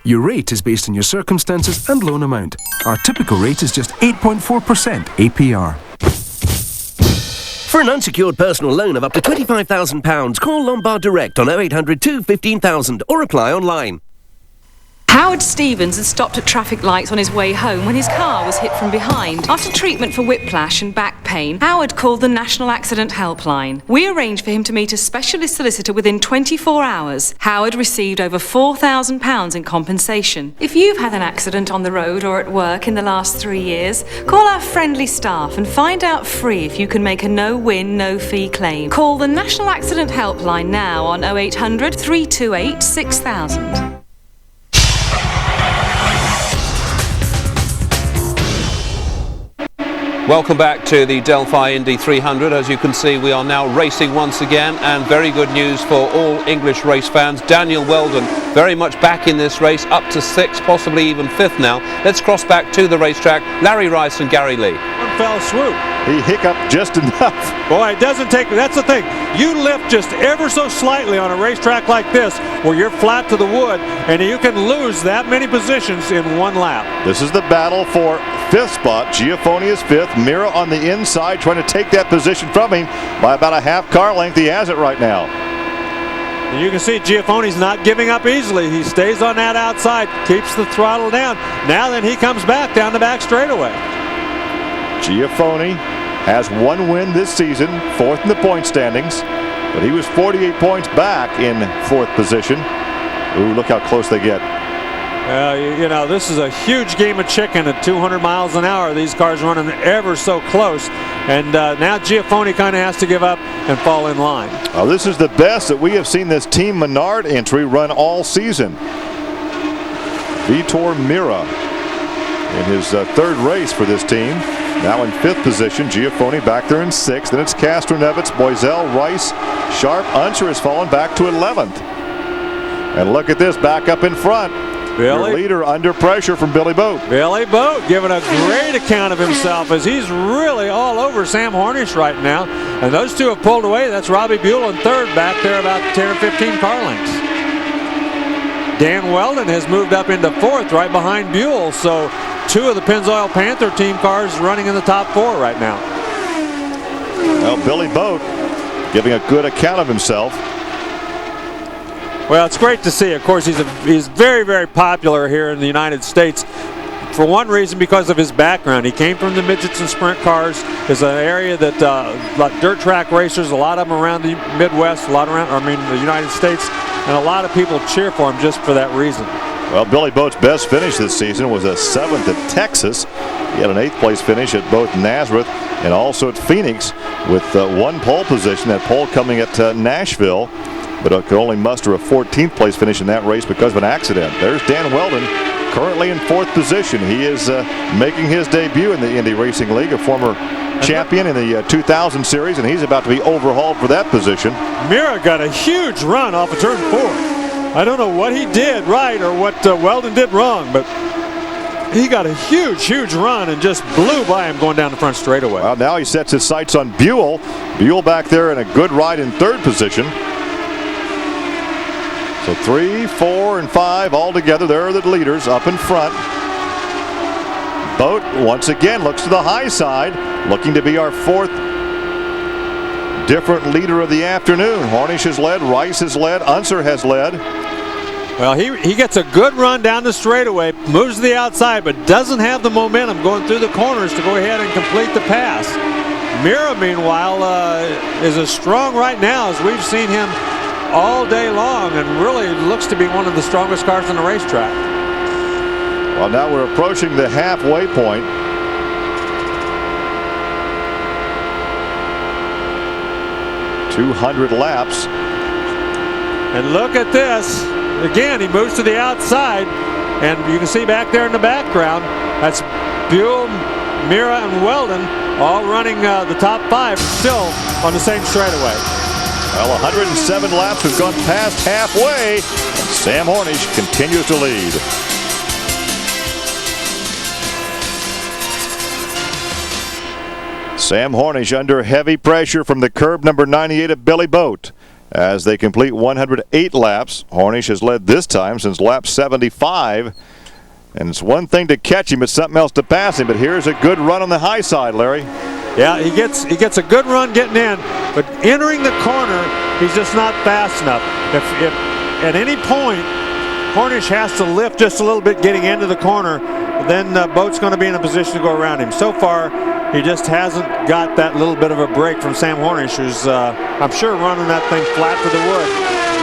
Your rate is based on your circumstances and loan amount. Our typical rate is just 8.4% APR. For an unsecured personal loan of up to £25,000, call Lombard Direct on 0800 2 15,000 or apply online. Howard Stevens had stopped at traffic lights on his way home when his car was hit from behind. After treatment for whiplash and back pain, Howard called the National Accident Helpline. We arranged for him to meet a specialist solicitor within 24 hours. Howard received over £4,000 in compensation. If you've had an accident on the road or at work in the last 3 years, call our friendly staff and find out free if you can make a no-win, no-fee claim. Call the National Accident Helpline now on 0800 328 6000. Welcome back to the Delphi Indy 300. As you can see, we are now racing once again, and very good news for all English race fans. Daniel Weldon very much back in this race, up to 6th, possibly even 5th now. Let's cross back to the racetrack. Larry Rice and Gary Lee. One fell swoop. He hiccuped just enough. Boy, it doesn't take, that's the thing. You lift just ever so slightly on a racetrack like this where you're flat to the wood and you can lose that many positions in one lap. This is the battle for 5th spot. Giafoni is 5th. Mira on the inside trying to take that position from him by about a half car length. He has it right now. And you can see Giafoni's not giving up easily. He stays on that outside, keeps the throttle down. Now then he comes back down the back straightaway. Giafoni has one win this season, 4th in the point standings. But he was 48 points back in 4th position. Ooh, look how close they get. You know, this is a huge game of chicken at 200 miles an hour. These cars running ever so close. And now Giafone kind of has to give up and fall in line. Well, this is the best that we have seen this Team Menard entry run all season. Vitor Mira in his 3rd race for this team. Now in 5th position. Giafone back there in 6th. Then it's Castronevitz, Boiselle, Rice, Sharp. Unser has fallen back to 11th. And look at this, back up in front. Billy. Your leader under pressure from Billy Boat. Billy Boat giving a great account of himself as he's really all over Sam Hornish right now. And those two have pulled away. That's Robbie Buell in 3rd, back there about 10 or 15 car lengths. Dan Weldon has moved up into 4th right behind Buell. So 2 of the Pennzoil Panther team cars running in the top 4 right now. Well, Billy Boat giving a good account of himself. Well, it's great to see. Of course, he's very, very popular here in the United States. For one reason, because of his background. He came from the midgets and sprint cars. It's an area that like dirt track racers, a lot of them around the Midwest, a lot around, the United States, and a lot of people cheer for him just for that reason. Well, Billy Boat's best finish this season was a 7th at Texas. He had an 8th place finish at both Nazareth and also at Phoenix with 1 pole position. That pole coming at Nashville. But could only muster a 14th place finish in that race because of an accident. There's Dan Weldon, currently in 4th position. He is making his debut in the Indy Racing League, a former champion in the 2000 series, and he's about to be overhauled for that position. Mira got a huge run off of turn 4. I don't know what he did right or what Weldon did wrong, but he got a huge run and just blew by him going down the front straightaway. Well, now he sets his sights on Buell. Buell back there in a good ride in 3rd position. So 3, 4, and 5 all together. There are the leaders up in front. Boat once again looks to the high side, looking to be our 4th different leader of the afternoon. Hornish has led, Rice has led, Unser has led. Well, he gets a good run down the straightaway, moves to the outside, but doesn't have the momentum going through the corners to go ahead and complete the pass. Mira, meanwhile, is as strong right now as we've seen him all day long, and really looks to be one of the strongest cars on the racetrack. Well, now we're approaching the halfway point. .200 laps. And look at this. Again, he moves to the outside, and you can see back there in the background, that's Buell, Mira, and Weldon all running the top 5 still on the same straightaway. Well, 107 laps have gone past halfway, and Sam Hornish continues to lead. Sam Hornish under heavy pressure from the curb number 98 of Billy Boat. As they complete 108 laps, Hornish has led this time since lap 75. And it's one thing to catch him, it's something else to pass him. But here's a good run on the high side, Larry. Yeah, he gets a good run getting in, but entering the corner, he's just not fast enough. If at any point Hornish has to lift just a little bit getting into the corner, then Boat's going to be in a position to go around him. So far, he just hasn't got that little bit of a break from Sam Hornish, who's I'm sure running that thing flat to the wood,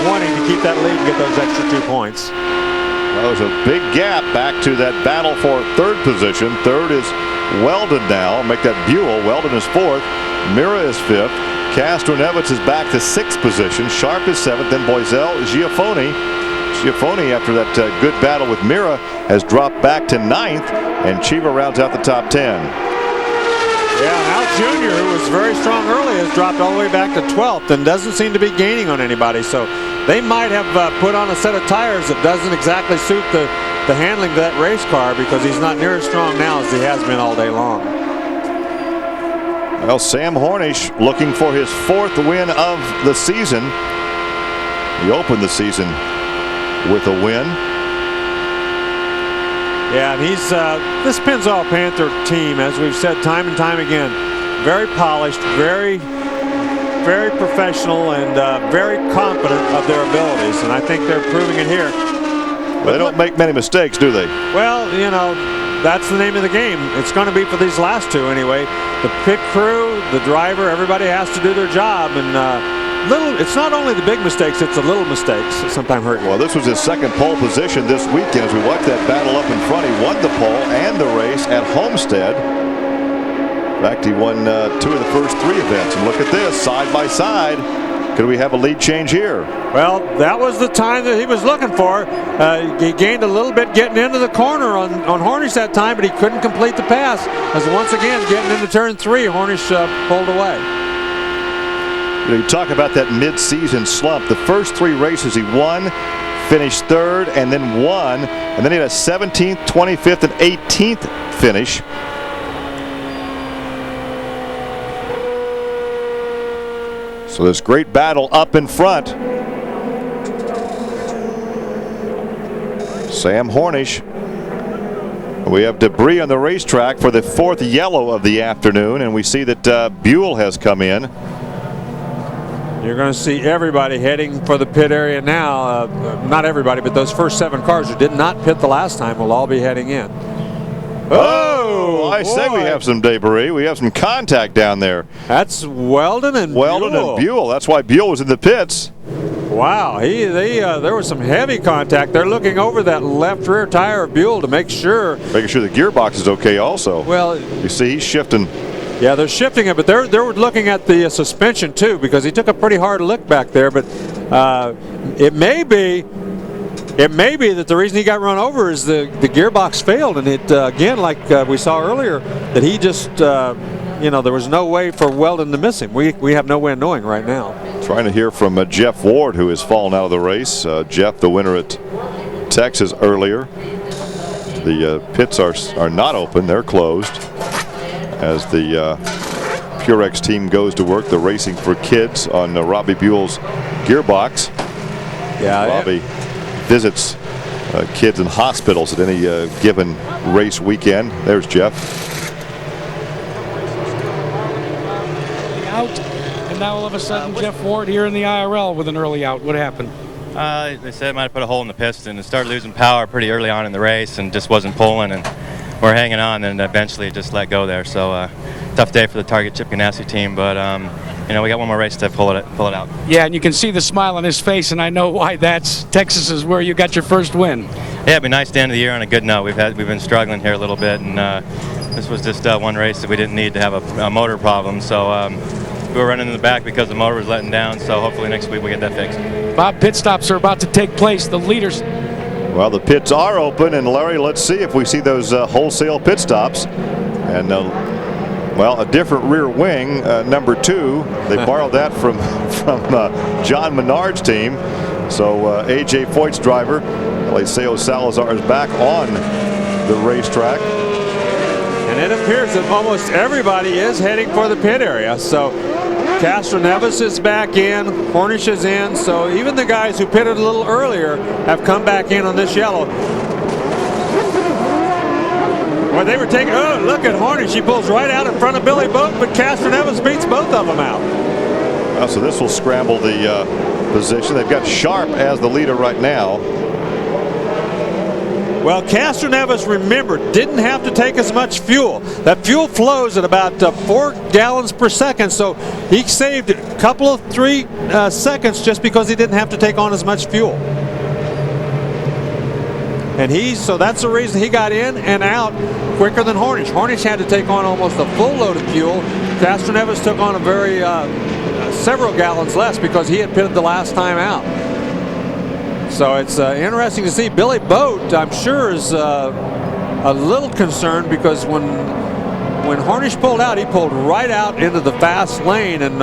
wanting to keep that lead and get those extra 2 points. Well, there's a big gap back to that battle for 3rd position. 3rd is Weldon now. Make that Buell. Weldon is 4th. Mira is 5th. Castronevitz is back to 6th position. Sharp is 7th. Then Boiselle, Giafone. Giafone, after that good battle with Mira, has dropped back to 9th. And Chiva rounds out the top 10. Yeah, and Al Jr., who was very strong early, has dropped all the way back to 12th and doesn't seem to be gaining on anybody. So they might have put on a set of tires that doesn't exactly suit the handling of that race car, because he's not near as strong now as he has been all day long. Well, Sam Hornish looking for his 4th win of the season. He opened the season with a win. Yeah, and he's this Pennzoil Panther team, as we've said time and time again, very polished, very professional, and very confident of their abilities, and I think they're proving it here. They don't make many mistakes, do they? Well, you know, that's the name of the game. It's going to be for these last 2 anyway. The pit crew, the driver, everybody has to do their job, and It's not only the big mistakes, it's the little mistakes that sometimes hurt you. Well, this was his second pole position this weekend as we watched that battle up in front. He won the pole and the race at Homestead. In fact, he won 2 of the first 3 events. And look at this, side by side. Could we have a lead change here? Well, that was the time that he was looking for. He gained a little bit getting into the corner on Hornish that time, but he couldn't complete the pass. As once again, getting into turn 3, Hornish pulled away. You talk about that mid-season slump. The first 3 races he won, finished 3rd, and then won. And then he had a 17th, 25th, and 18th finish. So this great battle up in front. Sam Hornish. We have debris on the racetrack for the 4th yellow of the afternoon, and we see that Buell has come in. You're going to see everybody heading for the pit area now. Not everybody, but those first 7 cars who did not pit the last time will all be heading in. Oh, I say we have some debris. We have some contact down there. That's Weldon and Buell. That's why Buell was in the pits. Wow, there was some heavy contact. They're looking over that left rear tire of Buell to make sure. Making sure the gearbox is okay also. Well, you see he's shifting. Yeah, they're shifting it, but they're looking at the suspension too, because he took a pretty hard look back there. But it may be that the reason he got run over is the gearbox failed, and it again, like we saw earlier, that he just there was no way for Weldon to miss him. We have no way of knowing right now. Trying to hear from Jeff Ward, who has fallen out of the race. Jeff, the winner at Texas earlier. The pits are not open; they're closed. As the Purex team goes to work, the Racing for Kids on Robbie Buell's gearbox. Yeah, Robbie visits kids in hospitals at any given race weekend. There's Jeff. Out, and now all of a sudden Jeff Ward here in the IRL with an early out. What happened? They said it might have put a hole in the piston. It started losing power pretty early on in the race and just wasn't pulling, and we're hanging on, and eventually it just let go there. So tough day for the Target Chip Ganassi team, but we got one more race to pull it out. Yeah, and you can see the smile on his face, and I know why. That's Texas is where you got your first win. Yeah, it'd be nice to end the year on a good note. We've been struggling here a little bit, and this was just one race that we didn't need to have a motor problem. So we were running in the back because the motor was letting down. So hopefully next week we get that fixed. Bob, pit stops are about to take place. The leaders. Well, the pits are open, and Larry, let's see if we see those wholesale pit stops. And a different rear wing, number 2. They borrowed that from John Menard's team. So A.J. Foyt's driver, Eliseo Salazar, is back on the racetrack. And it appears that almost everybody is heading for the pit area. So Castro Neves is back in, Hornish is in, so even the guys who pitted a little earlier have come back in on this yellow. Well, they were taking, look at Hornish. He pulls right out in front of Billy Boat, but Castro Neves beats both of them out. Well, so this will scramble the position. They've got Sharp as the leader right now. Well, Castro Neves, remember, didn't have to take as much fuel. That fuel flows at about 4 gallons per second, so he saved a couple of 3 seconds just because he didn't have to take on as much fuel. And so that's the reason he got in and out quicker than Hornish. Hornish had to take on almost a full load of fuel. Castro Neves took on a very several gallons less because he had pitted the last time out. So it's interesting to see. Billy Boat, I'm sure, is a little concerned because when Hornish pulled out, he pulled right out into the fast lane, and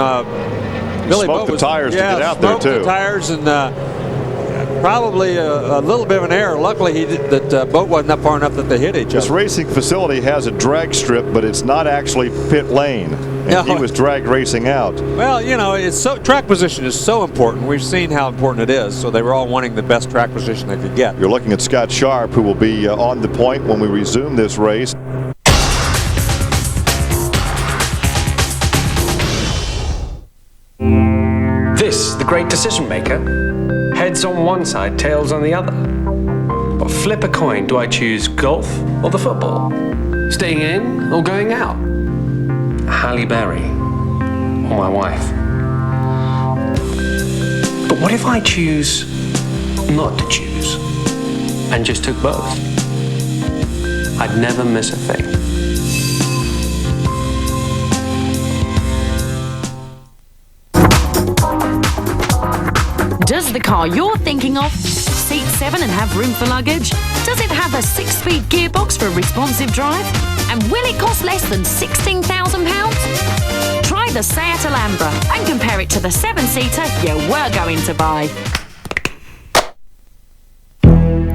Billy Boat was, tires to get out there too. The tires and probably a little bit of an error. Luckily, that Boat wasn't up far enough that they hit each other. This racing facility has a drag strip, but it's not actually pit lane. And he was drag racing out. Well, it's track position is so important. We've seen how important it is, so they were all wanting the best track position they could get. You're looking at Scott Sharp, who will be on the point when we resume this race. This, the great decision maker. Heads on one side, tails on the other. But flip a coin, do I choose golf or the football? Staying in or going out? Halle Berry or my wife? But what if I choose not to choose and just took both? I'd never miss a thing. Does the car you're thinking of seat 7 and have room for luggage? Does it have a 6-speed gearbox for a responsive drive? And will it cost less than £16,000? Try the Seat Alhambra and compare it to the 7-seater you were going to buy.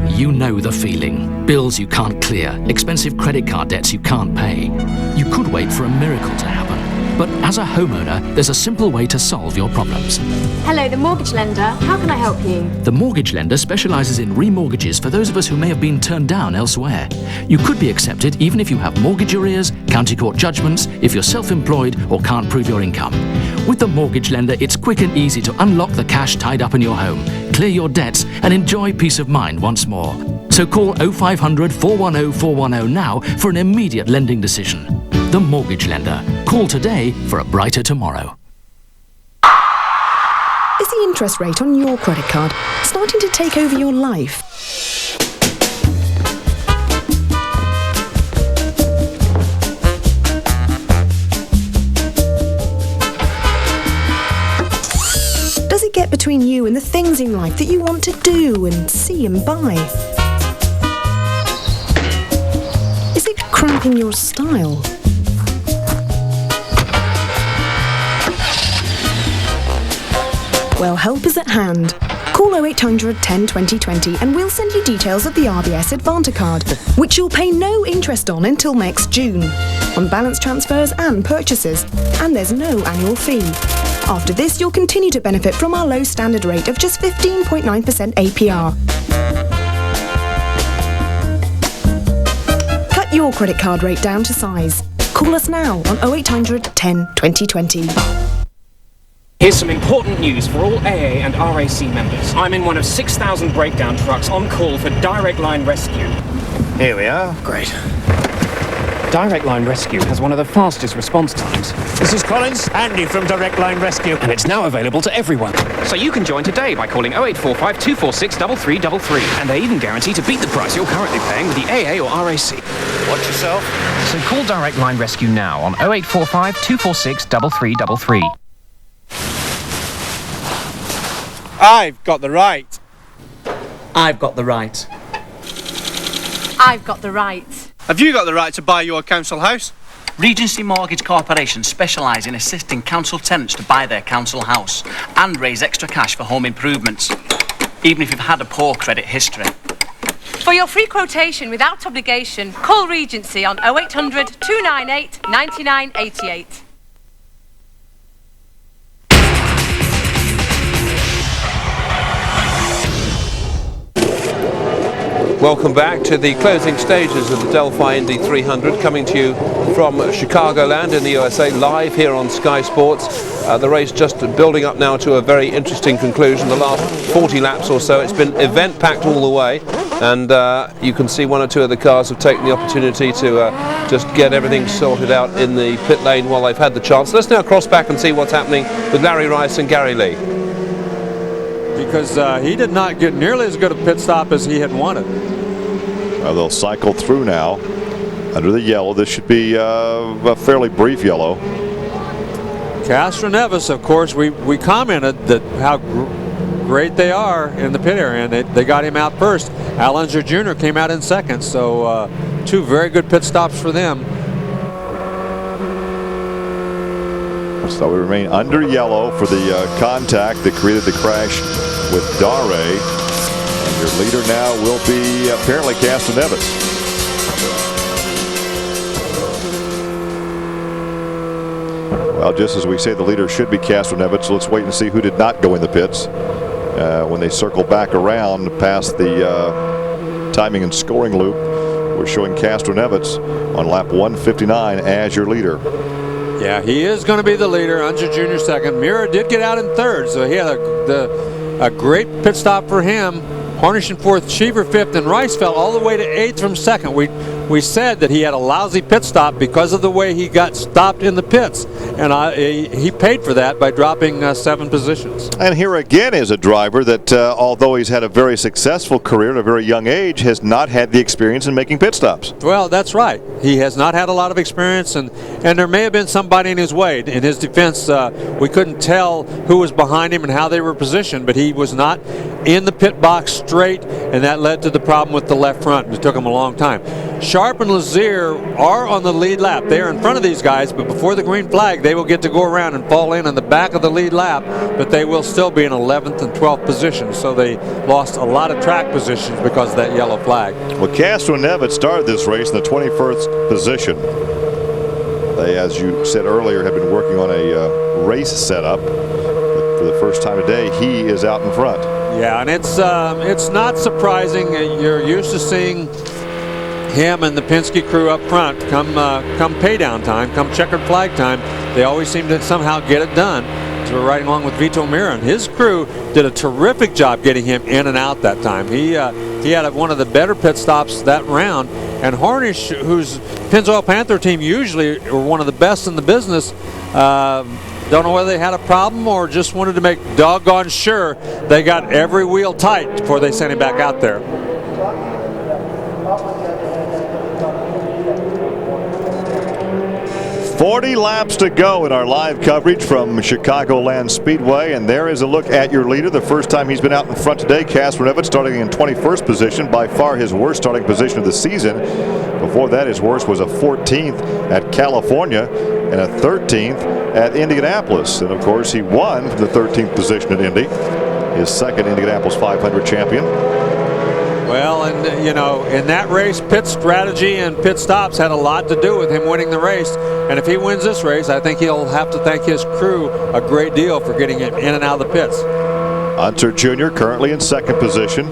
You know the feeling. Bills you can't clear, expensive credit card debts you can't pay. You could wait for a miracle to happen. But as a homeowner, there's a simple way to solve your problems. Hello, the mortgage lender. How can I help you? The mortgage lender specialises in remortgages for those of us who may have been turned down elsewhere. You could be accepted even if you have mortgage arrears, county court judgments, if you're self-employed or can't prove your income. With the mortgage lender, it's quick and easy to unlock the cash tied up in your home, clear your debts and enjoy peace of mind once more. So call 0500 410 410 now for an immediate lending decision. The Mortgage Lender. Call today for a brighter tomorrow. Is the interest rate on your credit card starting to take over your life? Does it get between you and the things in life that you want to do and see and buy? Is it cramping your style? Well, help is at hand. Call 0800 10 20 20 and we'll send you details of the RBS Advanta card, which you'll pay no interest on until next June, on balance transfers and purchases, and there's no annual fee. After this, you'll continue to benefit from our low standard rate of just 15.9% APR. Cut your credit card rate down to size. Call us now on 0800 10 20 20. Here's some important news for all AA and RAC members. I'm in one of 6,000 breakdown trucks on call for Direct Line Rescue. Here we are. Great. Direct Line Rescue has one of the fastest response times. This is Collins, Andy from Direct Line Rescue. And it's now available to everyone. So you can join today by calling 0845 246 3333. And they even guarantee to beat the price you're currently paying with the AA or RAC. Watch yourself. So call Direct Line Rescue now on 0845 246 3333. I've got the right. I've got the right. I've got the right. Have you got the right to buy your council house? Regency Mortgage Corporation specialise in assisting council tenants to buy their council house and raise extra cash for home improvements, even if you've had a poor credit history. For your free quotation without obligation, call Regency on 0800 298 9988. Welcome back to the closing stages of the Delphi Indy 300, coming to you from Chicagoland in the USA, live here on Sky Sports. The race just building up now to a very interesting conclusion. The last 40 laps or so, it's been event-packed all the way, and you can see one or two of the cars have taken the opportunity to just get everything sorted out in the pit lane while they've had the chance. Let's now cross back and see what's happening with Larry Rice and Gary Lee. Because he did not get nearly as good a pit stop as he had wanted. They'll cycle through now under the yellow. This should be a fairly brief yellow. Castroneves, of course, we commented that how great they are in the pit area, and they got him out first. Al Unser Jr. came out in second, so two very good pit stops for them. So we remain under yellow for the contact that created the crash with Dare. And your leader now will be apparently Castroneves. Well, just as we say, the leader should be Castroneves. So let's wait and see who did not go in the pits when they circle back around past the timing and scoring loop. We're showing Castroneves on lap 159 as your leader. Yeah, he is going to be the leader. Unser Jr. second. Mira did get out in third, so he had a great pit stop for him. Harnish in fourth, Cheever fifth, and Rice fell all the way to eighth from second. We said that he had a lousy pit stop because of the way he got stopped in the pits. and he paid for that by dropping 7 positions. And here again is a driver that, although he's had a very successful career at a very young age, has not had the experience in making pit stops. Well, that's right. He has not had a lot of experience, and there may have been somebody in his way. In his defense, we couldn't tell who was behind him and how they were positioned, but he was not in the pit box straight, and that led to the problem with the left front. It took him a long time. Sharp and Lazier are on the lead lap. They are in front of these guys, but before the green flag, they will get to go around and fall in on the back of the lead lap, but they will still be in 11th and 12th position, so they lost a lot of track positions because of that yellow flag. Well, Castroneves started this race in the 21st position. They, as you said earlier, have been working on a race setup. But for the first time today, he is out in front. Yeah, and it's not surprising. You're used to seeing him and the Penske crew up front come pay down time, come checkered flag time. They always seem to somehow get it done. So we're riding along with Vito Mira, and his crew did a terrific job getting him in and out that time. He had one of the better pit stops that round. And Harnish, whose Pennzoil Panther team usually are one of the best in the business, don't know whether they had a problem or just wanted to make doggone sure they got every wheel tight before they sent him back out there. "40 laps to go in our live coverage from Chicagoland Speedway, and there is a look at your leader. The first time he's been out in front today, Castroneves starting in 21st position, by far his worst starting position of the season. Before that, his worst was a 14th at California and a 13th at Indianapolis. And of course, he won the 13th position at Indy, his second Indianapolis 500 champion. Well, and you know, in that race, pit strategy and pit stops had a lot to do with him winning the race. And if he wins this race, I think he'll have to thank his crew a great deal for getting him in and out of the pits. Unser Jr. currently in second position.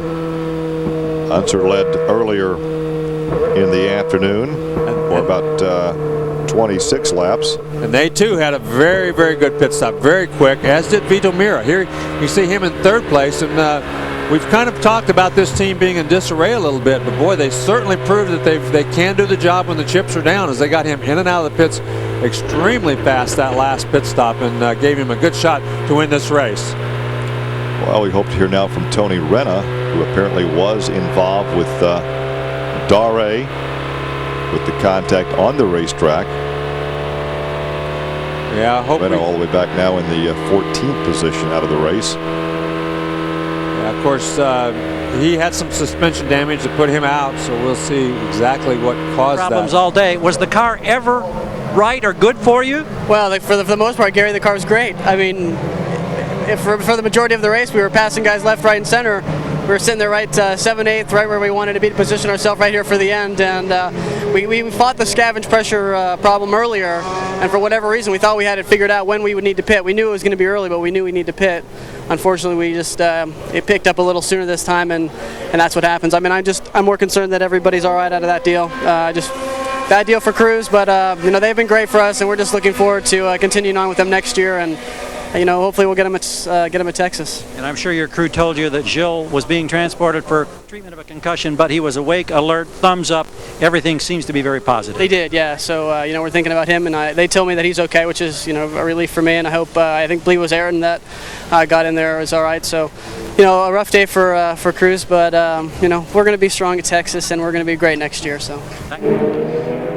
Unser led earlier in the afternoon for about 26 laps. And they too had a very, very good pit stop, very quick, as did Vito Mira. Here you see him in third place, and we've kind of talked about this team being in disarray a little bit, but boy, they certainly proved that they can do the job when the chips are down, as they got him in and out of the pits extremely fast that last pit stop, and gave him a good shot to win this race. Well, we hope to hear now from Tony Renna, who apparently was involved with Dare with the contact on the racetrack. Yeah, I hope Renna all the way back now in the 14th position out of the race. Yeah, of course, he had some suspension damage that put him out, so we'll see exactly what caused problems that. all day. Was the car ever right or good for you? Well, for the most part, Gary, the car was great. I mean, for the majority of the race, we were passing guys left, right, and center. We were sitting there right 7/8, right where we wanted to be to position ourselves right here for the end. And we fought the scavenge pressure problem earlier, and for whatever reason, we thought we had it figured out when we would need to pit. We knew it was going to be early, but we knew we need to pit. Unfortunately, we just it picked up a little sooner this time, and that's what happens. I mean, I'm more concerned that everybody's all right out of that deal. Just bad deal for Cruz, but you know, they've been great for us, and we're just looking forward to continuing on with them next year, and you know, hopefully we'll get him at Texas. And I'm sure your crew told you that Gilles was being transported for treatment of a concussion, but he was awake, alert, thumbs up. Everything seems to be very positive. They did, yeah. So you know, we're thinking about him, and they told me that he's okay, which is, you know, a relief for me. And I hope I believe it was Aaron that got in there was all right. So, you know, a rough day for Cruz, but you know, we're going to be strong at Texas, and we're going to be great next year. So.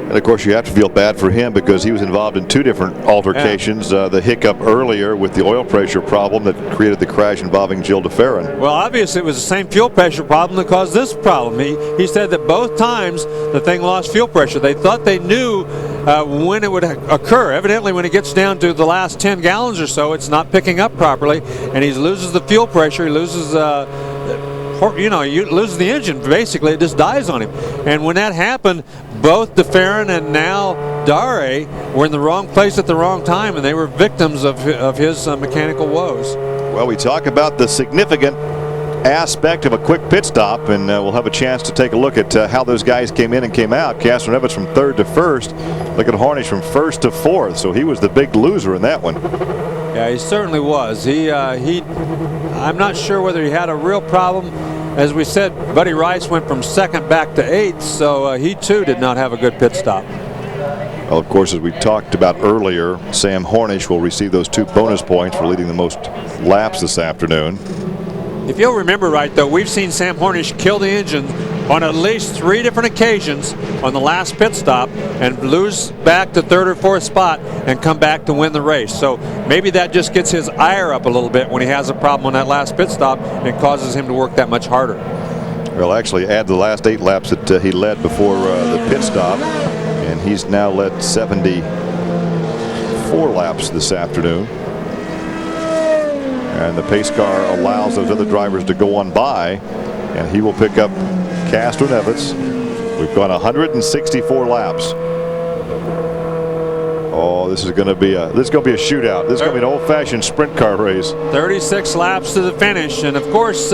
And of course, you have to feel bad for him because he was involved in two different altercations. Yeah. The hiccup earlier with the oil pressure problem that created the crash involving Gilles de Ferran. Well, obviously it was the same fuel pressure problem that caused this problem. He said that both times the thing lost fuel pressure. They thought they knew when it would occur. Evidently, when it gets down to the last 10 gallons or so, it's not picking up properly, and he loses the fuel pressure. He loses you know, you lose the engine, basically it just dies on him. And when that happened, both de Ferran and now Dare were in the wrong place at the wrong time, and they were victims of his mechanical woes. Well, we talk about the significant aspect of a quick pit stop, and we'll have a chance to take a look at how those guys came in and came out. Castroneves from third to first. Look at Harnish from first to fourth, so he was the big loser in that one. Yeah, he certainly was. I'm not sure whether he had a real problem. As we said, Buddy Rice went from second back to eighth, so he too did not have a good pit stop. Well, of course, as we talked about earlier, Sam Hornish will receive those 2 bonus points for leading the most laps this afternoon. If you'll remember right, though, we've seen Sam Hornish kill the engine on at least 3 different occasions on the last pit stop and lose back to 3rd or 4th spot and come back to win the race. So maybe that just gets his ire up a little bit when he has a problem on that last pit stop and causes him to work that much harder. Well, actually add the last 8 laps that he led before the pit stop, and he's now led 74 laps this afternoon. And the pace car allows those other drivers to go on by, and he will pick up Castroneves. We've gone 164 laps. Oh, this is going to be a shootout. This is going to be an old-fashioned sprint car race. 36 laps to the finish, and of course,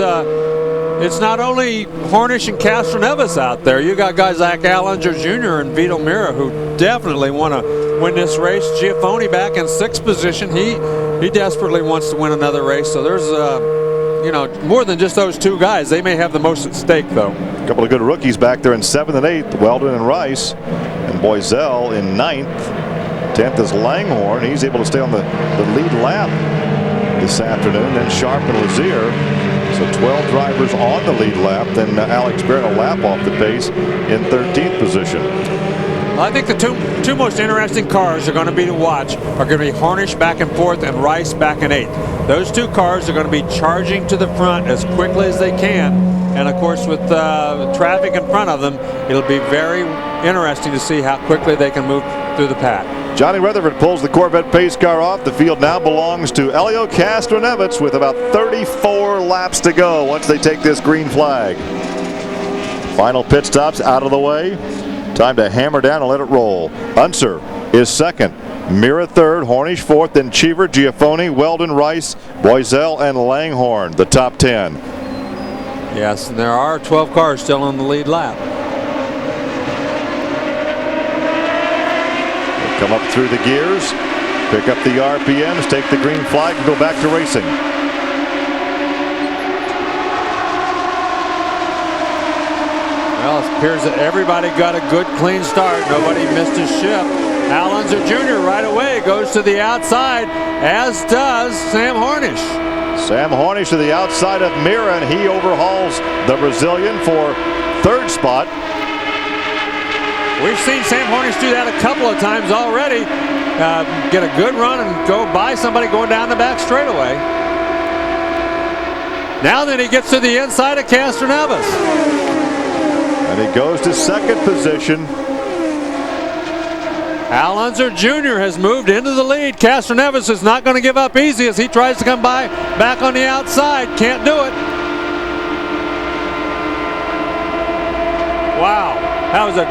it's not only Hornish and Castroneves out there. You got guys like Al Unser Jr. and Vito Mira who definitely want to win this race. Giafone back in 6th position. He desperately wants to win another race. So there's more than just those 2 guys. They may have the most at stake, though. A couple of good rookies back there in 7th and 8th, Weldon and Rice, and Boiselle in 9th. 10th is Langhorne. He's able to stay on the lead lap this afternoon. Then Sharp and Lazier. So 12 drivers on the lead lap. Then Alex Barrett a lap off the pace in 13th position. I think the two most interesting cars are going to be to watch are going to be Hornish back in 4th and Rice back in 8th. Those 2 cars are going to be charging to the front as quickly as they can. And of course, with traffic in front of them, it'll be very interesting to see how quickly they can move through the pack. Johnny Rutherford pulls the Corvette pace car off. The field now belongs to Elio Castroneves with about 34 laps to go once they take this green flag. Final pit stops out of the way. Time to hammer down and let it roll. Unser is 2nd. Mira 3rd. Hornish 4th. Then Cheever, Giafone, Weldon, Rice, Boiselle, and Langhorne, the top 10. Yes, and there are 12 cars still on the lead lap. Come up through the gears, pick up the RPMs, take the green flag, and go back to racing. Well, it appears that everybody got a good, clean start. Nobody missed a shift. Al Unser Jr. right away goes to the outside, as does Sam Hornish. Sam Hornish to the outside of Mira, and he overhauls the Brazilian for 3rd spot. We've seen Sam Hornish do that a couple of times already. Get a good run and go by somebody going down the back straightaway. Now then he gets to the inside of Castroneves. And he goes to 2nd position. Al Unser Jr. has moved into the lead. Castroneves is not going to give up easy as he tries to come by back on the outside. Can't do it. Wow. That was a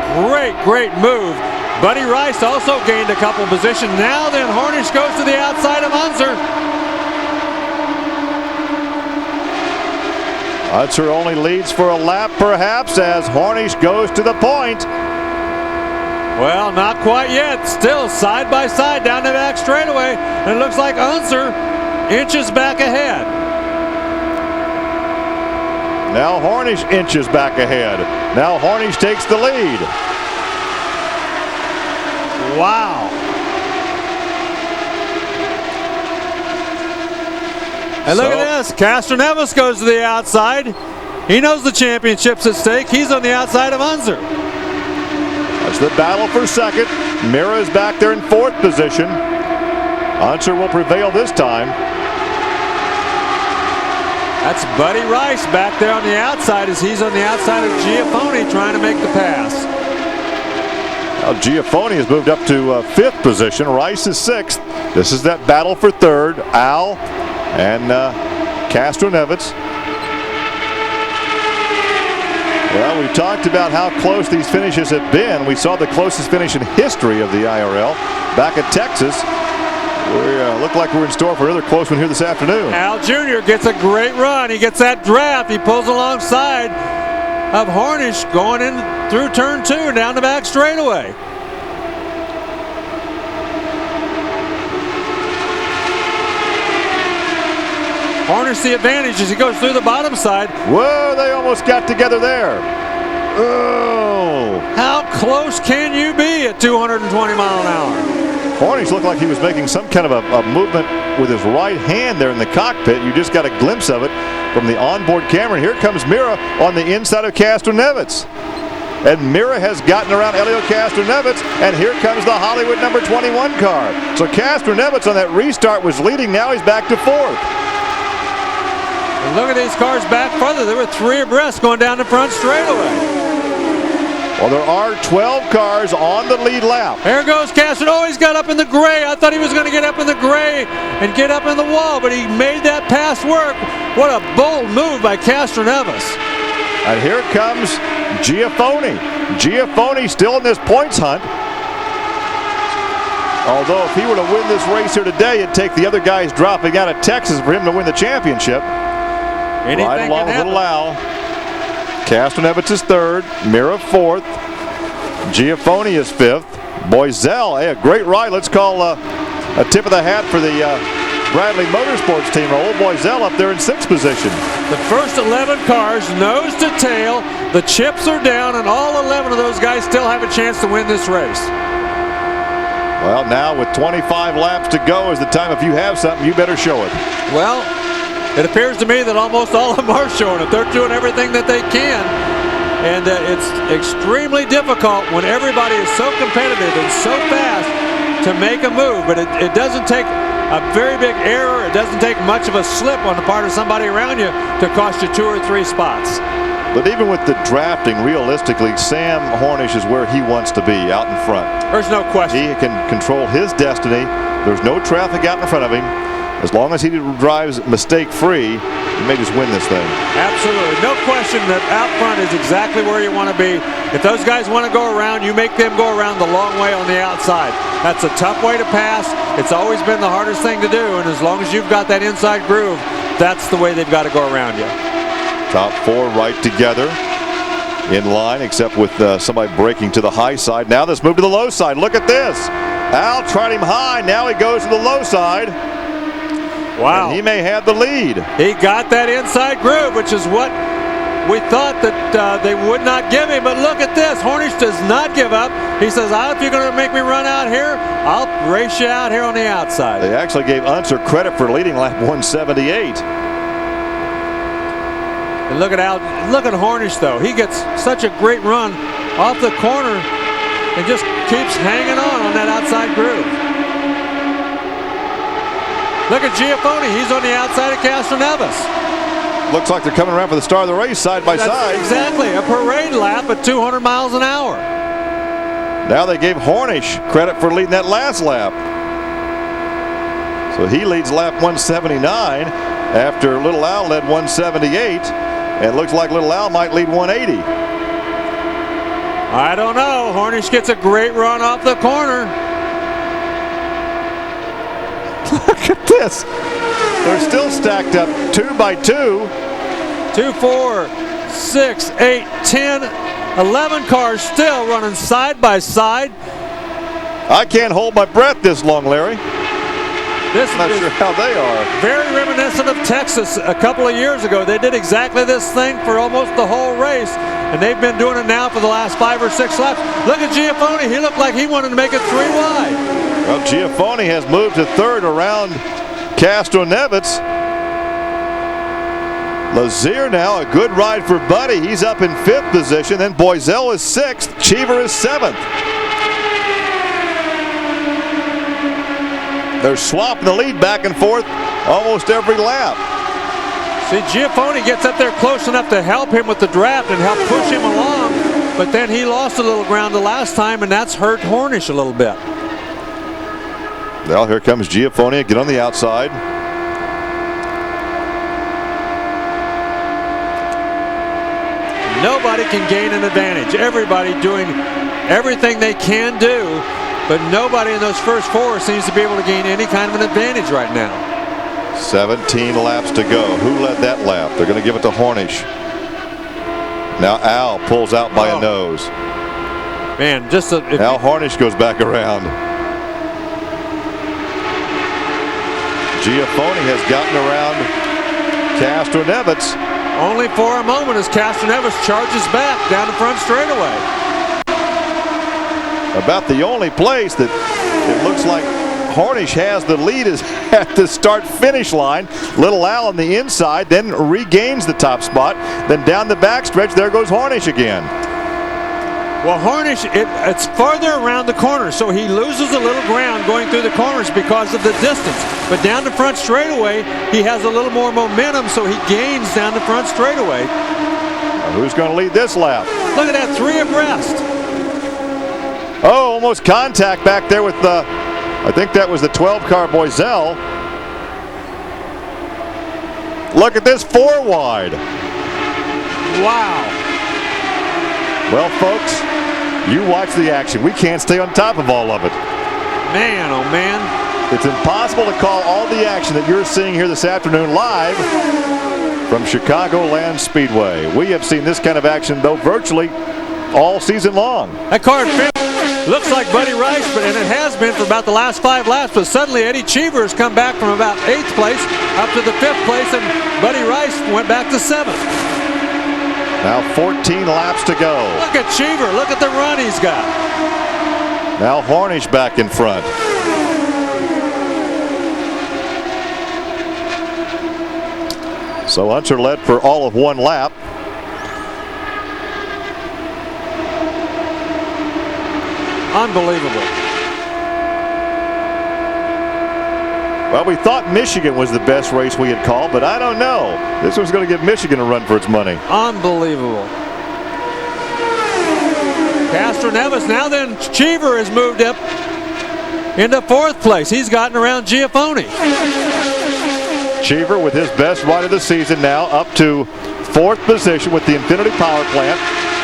great move. Buddy Rice also gained a couple positions. Now then Hornish goes to the outside of Unser. Unser only leads for a lap perhaps as Hornish goes to the point. Well, not quite yet. Still side by side down the back straightaway. And it looks like Unser inches back ahead. Now Hornish inches back ahead. Now Hornish takes the lead. Wow. And look at this. Castroneves goes to the outside. He knows the championship's at stake. He's on the outside of Unser. That's the battle for 2nd. Mira is back there in 4th position. Unser will prevail this time. That's Buddy Rice back there on the outside as he's on the outside of Giafone trying to make the pass. Well, Giafone has moved up to 5th position. Rice is 6th. This is that battle for 3rd. Al and Castroneves. Well, we talked about how close these finishes have been. We saw the closest finish in history of the IRL back at Texas. We look like we're in store for another close one here this afternoon. Al Jr. gets a great run. He gets that draft. He pulls alongside of Hornish going in through turn 2 down the back straightaway. Hornish the advantage as he goes through the bottom side. Whoa, they almost got together there. Oh. How close can you be at 220 mile an hour? Hornish looked like he was making some kind of a movement with his right hand there in the cockpit. You just got a glimpse of it from the onboard camera. Here comes Mira on the inside of Castroneves. And Mira has gotten around Elio Castroneves, and here comes the Hollywood number 21 car. So Castroneves on that restart was leading. Now he's back to fourth. And look at these cars back further. There were 3 abreast going down the front straightaway. Well, there are 12 cars on the lead lap. There goes Castro. Oh, he's got up in the gray. I thought he was going to get up in the gray and get up in the wall, but he made that pass work. What a bold move by Castroneves. And here comes Giafone. Giafone still in this points hunt. Although if he were to win this race here today, it'd take the other guys dropping out of Texas for him to win the championship. Anything right along with happen. Little Al. Castroneves is third, Mira fourth, Giafone is fifth. Boiselle, hey, a great ride. Let's call a tip of the hat for the Bradley Motorsports team. Old Boiselle up there in sixth position. The first 11 cars, nose to tail. The chips are down, and all 11 of those guys still have a chance to win this race. Well, now with 25 laps to go is the time. If you have something, you better show it. Well, it appears to me that almost all of them are showing it. They're doing everything that they can. And it's extremely difficult when everybody is so competitive and so fast to make a move. But it doesn't take a very big error. It doesn't take much of a slip on the part of somebody around you to cost you 2 or 3 spots. But even with the drafting, realistically, Sam Hornish is where he wants to be, out in front. There's no question. He can control his destiny. There's no traffic out in front of him. As long as he drives mistake-free, he may just win this thing. Absolutely. No question that out front is exactly where you want to be. If those guys want to go around, you make them go around the long way on the outside. That's a tough way to pass. It's always been the hardest thing to do, and as long as you've got that inside groove, that's the way they've got to go around you. Top 4 right together in line, except with somebody breaking to the high side. Now let's move to the low side. Look at this. Al tried him high. Now he goes to the low side. Wow. And he may have the lead. He got that inside groove, which is what we thought that they would not give him. But look at this. Hornish does not give up. He says, if you're going to make me run out here, I'll race you out here on the outside. They actually gave Unser credit for leading lap 178. And look at Al. Look at Hornish, though. He gets such a great run off the corner and just keeps hanging on that outside groove. Look at Giafone. He's on the outside of Castroneves. Looks like they're coming around for the start of the race side by side. Exactly. A parade lap at 200 miles an hour. Now they gave Hornish credit for leading that last lap. So he leads lap 179 after Little Al led 178. And it looks like Little Al might lead 180. I don't know. Hornish gets a great run off the corner. Look at this. They're still stacked up 2 by 2. 2, 4, 6, 8, 10, 11 cars still running side by side. I can't hold my breath this long, Larry. This I'm not sure how they are. Very reminiscent of Texas a couple of years ago. They did exactly this thing for almost the whole race, and they've been doing it now for the last 5 or 6 laps. Look at Giafone. He looked like he wanted to make it 3 wide. Well, Giafone has moved to third around Castroneves. Lazier now, a good ride for Buddy. He's up in 5th position. Then Boiselle is 6th. Cheever is 7th. They're swapping the lead back and forth almost every lap. See, Giafone gets up there close enough to help him with the draft and help push him along, but then he lost a little ground the last time, and that's hurt Hornish a little bit. Well, here comes Giafone. Get on the outside. Nobody can gain an advantage. Everybody doing everything they can do, but nobody in those first 4 seems to be able to gain any kind of an advantage right now. 17 laps to go. Who led that lap? They're going to give it to Hornish. Now Al pulls out by a nose. Man, Al Hornish goes back around. Giafone has gotten around Castroneves. Only for a moment as Castroneves charges back down the front straightaway. About the only place that it looks like Hornish has the lead is at the start-finish line. Little Al on the inside, then regains the top spot. Then down the backstretch, there goes Hornish again. Well, Hornish, it's farther around the corner, so he loses a little ground going through the corners because of the distance. But down the front straightaway, he has a little more momentum, so he gains down the front straightaway. Now, who's going to lead this lap? Look at that, 3 abreast. Oh, almost contact back there with the, I think that was the 12 car Boiselle. Look at this 4 wide. Wow. Well, folks, you watch the action. We can't stay on top of all of it. Man, oh man. It's impossible to call all the action that you're seeing here this afternoon live from Chicagoland Speedway. We have seen this kind of action, though, virtually all season long. That car looks like Buddy Rice, and it has been for about the last 5 laps, but suddenly Eddie Cheever has come back from about 8th place up to the 5th place, and Buddy Rice went back to 7th. Now 14 laps to go. Look at Cheever. Look at the run he's got. Now Hornish back in front. So Hunter led for all of 1 lap. Unbelievable. Well, we thought Michigan was the best race we had called, but I don't know. This one's going to give Michigan a run for its money. Unbelievable. Castro Neves. Now then, Cheever has moved up into 4th place. He's gotten around Giafone. Cheever with his best ride of the season now up to 4th position with the Infinity Power Plant.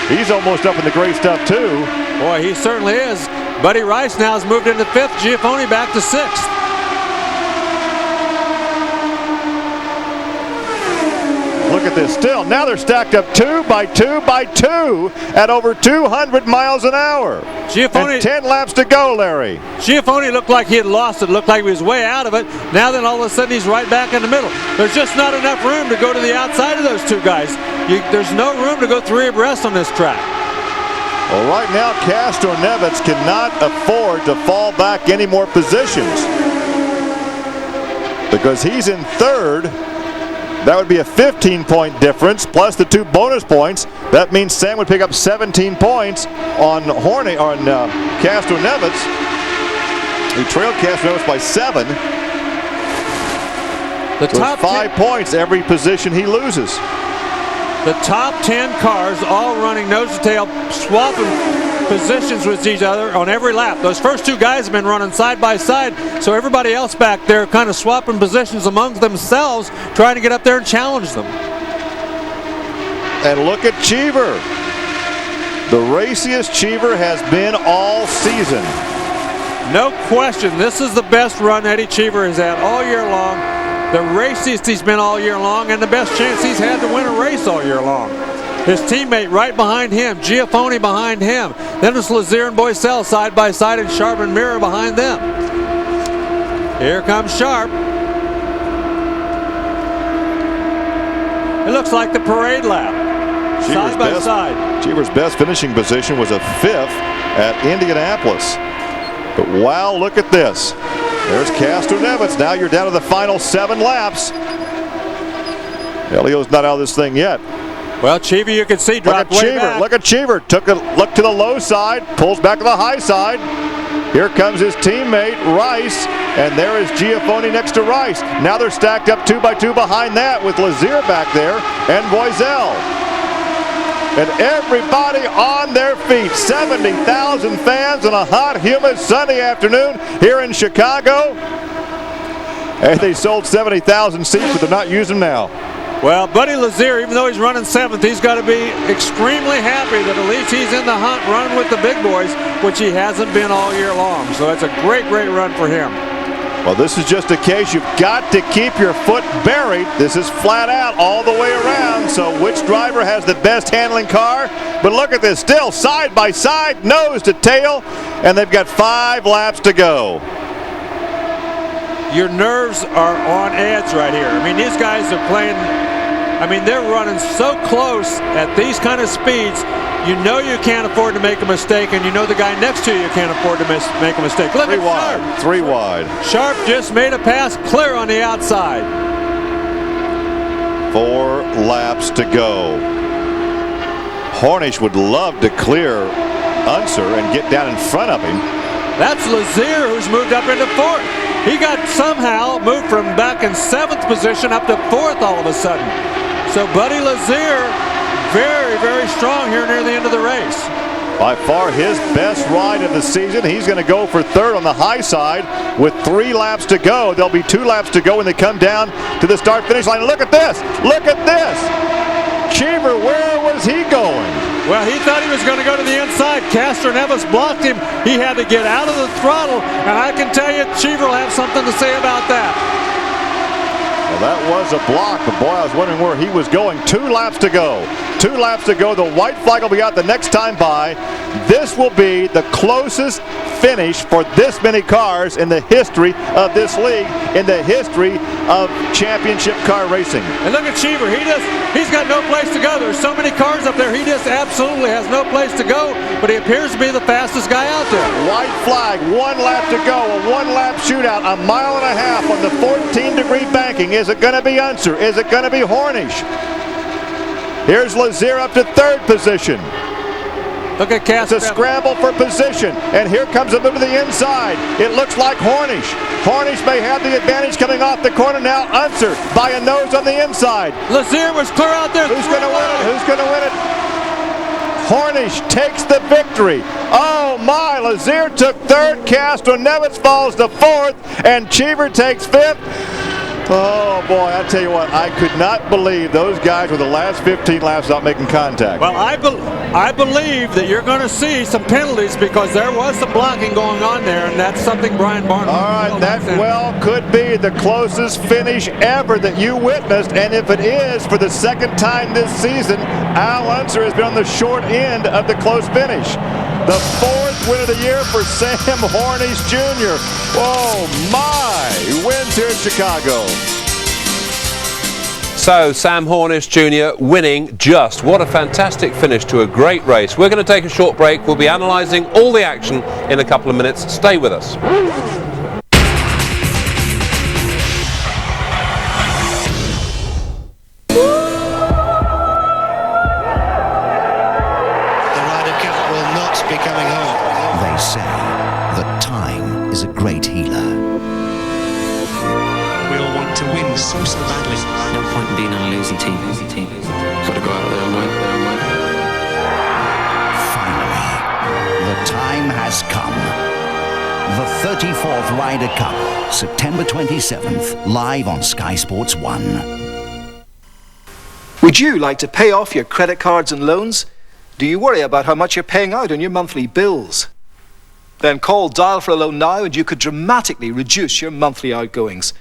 He's almost up in the gray stuff too. Boy, he certainly is. Buddy Rice now has moved into 5th. Giafone back to 6th. Look at this still. Now they're stacked up 2 by 2 by 2 at over 200 miles an hour. Giafone, and 10 laps to go, Larry. Giafone looked like he had lost it. Looked like he was way out of it. Now then all of a sudden he's right back in the middle. There's just not enough room to go to the outside of those 2 guys. There's no room to go 3 abreast on this track. Well, right now Castro Neves cannot afford to fall back any more positions because he's in 3rd. That would be a 15-point difference plus the 2 bonus points. That means Sam would pick up 17 points on Castro Neves. He trailed Castro Neves by 7. The top 5 points every position he loses. The top 10 cars all running nose to tail, swapping positions with each other on every lap. Those first 2 guys have been running side by side, so everybody else back there kind of swapping positions among themselves, trying to get up there and challenge them. And look at Cheever. The raciest Cheever has been all season. No question, this is the best run Eddie Cheever has had all year long. The raciest he's been all year long, and the best chance he's had to win a race all year long. His teammate right behind him, Giafone behind him. Then it's Lazier and Boiselle side by side, and Sharp and Mirror behind them. Here comes Sharp. It looks like the parade lap. Side by side. Cheever's best finishing position was a 5th at Indianapolis. But wow, look at this. There's Castro Neves. Now you're down to the final 7 laps. Elio's not out of this thing yet. Well, Cheever, you can see, dropped way back. Look at Cheever. Took a look to the low side, pulls back to the high side. Here comes his teammate, Rice, and there is Giafone next to Rice. Now they're stacked up 2 by 2 behind that with Lazier back there and Boiselle. And everybody on their feet. 70,000 fans on a hot, humid, sunny afternoon here in Chicago. And they sold 70,000 seats, but they're not using them now. Well, Buddy Lazier, even though he's running 7th, he's got to be extremely happy that at least he's in the hunt running with the big boys, which he hasn't been all year long. So it's a great, great run for him. Well, this is just a case you've got to keep your foot buried. This is flat out all the way around. So which driver has the best handling car? But look at this, still side by side, nose to tail, and they've got 5 laps to go. Your nerves are on edge right here. I mean, these guys are playing I mean, they're running so close at these kind of speeds. You know you can't afford to make a mistake, and you know the guy next to you can't afford to make a mistake. Look at Sharp. 3 wide. Sharp just made a pass clear on the outside. 4 laps to go. Hornish would love to clear Unser and get down in front of him. That's Lazier, who's moved up into 4th. He got somehow moved from back in 7th position up to 4th all of a sudden. So Buddy Lazier, very, very strong here near the end of the race. By far his best ride of the season. He's going to go for 3rd on the high side with 3 laps to go. There'll be 2 laps to go when they come down to the start-finish line. Look at this! Look at this! Cheever, where was he going? Well, he thought he was going to go to the inside. Castroneves blocked him. He had to get out of the throttle, and I can tell you Cheever will have something to say about that. Well, that was a block, but boy, I was wondering where he was going. 2 laps to go. 2 laps to go. The white flag will be out the next time by. This will be the closest finish for this many cars in the history of this league, in the history of championship car racing. And look at Cheever. He's got no place to go. There's so many cars up there. He just absolutely has no place to go, but he appears to be the fastest guy out there. White flag, 1 lap to go, a 1-lap shootout, a mile and a half on the 14-degree banking. Is it going to be Unser? Is it going to be Hornish? Here's Lazier up to 3rd position. Look at Cass. It's a scramble for position, and here comes a move to the inside. It looks like Hornish. Hornish may have the advantage coming off the corner now. Unser by a nose on the inside. Lazier was clear out there. Who's going to win it? Who's going to win it? Hornish takes the victory. Oh my, Lazier took 3rd, Castroneves falls to 4th, and Cheever takes 5th. Oh boy, I tell you what, I could not believe those guys were the last 15 laps without making contact. Well, I believe that you're going to see some penalties because there was some blocking going on there, and that's something Brian Barnum. All right, that well could be the closest finish ever that you witnessed, and if it is for the 2nd time this season, Al Unser has been on the short end of the close finish. The 4th win of the year for Sam Hornish Jr. Oh my, he wins here in Chicago. So Sam Hornish Jr. winning just. What a fantastic finish to a great race. We're going to take a short break. We'll be analysing all the action in a couple of minutes. Stay with us. They say that time is a great healer. We all want to win so badly. No point in being on a losing team. Gotta go out there and win. Finally, the time has come. The 34th Ryder Cup, September 27th, live on Sky Sports 1. Would you like to pay off your credit cards and loans? Do you worry about how much you're paying out on your monthly bills? Then call Dial for a Loan now and you could dramatically reduce your monthly outgoings.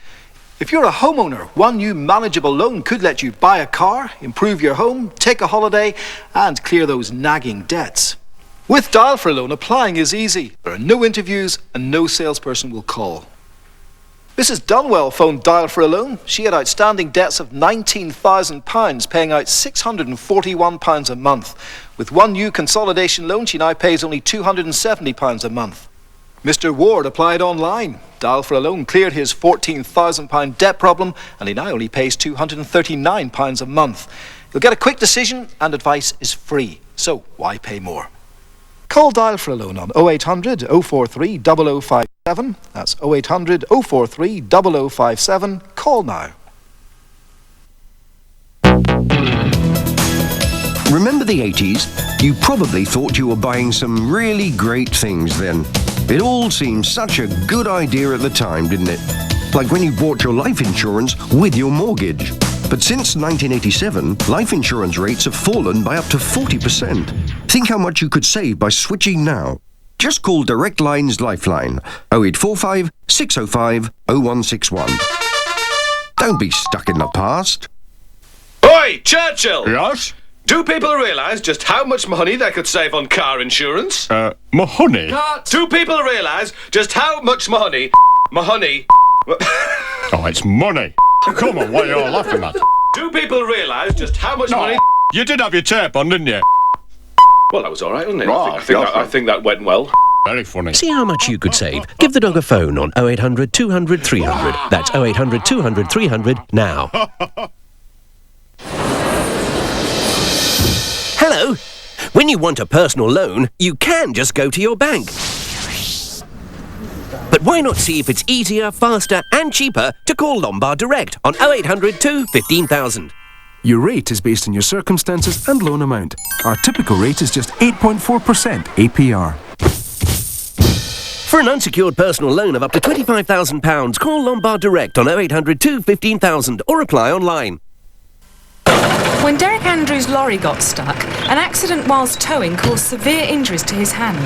If you're a homeowner, one new manageable loan could let you buy a car, improve your home, take a holiday, and clear those nagging debts. With Dial for a Loan, applying is easy. There are no interviews and no salesperson will call. Mrs. Dunwell phoned Dial for a Loan. She had outstanding debts of £19,000, paying out £641 a month. With one new consolidation loan, she now pays only £270 a month. Mr. Ward applied online. Dial for a Loan cleared his £14,000 debt problem, and he now only pays £239 a month. You'll get a quick decision, and advice is free. So why pay more? Call Dial for a Loan on 0800 043 0057. That's 0800 043 0057. Call now. Remember the 80s? You probably thought you were buying some really great things then. It all seemed such a good idea at the time, didn't it? Like when you bought your life insurance with your mortgage. But since 1987, life insurance rates have fallen by up to 40%. Think how much you could save by switching now. Just call Direct Line's Lifeline, 0845 605 0161. Don't be stuck in the past. Oi, Churchill! Yes? Do people realise just how much money they could save on car insurance? Mahoney? Do people realise just how much money... Oh, it's money. Come on, what are you all laughing at? Do people realise just how much money... You did have your tape on, didn't you? Well, that was all right, wasn't it? Right, I think that went well. Very funny. See how much you could save. Give the dog a phone on 0800 200 300. That's 0800 200 300 now. Hello. When you want a personal loan, you can just go to your bank. But why not see if it's easier, faster and cheaper to call Lombard Direct on 0800 2 15000. Your rate is based on your circumstances and loan amount. Our typical rate is just 8.4% APR. For an unsecured personal loan of up to £25,000, call Lombard Direct on 0800 2 15000 or apply online. When Derek Andrews' lorry got stuck, an accident whilst towing caused severe injuries to his hand.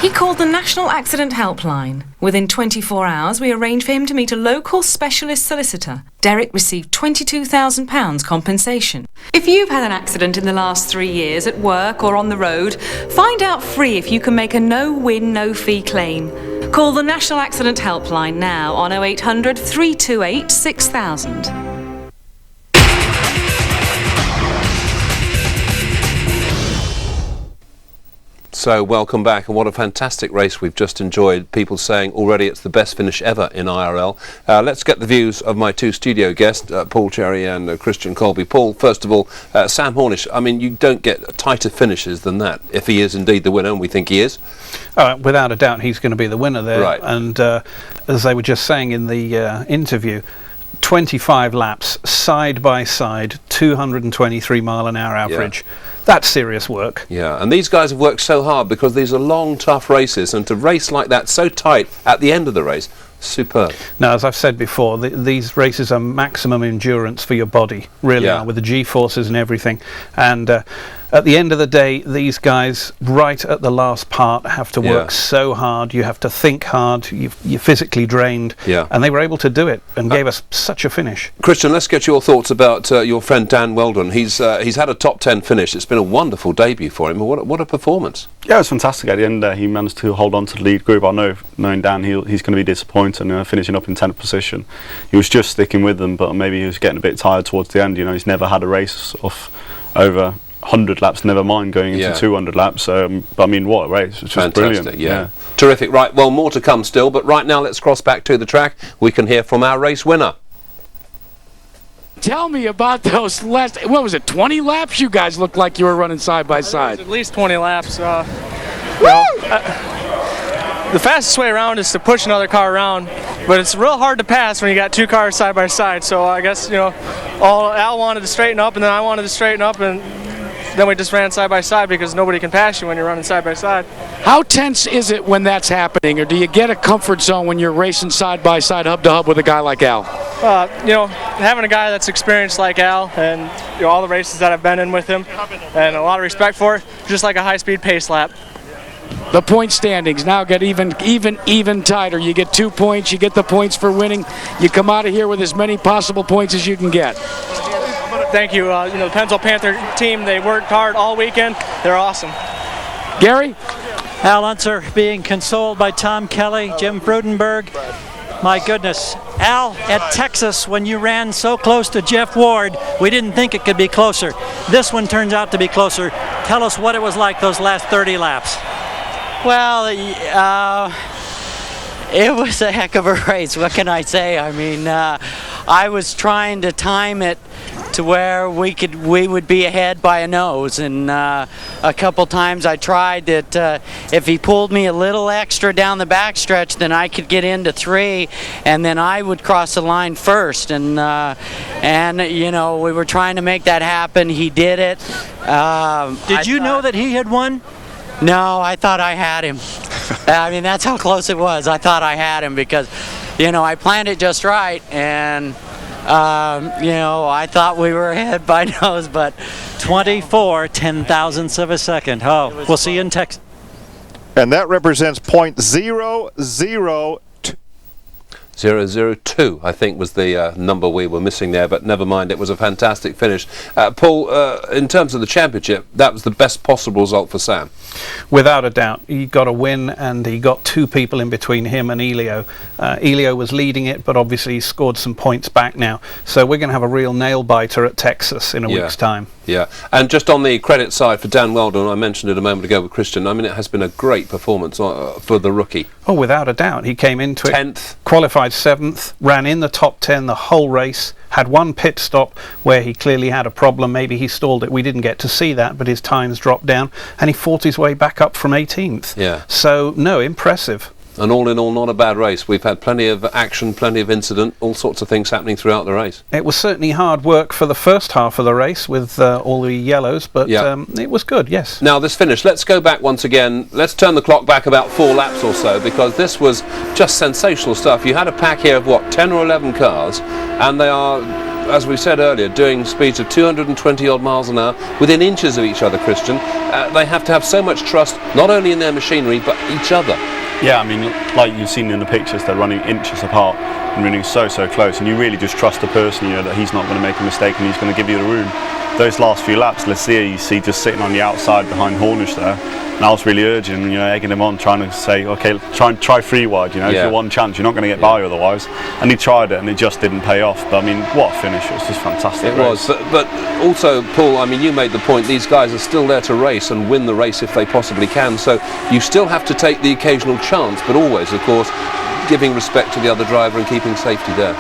He called the National Accident Helpline. Within 24 hours, we arranged for him to meet a local specialist solicitor. Derek received £22,000 compensation. If you've had an accident in the last 3 years at work or on the road, find out free if you can make a no-win, no-fee claim. Call the National Accident Helpline now on 0800 328 6000. So welcome back, and what a fantastic race we've just enjoyed. People saying already it's the best finish ever in IRL. Let's get the views of my two studio guests, Paul Cherry and Christian Colby. Paul, first of all, Sam Hornish, I mean, you don't get tighter finishes than that, if he is indeed the winner, and we think he is. Without a doubt, he's going to be the winner there. Right. And as they were just saying in the interview, 25 laps, side by side, 223 mile an hour average. Yeah. That's serious work. Yeah, and these guys have worked so hard because these are long, tough races, and to race like that so tight at the end of the race, superb. Now, as I've said before, these races are maximum endurance for your body, really are, with the G-forces and everything. And at the end of the day, these guys, right at the last part, have to work so hard. You have to think hard. You're physically drained. Yeah. And they were able to do it and gave us such a finish. Christian, let's get your thoughts about your friend Dan Weldon. He's had a top 10 finish. It's been a wonderful debut for him. What a performance. Yeah, it was fantastic. At the end, he managed to hold on to the lead group. I know, knowing Dan, he's going to be disappointed, finishing up in 10th position. He was just sticking with them, but maybe he was getting a bit tired towards the end. You know, he's never had a race of over 100 laps, never mind going into 200 laps. But I mean, what a race. It's just brilliant. Yeah. Terrific. Right, well, more to come still, but right now let's cross back to the track. We can hear from our race winner. Tell me about those last, what was it, 20 laps? You guys looked like you were running side by side. At least 20 laps. The fastest way around is to push another car around, but it's real hard to pass when you got two cars side by side. So I guess, Al wanted to straighten up, and then I wanted to straighten up, and then we just ran side by side because nobody can pass you when you're running side by side. How tense is it when that's happening, or do you get a comfort zone when you're racing side by side, hub to hub with a guy like Al? Having a guy that's experienced like Al, and all the races that I've been in with him, and a lot of respect for it, just like a high-speed pace lap. The point standings now get even tighter. You get 2 points, you get the points for winning. You come out of here with as many possible points as you can get. Thank you. The Pennzoil Panther team, they worked hard all weekend. They're awesome. Gary? Al Unser being consoled by Tom Kelly, Jim Frudenberg. My goodness. Al, at Texas, when you ran so close to Jeff Ward, we didn't think it could be closer. This one turns out to be closer. Tell us what it was like those last 30 laps. Well, it was a heck of a race. What can I say? I mean, I was trying to time it to where we would be ahead by a nose, and a couple times I tried that if he pulled me a little extra down the backstretch, then I could get into 3, and then I would cross the line first, and we were trying to make that happen. He did it. Did you know that he had won? No, I thought I had him. I mean, that's how close it was. I thought I had him because, I planned it just right, and I thought we were ahead by nose, but 24 ten-thousandths of a second. Oh, we'll see you in Texas. And that represents .002. 0:02, I think, was the number we were missing there, but never mind, it was a fantastic finish. Paul, in terms of the championship, that was the best possible result for Sam. Without a doubt, he got a win, and he got two people in between him and Elio. Elio was leading it, but obviously he scored some points back now. So we're going to have a real nail-biter at Texas in a week's time. Yeah, and just on the credit side for Dan Weldon, I mentioned it a moment ago with Christian, I mean, it has been a great performance for the rookie. Oh, without a doubt. He came into it 10th, qualified 7th, ran in the top 10 the whole race, had one pit stop where he clearly had a problem. Maybe he stalled it. We didn't get to see that, but his times dropped down, and he fought his way back up from 18th. Yeah. So, no, impressive. And all in all, not a bad race. We've had plenty of action, plenty of incident, all sorts of things happening throughout the race. It was certainly hard work for the first half of the race with all the yellows, but it was good, yes. Now, this finish, let's go back once again. Let's turn the clock back about 4 laps or so, because this was just sensational stuff. You had a pack here of, 10 or 11 cars, and they are, as we said earlier, doing speeds of 220 odd miles an hour within inches of each other, Christian. They have to have so much trust, not only in their machinery, but each other. Yeah, I mean, like you've seen in the pictures, they're running inches apart and running so close, and you really just trust the person, that he's not going to make a mistake and he's going to give you the room. Those last few laps, Lacia, you see just sitting on the outside behind Hornish there, and I was really urging, egging him on, trying to say, okay, try 3 wide, it's your one chance, you're not going to get by otherwise. And he tried it, and it just didn't pay off. But I mean, what a finish! It was just fantastic. It was, but also, Paul, I mean, you made the point, these guys are still there to race and win the race if they possibly can, so you still have to take the occasional chance, but always, of course, giving respect to the other driver and keeping safety there.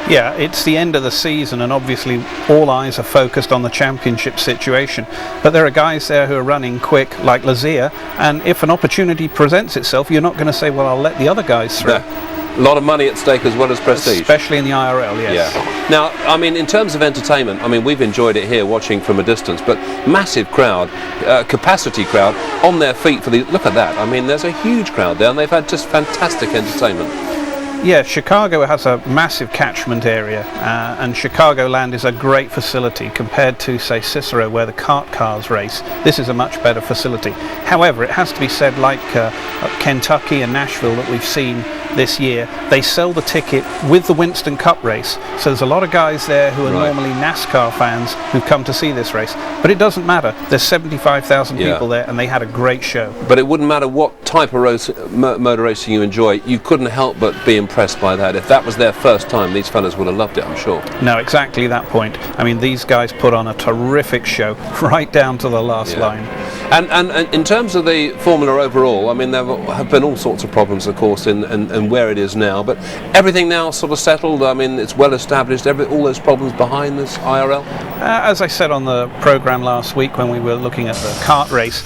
Yeah, it's the end of the season, and obviously all eyes are focused on the championship situation. But there are guys there who are running quick, like Lacia, and if an opportunity presents itself, you're not going to say, well, I'll let the other guys through. A lot of money at stake as well as prestige. Especially in the IRL, yes. Yeah. Now, I mean, in terms of entertainment, I mean, we've enjoyed it here watching from a distance, but massive crowd, capacity crowd, on their feet for the... Look at that. I mean, there's a huge crowd there, and they've had just fantastic entertainment. Yeah, Chicago has a massive catchment area, and Chicagoland is a great facility compared to, say, Cicero, where the kart cars race. This is a much better facility. However, it has to be said, like Kentucky and Nashville that we've seen this year, they sell the ticket with the Winston Cup race. So there's a lot of guys there who are normally NASCAR fans who come to see this race. But it doesn't matter. There's 75,000 people there, and they had a great show. But it wouldn't matter what type of motor racing you enjoy. You couldn't help but be impressed by that. If that was their first time, these fellas would have loved it, I'm sure. No, exactly that point. I mean, these guys put on a terrific show, right down to the last line. And in terms of the Formula overall, I mean, there have been all sorts of problems, of course, in where it is now, but everything now sort of settled. I mean, it's well established, all those problems behind this IRL? As I said on the programme last week when we were looking at the kart race,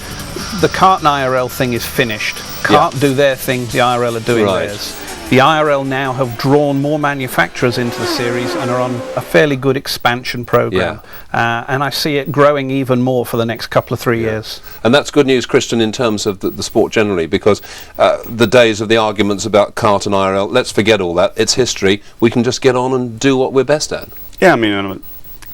the kart and IRL thing is finished. Kart do their thing, the IRL are doing theirs. The IRL now have drawn more manufacturers into the series and are on a fairly good expansion program. And I see it growing even more for the next couple of 3 years. And that's good news, Christian, in terms of the sport generally, because the days of the arguments about kart and IRL, let's forget all that. It's history. We can just get on and do what we're best at. Yeah, I mean,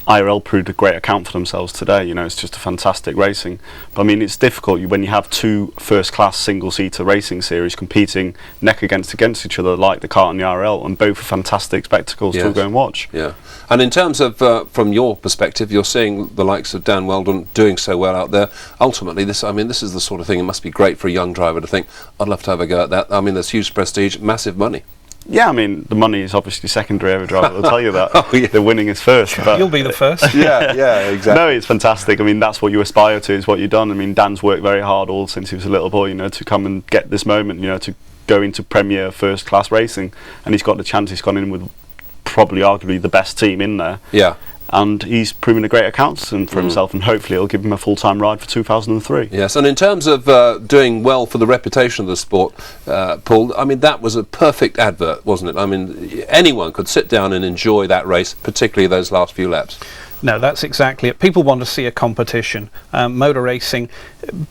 IRL proved a great account for themselves today. It's just a fantastic racing. But I mean, it's difficult when you have 2 first-class single-seater racing series competing neck against each other, like the kart and the IRL, and both are fantastic spectacles to go and watch. Yeah. And in terms of, from your perspective, you're seeing the likes of Dan Weldon doing so well out there. Ultimately, this is the sort of thing, it must be great for a young driver to think, I'd love to have a go at that. I mean, there's huge prestige, massive money. Yeah, I mean, the money is obviously secondary. Every driver will tell you that. The winning is first. But you'll be the first. yeah, exactly. No, it's fantastic. I mean, that's what you aspire to, is what you've done. I mean, Dan's worked very hard all since he was a little boy, to come and get this moment, to go into premier first-class racing. And he's got the chance. He's gone in with probably arguably the best team in there. Yeah. And he's proven a great accountant for himself, and hopefully it'll give him a full-time ride for 2003. Yes, and in terms of doing well for the reputation of the sport, Paul, I mean, that was a perfect advert, wasn't it? I mean, anyone could sit down and enjoy that race, particularly those last few laps. No, that's exactly it. People want to see a competition. Motor racing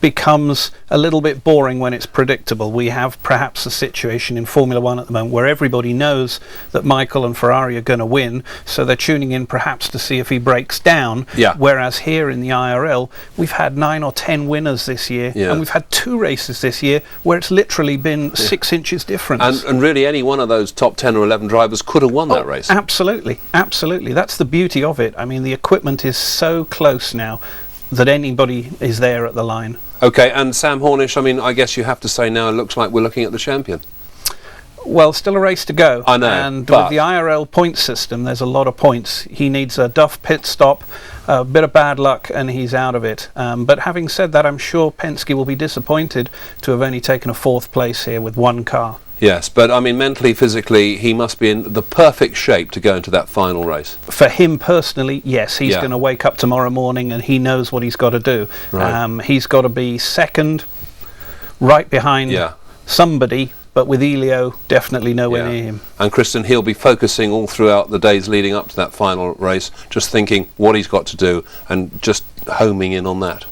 becomes a little bit boring when it's predictable. We have perhaps a situation in Formula One at the moment where everybody knows that Michael and Ferrari are going to win, so they're tuning in perhaps to see if he breaks down. Yeah. Whereas here in the IRL, we've had 9 or 10 winners this year, and we've had 2 races this year where it's literally been 6 inches difference. And really any one of those top 10 or 11 drivers could have won that race. Absolutely, absolutely. That's the beauty of it. I mean, the equipment is so close now that anybody is there at the line. Okay, and Sam Hornish, I mean, I guess you have to say now it looks like we're looking at the champion. Well, still a race to go. I know, and but with the IRL point system, there's a lot of points. He needs a Duff pit stop, a bit of bad luck, and he's out of it. But having said that, I'm sure Penske will be disappointed to have only taken a 4th place here with 1 car. Yes, but I mean, mentally, physically, he must be in the perfect shape to go into that final race. For him personally, yes, he's going to wake up tomorrow morning and he knows what he's got to do. Right. He's got to be second, right behind somebody, but with Elio definitely nowhere near him. And Kristen, he'll be focusing all throughout the days leading up to that final race, just thinking what he's got to do and just homing in on that.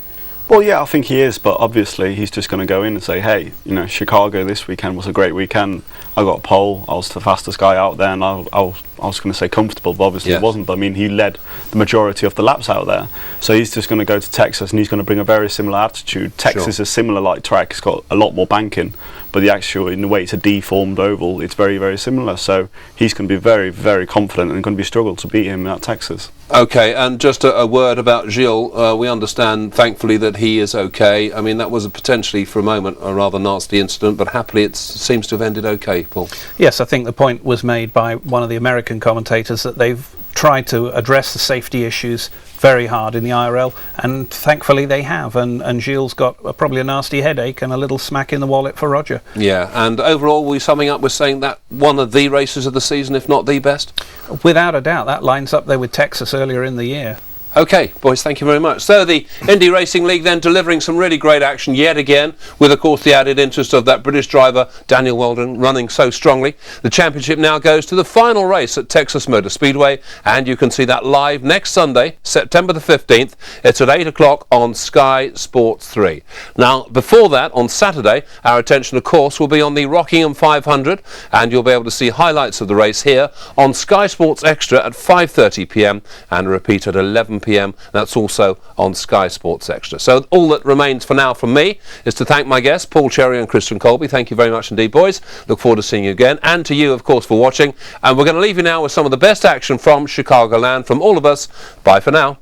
Well, yeah, I think he is, but obviously he's just going to go in and say, hey, you know, Chicago this weekend was a great weekend. I got a pole, I was the fastest guy out there, and I was going to say comfortable, but obviously it wasn't. But I mean, he led the majority of the laps out there. So he's just going to go to Texas and he's going to bring a very similar attitude. Texas is a similar like track, it's got a lot more banking, but the actual, in the way it's a deformed oval, it's very, very similar. So he's going to be very, very confident and going to be struggle to beat him at Texas. Okay, and just a word about Gilles. We understand, thankfully, that he is okay. I mean, that was potentially, for a moment, a rather nasty incident, but happily it seems to have ended okay, Paul. Yes, I think the point was made by one of the American commentators that they've tried to address the safety issues very hard in the IRL, and thankfully they have, and Gilles got probably a nasty headache and a little smack in the wallet for Roger. Yeah, and overall we're summing up with saying that one of the races of the season, if not the best? Without a doubt, that lines up there with Texas earlier in the year. Okay, boys, thank you very much. So the Indy Racing League then delivering some really great action yet again, with of course the added interest of that British driver Daniel Weldon running so strongly. The championship now goes to the final race at Texas Motor Speedway, and you can see that live next Sunday, September the 15th. It's at 8 o'clock on Sky Sports 3. Now, before that, on Saturday, our attention of course will be on the Rockingham 500, and you'll be able to see highlights of the race here on Sky Sports Extra at 5:30 p.m. and a repeat at 11 p.m. That's also on Sky Sports Extra. So all that remains for now from me is to thank my guests, Paul Cherry and Christian Colby. Thank you very much indeed, boys. Look forward to seeing you again, and to you, of course, for watching. And we're going to leave you now with some of the best action from Chicagoland from all of us. Bye for now.